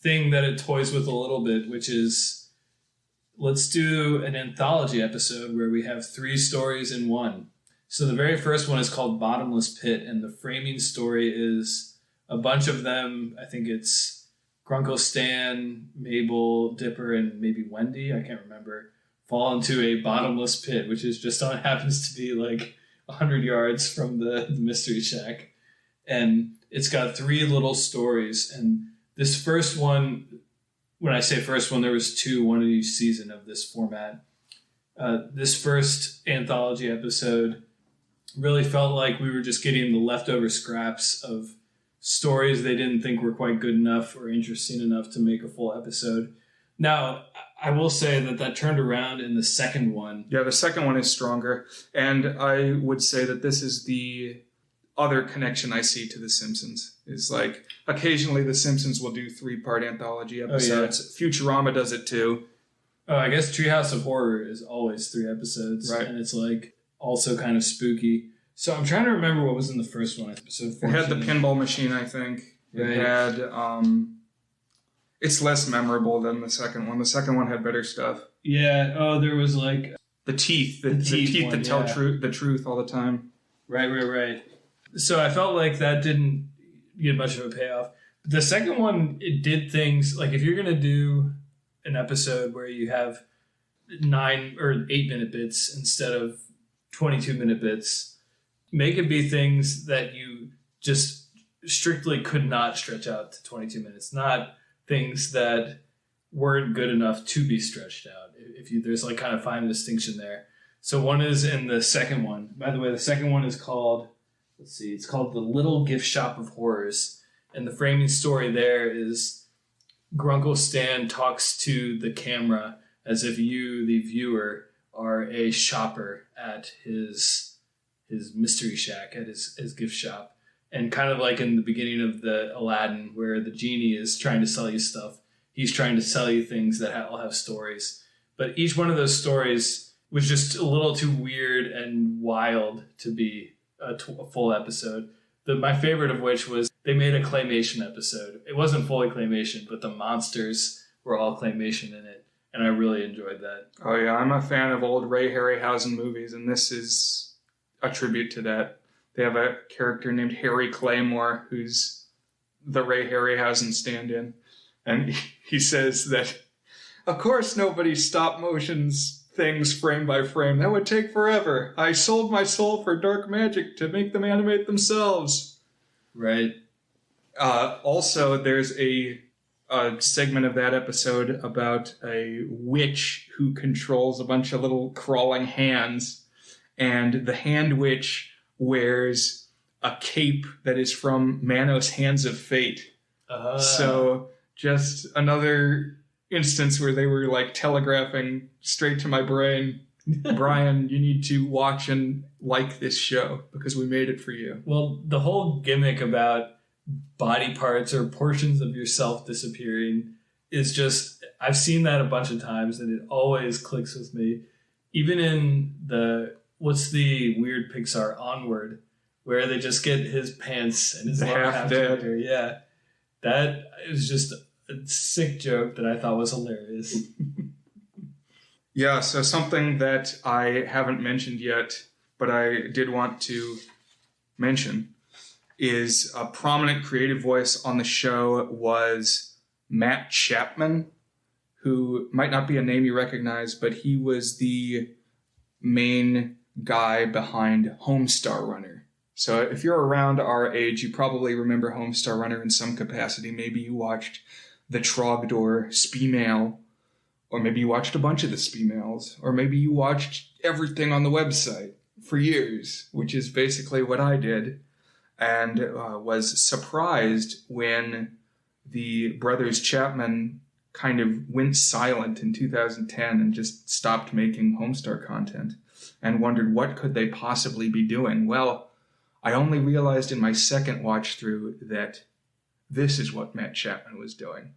thing that it toys with a little bit, which is let's do an anthology episode where we have 3 stories in one. So the very first one is called Bottomless Pit, and the framing story is a bunch of them. I think it's Grunkle Stan, Mabel, Dipper, and maybe Wendy, I can't remember, fall into a bottomless pit, which is just happens to be like 100 yards from the mystery shack. And it's got 3 little stories. And this first one, when I say first one, there was 2, one in each season of this format. This first anthology episode really felt like we were just getting the leftover scraps of stories they didn't think were quite good enough or interesting enough to make a full episode. Now, I will say that turned around in the second one. Yeah, the second one is stronger. And I would say that this is the other connection I see to The Simpsons. Is like occasionally The Simpsons will do 3-part anthology episodes. Oh, yeah. Futurama does it too. Oh, I guess Treehouse of Horror is always 3 episodes. Right. And it's like also kind of spooky. So I'm trying to remember what was in the first one, episode 14. It had the pinball machine, I think. It had... it's less memorable than the second one. The second one had better stuff. Yeah. Oh, there was like... The teeth. The teeth that tell the truth all the time. Right. So I felt like that didn't get much of a payoff. The second one, it did things... Like, if you're going to do an episode where you have 9 or 8-minute bits instead of 22-minute bits, make it be things that you just strictly could not stretch out to 22 minutes. Not things that weren't good enough to be stretched out. There's like kind of fine distinction there. So one is in the second one. By the way, the second one is called, it's called The Little Gift Shop of Horrors. And the framing story there is Grunkle Stan talks to the camera as if you, the viewer, are a shopper at his mystery shack, at his gift shop. And kind of like in the beginning of the Aladdin, where the genie is trying to sell you stuff, he's trying to sell you things that all have stories. But each one of those stories was just a little too weird and wild to be a full episode. My favorite of which was they made a claymation episode. It wasn't fully claymation, but the monsters were all claymation in it. And I really enjoyed that. Oh, yeah. I'm a fan of old Ray Harryhausen movies, and this is a tribute to that. They have a character named Harry Claymore, who's the Ray Harryhausen stand-in. And he says that, of course nobody stop motions things frame by frame. That would take forever. I sold my soul for dark magic to make them animate themselves. Right. Also, there's a segment of that episode about a witch who controls a bunch of little crawling hands. And the hand witch wears a cape that is from Manos' Hands of Fate. So just another instance where they were like telegraphing straight to my brain, Brian, you need to watch and like this show because we made it for you. Well, the whole gimmick about body parts or portions of yourself disappearing is just, I've seen that a bunch of times and it always clicks with me. Even in what's the weird Pixar Onward, where they just get his pants and his half dead. Yeah. That is just a sick joke that I thought was hilarious. Yeah, so something that I haven't mentioned yet, but I did want to mention, is a prominent creative voice on the show was Matt Chapman, who might not be a name you recognize, but he was the main guy behind Homestar Runner. So if you're around our age, you probably remember Homestar Runner in some capacity. Maybe you watched the Trogdor Speemail, or maybe you watched a bunch of the Speemails, or maybe you watched everything on the website for years, which is basically what I did, and was surprised when the brothers Chapman kind of went silent in 2010 and just stopped making Homestar content, and wondered what could they possibly be doing. Well, I only realized in my second watch through that this is what Matt Chapman was doing.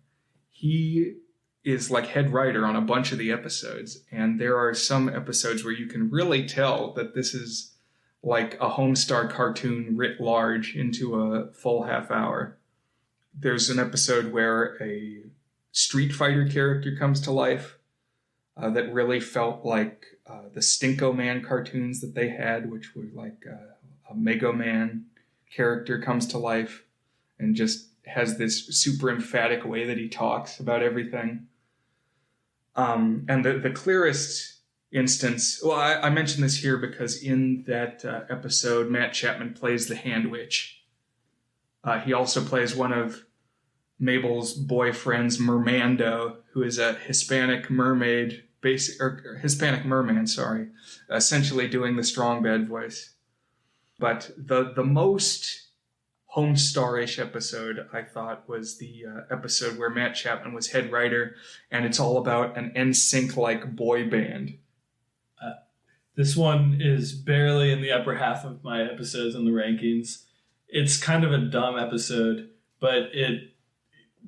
He is like head writer on a bunch of the episodes, and there are some episodes where you can really tell that this is like a Homestar cartoon writ large into a full half hour. There's an episode where a Street Fighter character comes to life that really felt like the Stinko Man cartoons that they had, which were like a Mega Man character comes to life and just has this super emphatic way that he talks about everything. And the clearest instance, well, I mentioned this here because in that episode, Matt Chapman plays the Hand Witch. He also plays one of Mabel's boyfriends, Mermando, who is a Hispanic mermaid, Hispanic merman, essentially doing the strong bad voice. But the most Homestar-ish episode, I thought, was the episode where Matt Chapman was head writer, and it's all about an NSYNC-like boy band. This one is barely in the upper half of my episodes in the rankings. it's kind of a dumb episode, but it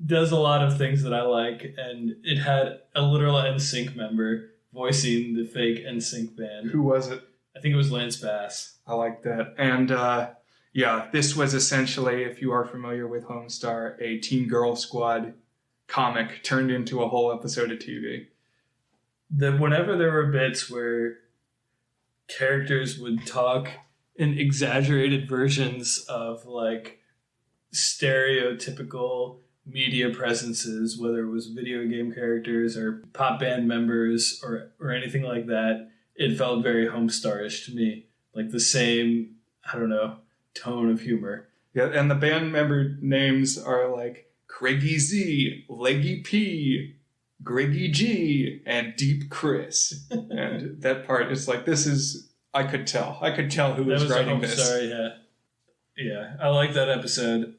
does a lot of things that I like, and it had a literal NSYNC member voicing the fake NSYNC band. Who was it? I think it was Lance Bass. I like that. And this was essentially, if you are familiar with Homestar, a Teen Girl Squad comic turned into a whole episode of TV. Whenever there were bits where characters would talk in exaggerated versions of like stereotypical media presences, whether it was video game characters or pop band members or anything like that, it felt very Homestar-ish to me. Like the same, I don't know, tone of humor. Yeah, and the band member names are like Craigie Z, Leggy P, Greggy G, and Deep Chris. And that part is like, this is, I could tell who was writing this. Sorry, yeah. I like that episode.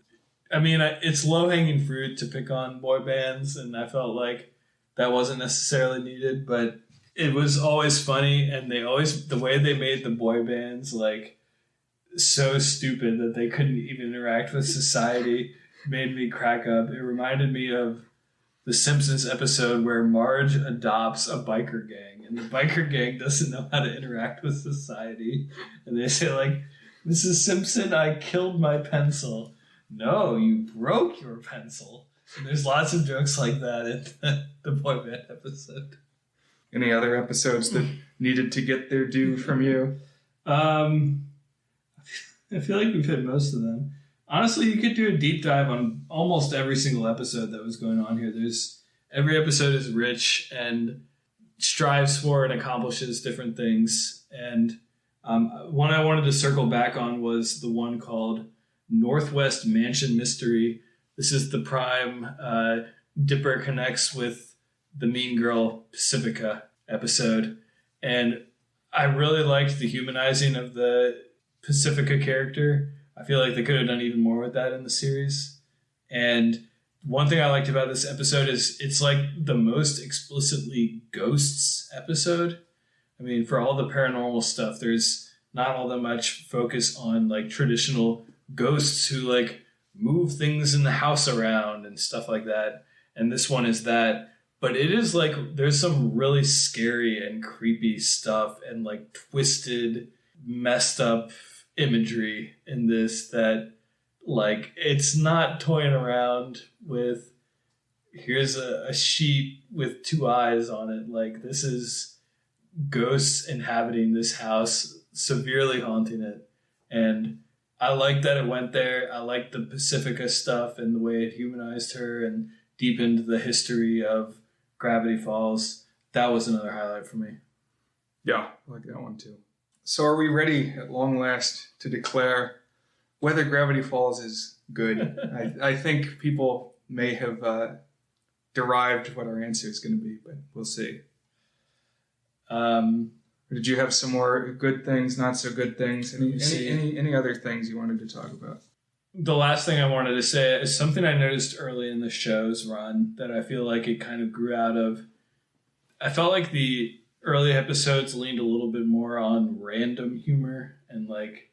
I mean, it's low-hanging fruit to pick on boy bands, and I felt like that wasn't necessarily needed, but it was always funny, and the way they made the boy bands like so stupid that they couldn't even interact with society made me crack up. It reminded me of the Simpsons episode where Marge adopts a biker gang, and the biker gang doesn't know how to interact with society, and they say like, "Mrs. Simpson, I killed my pencil." "No, you broke your pencil." And there's lots of jokes like that in the boy band episode. Any other episodes that needed to get their due from you? I feel like we've hit most of them. Honestly, you could do a deep dive on almost every single episode that was going on here. Every episode is rich and strives for and accomplishes different things. And one I wanted to circle back on was the one called Northwest Mansion Mystery. This is the prime Dipper connects with the Mean Girl Pacifica episode. And I really liked the humanizing of the Pacifica character. I feel like they could have done even more with that in the series. And one thing I liked about this episode is it's like the most explicitly ghosts episode. I mean, for all the paranormal stuff, there's not all that much focus on like traditional ghosts who like move things in the house around and stuff like that. And this one is that. But it is like there's some really scary and creepy stuff and like twisted, messed up imagery in this that like it's not toying around with here's a sheep with two eyes on it. Like this is ghosts inhabiting this house, severely haunting it. And I like that it went there. I like the Pacifica stuff and the way it humanized her and deepened the history of Gravity Falls. That was another highlight for me. Yeah, I like that one too. So are we ready at long last to declare whether Gravity Falls is good? I think people may have derived what our answer is going to be, but we'll see. Did you have some more good things, not so good things? Any other things you wanted to talk about? The last thing I wanted to say is something I noticed early in the show's run that I feel like it kind of grew out of. I felt like the early episodes leaned a little bit more on random humor and like,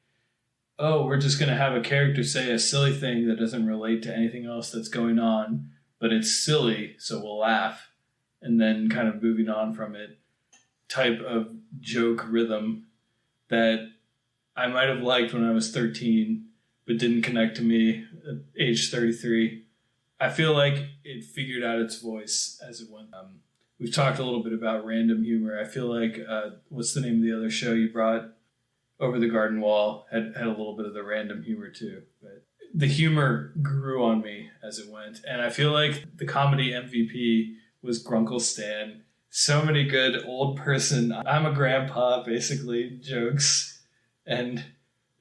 oh, we're just going to have a character say a silly thing that doesn't relate to anything else that's going on, but it's silly, so we'll laugh, and then kind of moving on from it type of joke rhythm that I might have liked when I was 13, but didn't connect to me at age 33. I feel like it figured out its voice as it went. We've talked a little bit about random humor. I feel like, what's the name of the other show you brought? Over the Garden Wall had a little bit of the random humor too. But the humor grew on me as it went. And I feel like the comedy MVP was Grunkle Stan. So many good old person, I'm a grandpa, basically, jokes. And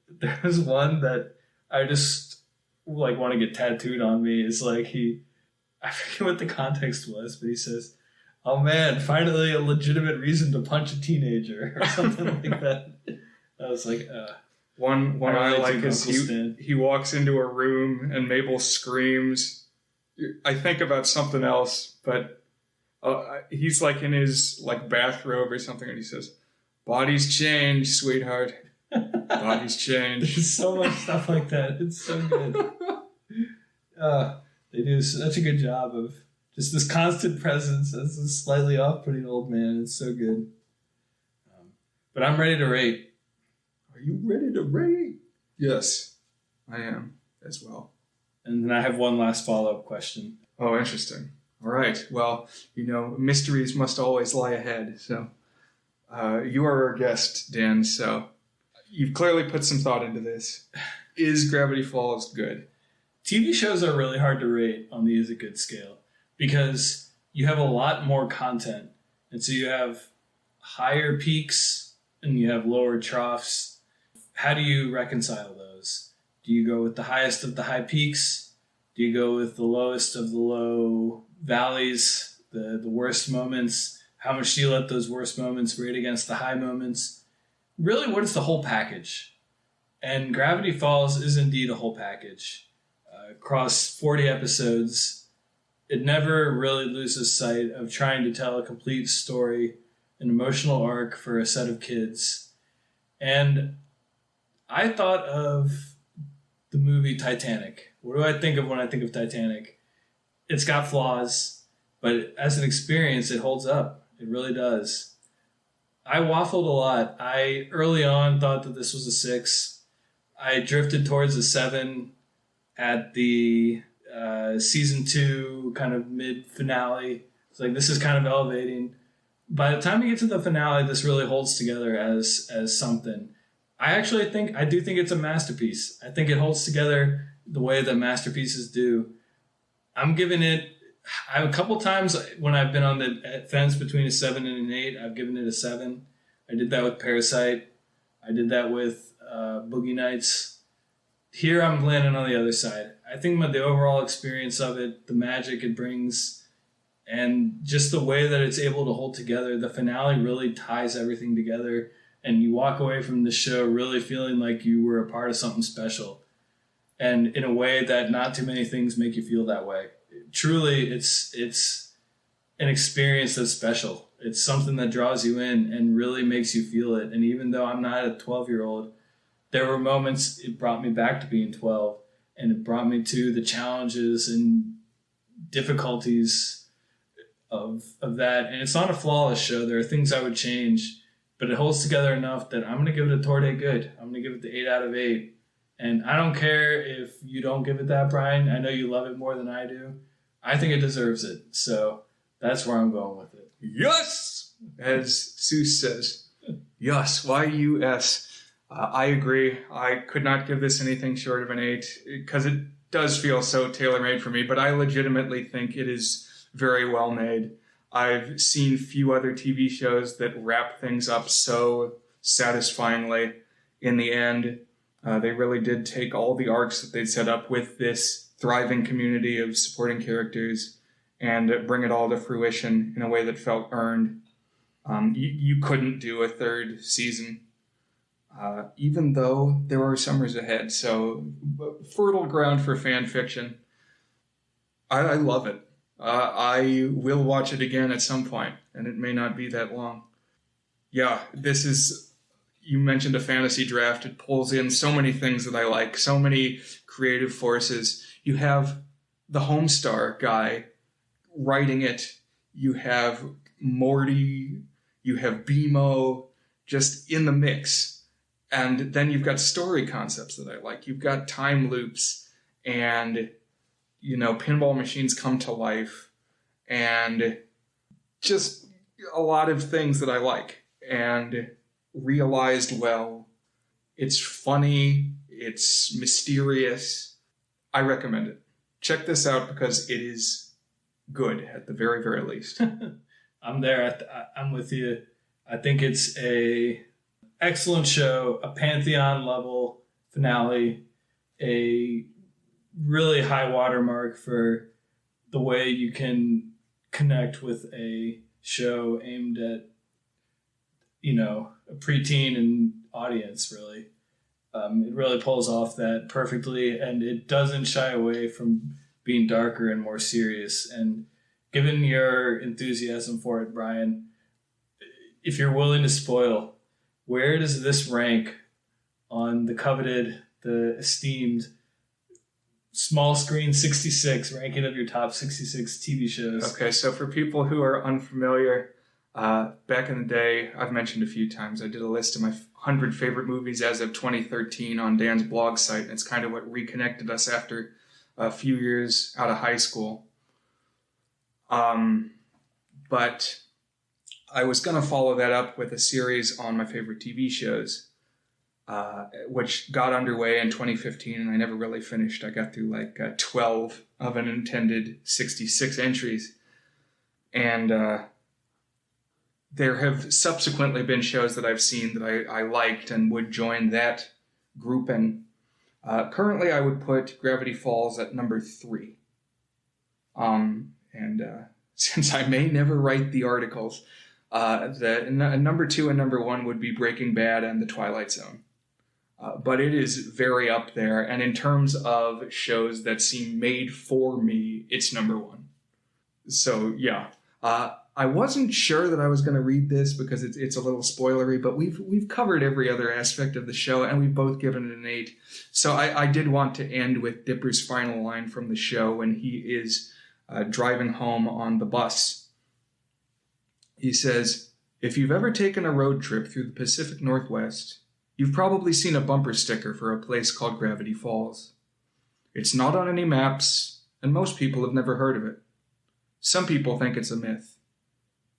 there was one that I just like want to get tattooed on me. It's like I forget what the context was, but he says, "Oh man, finally a legitimate reason to punch a teenager," or something like that. I was like, one I like is he walks into a room and Mabel screams. I think about something else, but he's like in his like bathrobe or something, and he says, "Bodies change, sweetheart." Bodies change. There's so much stuff like that. It's so good. They do such a good job of just this constant presence as this slightly off-putting old man. It's so good. But I'm ready to rate. Are you ready to rate? Yes, I am as well. And then I have one last follow-up question. Oh, interesting. All right. Well, mysteries must always lie ahead. So you are our guest, Dan. So you've clearly put some thought into this. Is Gravity Falls good? TV shows are really hard to rate on the is it good scale because you have a lot more content. And so you have higher peaks and you have lower troughs. How do you reconcile those? Do you go with the highest of the high peaks? Do you go with the lowest of the low valleys, the worst moments? How much do you let those worst moments rate against the high moments? Really, what is the whole package? And Gravity Falls is indeed a whole package. Across 40 episodes, it never really loses sight of trying to tell a complete story, an emotional arc for a set of kids. And I thought of the movie Titanic. What do I think of when I think of Titanic? It's got flaws, but as an experience, it holds up. It really does. I waffled a lot. I early on thought that this was a 6. I drifted towards a 7 at the season 2 kind of mid-finale. It's like, this is kind of elevating. By the time you get to the finale, this really holds together as something. I do think it's a masterpiece. I think it holds together the way that masterpieces do. I'm giving it, a couple times when I've been on the fence between a 7 and an 8, I've given it a 7. I did that with Parasite. I did that with Boogie Nights. Here I'm landing on the other side. I think the overall experience of it, the magic it brings, and just the way that it's able to hold together, the finale really ties everything together, and you walk away from the show really feeling like you were a part of something special. And in a way that not too many things make you feel that way. Truly, it's an experience that's special. It's something that draws you in and really makes you feel it. And even though I'm not a 12-year-old, there were moments it brought me back to being 12, and it brought me to the challenges and difficulties of that. And it's not a flawless show. There are things I would change, but it holds together enough that I'm going to give it a Torde good. I'm going to give it the 8 out of 8. And I don't care if you don't give it that, Brian. I know you love it more than I do. I think it deserves it. So that's where I'm going with it. Yes! As Seuss says. Yes, Y-U-S. I agree. I could not give this anything short of an 8 because it does feel so tailor-made for me, but I legitimately think it is very well made. I've seen few other TV shows that wrap things up so satisfyingly in the end. They really did take all the arcs that they'd set up with this thriving community of supporting characters and bring it all to fruition in a way that felt earned. You couldn't do a 3rd season. Even though there are summers ahead. So fertile ground for fan fiction. I love it. I will watch it again at some point, and it may not be that long. Yeah, this is, you mentioned a fantasy draft. It pulls in so many things that I like, so many creative forces. You have the Homestar guy writing it. You have Morty. You have BMO just in the mix. And then you've got story concepts that I like. You've got time loops and, pinball machines come to life and just a lot of things that I like and realized well. It's funny. It's mysterious. I recommend it. Check this out because it is good at the very, very least. I'm there. I'm with you. I think it's a excellent show, a Pantheon level finale, a really high watermark for the way you can connect with a show aimed at, a preteen and audience, really. It really pulls off that perfectly, and it doesn't shy away from being darker and more serious. And given your enthusiasm for it, Brian, if you're willing to spoil, where does this rank on the coveted, the esteemed small screen 66 ranking of your top 66 TV shows. Okay, so for people who are unfamiliar, back in the day, I've mentioned a few times, I did a list of my 100 favorite movies as of 2013 on Dan's blog site, and it's kind of what reconnected us after a few years out of high school. But I was going to follow that up with a series on my favorite TV shows, which got underway in 2015, and I never really finished. I got through like 12 of an intended 66 entries. And there have subsequently been shows that I've seen that I liked and would join that grouping. Currently, I would put Gravity Falls at number 3. Since I may never write the articles, number 2 and number 1 would be Breaking Bad and The Twilight Zone. But it is very up there. And in terms of shows that seem made for me, it's number 1. So, yeah. I wasn't sure that I was going to read this because it's a little spoilery, but we've covered every other aspect of the show, and we've both given it an 8. So I did want to end with Dipper's final line from the show when he is driving home on the bus. He says, "If you've ever taken a road trip through the Pacific Northwest, you've probably seen a bumper sticker for a place called Gravity Falls. It's not on any maps, and most people have never heard of it. Some people think it's a myth.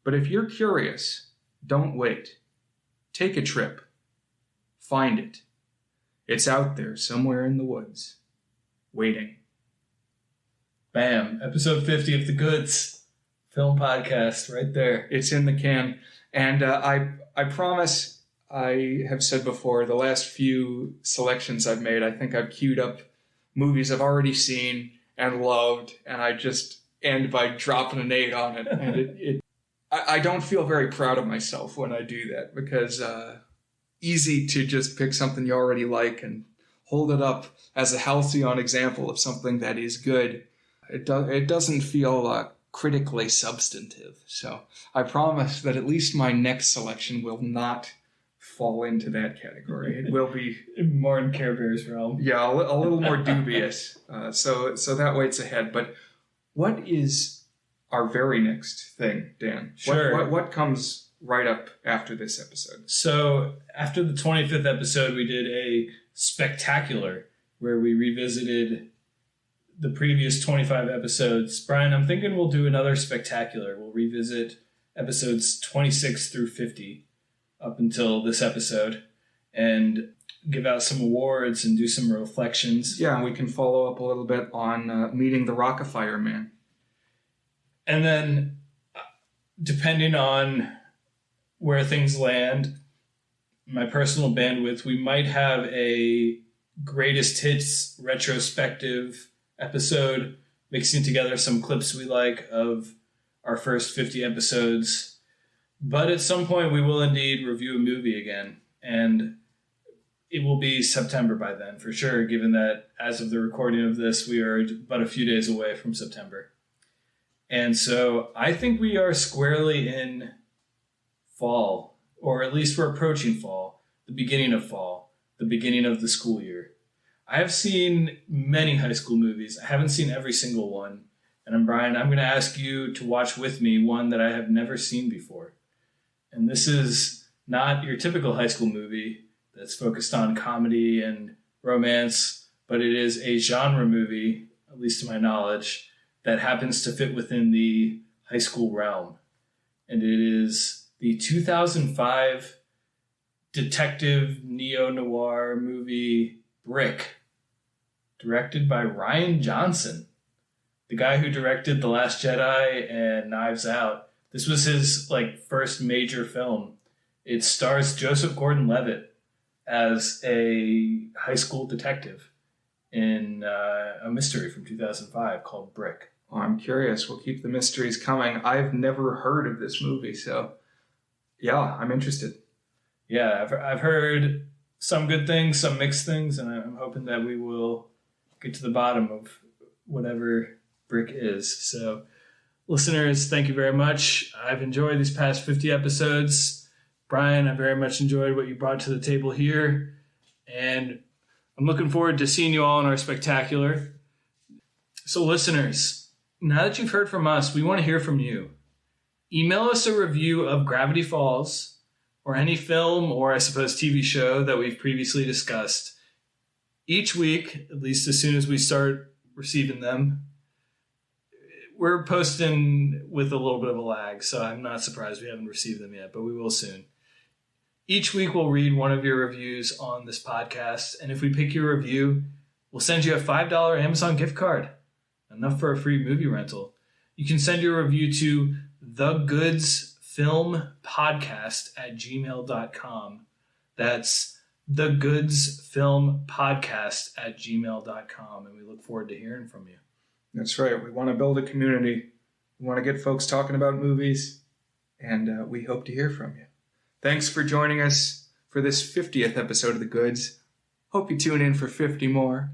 But if you're curious, don't wait. Take a trip. Find it. It's out there somewhere in the woods, waiting." Bam. Episode 50 of The Goods film podcast right there. It's in the can. And I promise, I have said before, the last few selections I've made, I think I've queued up movies I've already seen and loved, and I just end by dropping an 8 on it. And I don't feel very proud of myself when I do that, because easy to just pick something you already like and hold it up as a halcyon example of something that is good. It doesn't feel critically substantive. So I promise that at least my next selection will not fall into that category. It will be more in Care Bear's realm. Yeah, a little more dubious. So that waits ahead. But what is our very next thing, Dan? Sure. What comes right up after this episode? So after the 25th episode, we did a spectacular where we revisited the previous 25 episodes. Brian, I'm thinking we'll do another spectacular. We'll revisit episodes 26 through 50 up until this episode and give out some awards and do some reflections. Yeah, and we can follow up a little bit on meeting the Rockefeller Man. And then, depending on where things land, my personal bandwidth, we might have a greatest hits retrospective episode, mixing together some clips we like of our first 50 episodes. But at some point, we will indeed review a movie again. And it will be September by then, for sure, given that as of the recording of this, we are but a few days away from September. And so I think we are squarely in fall, or at least we're approaching fall, the beginning of fall, the beginning of the school year. I have seen many high school movies. I haven't seen every single one. And Brian, I'm going to ask you to watch with me one that I have never seen before. And this is not your typical high school movie that's focused on comedy and romance, but it is a genre movie, at least to my knowledge, that happens to fit within the high school realm. And it is the 2005 detective neo-noir movie Brick, directed by Rian Johnson, the guy who directed The Last Jedi and Knives Out. This was his first major film. It stars Joseph Gordon-Levitt as a high school detective in a mystery from 2005 called Brick. Oh, I'm curious. We'll keep the mysteries coming. I've never heard of this movie, so yeah, I'm interested. Yeah, I've heard some good things, some mixed things, and I'm hoping that we will get to the bottom of whatever Brick is. So, listeners, thank you very much. I've enjoyed these past 50 episodes. Brian, I very much enjoyed what you brought to the table here. And I'm looking forward to seeing you all in our spectacular. So listeners, now that you've heard from us, we want to hear from you. Email us a review of Gravity Falls or any film or I suppose TV show that we've previously discussed. Each week, at least as soon as we start receiving them, we're posting with a little bit of a lag, so I'm not surprised we haven't received them yet, but we will soon. Each week we'll read one of your reviews on this podcast, and if we pick your review, we'll send you a $5 Amazon gift card, enough for a free movie rental. You can send your review to thegoodsfilmpodcast@gmail.com. That's thegoodsfilmpodcast@gmail.com, and we look forward to hearing from you. That's right. We want to build a community. We want to get folks talking about movies, and we hope to hear from you. Thanks for joining us for this 50th episode of The Goods. Hope you tune in for 50 more.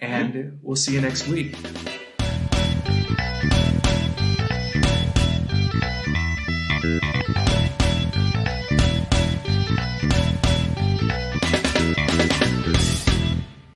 And we'll see you next week.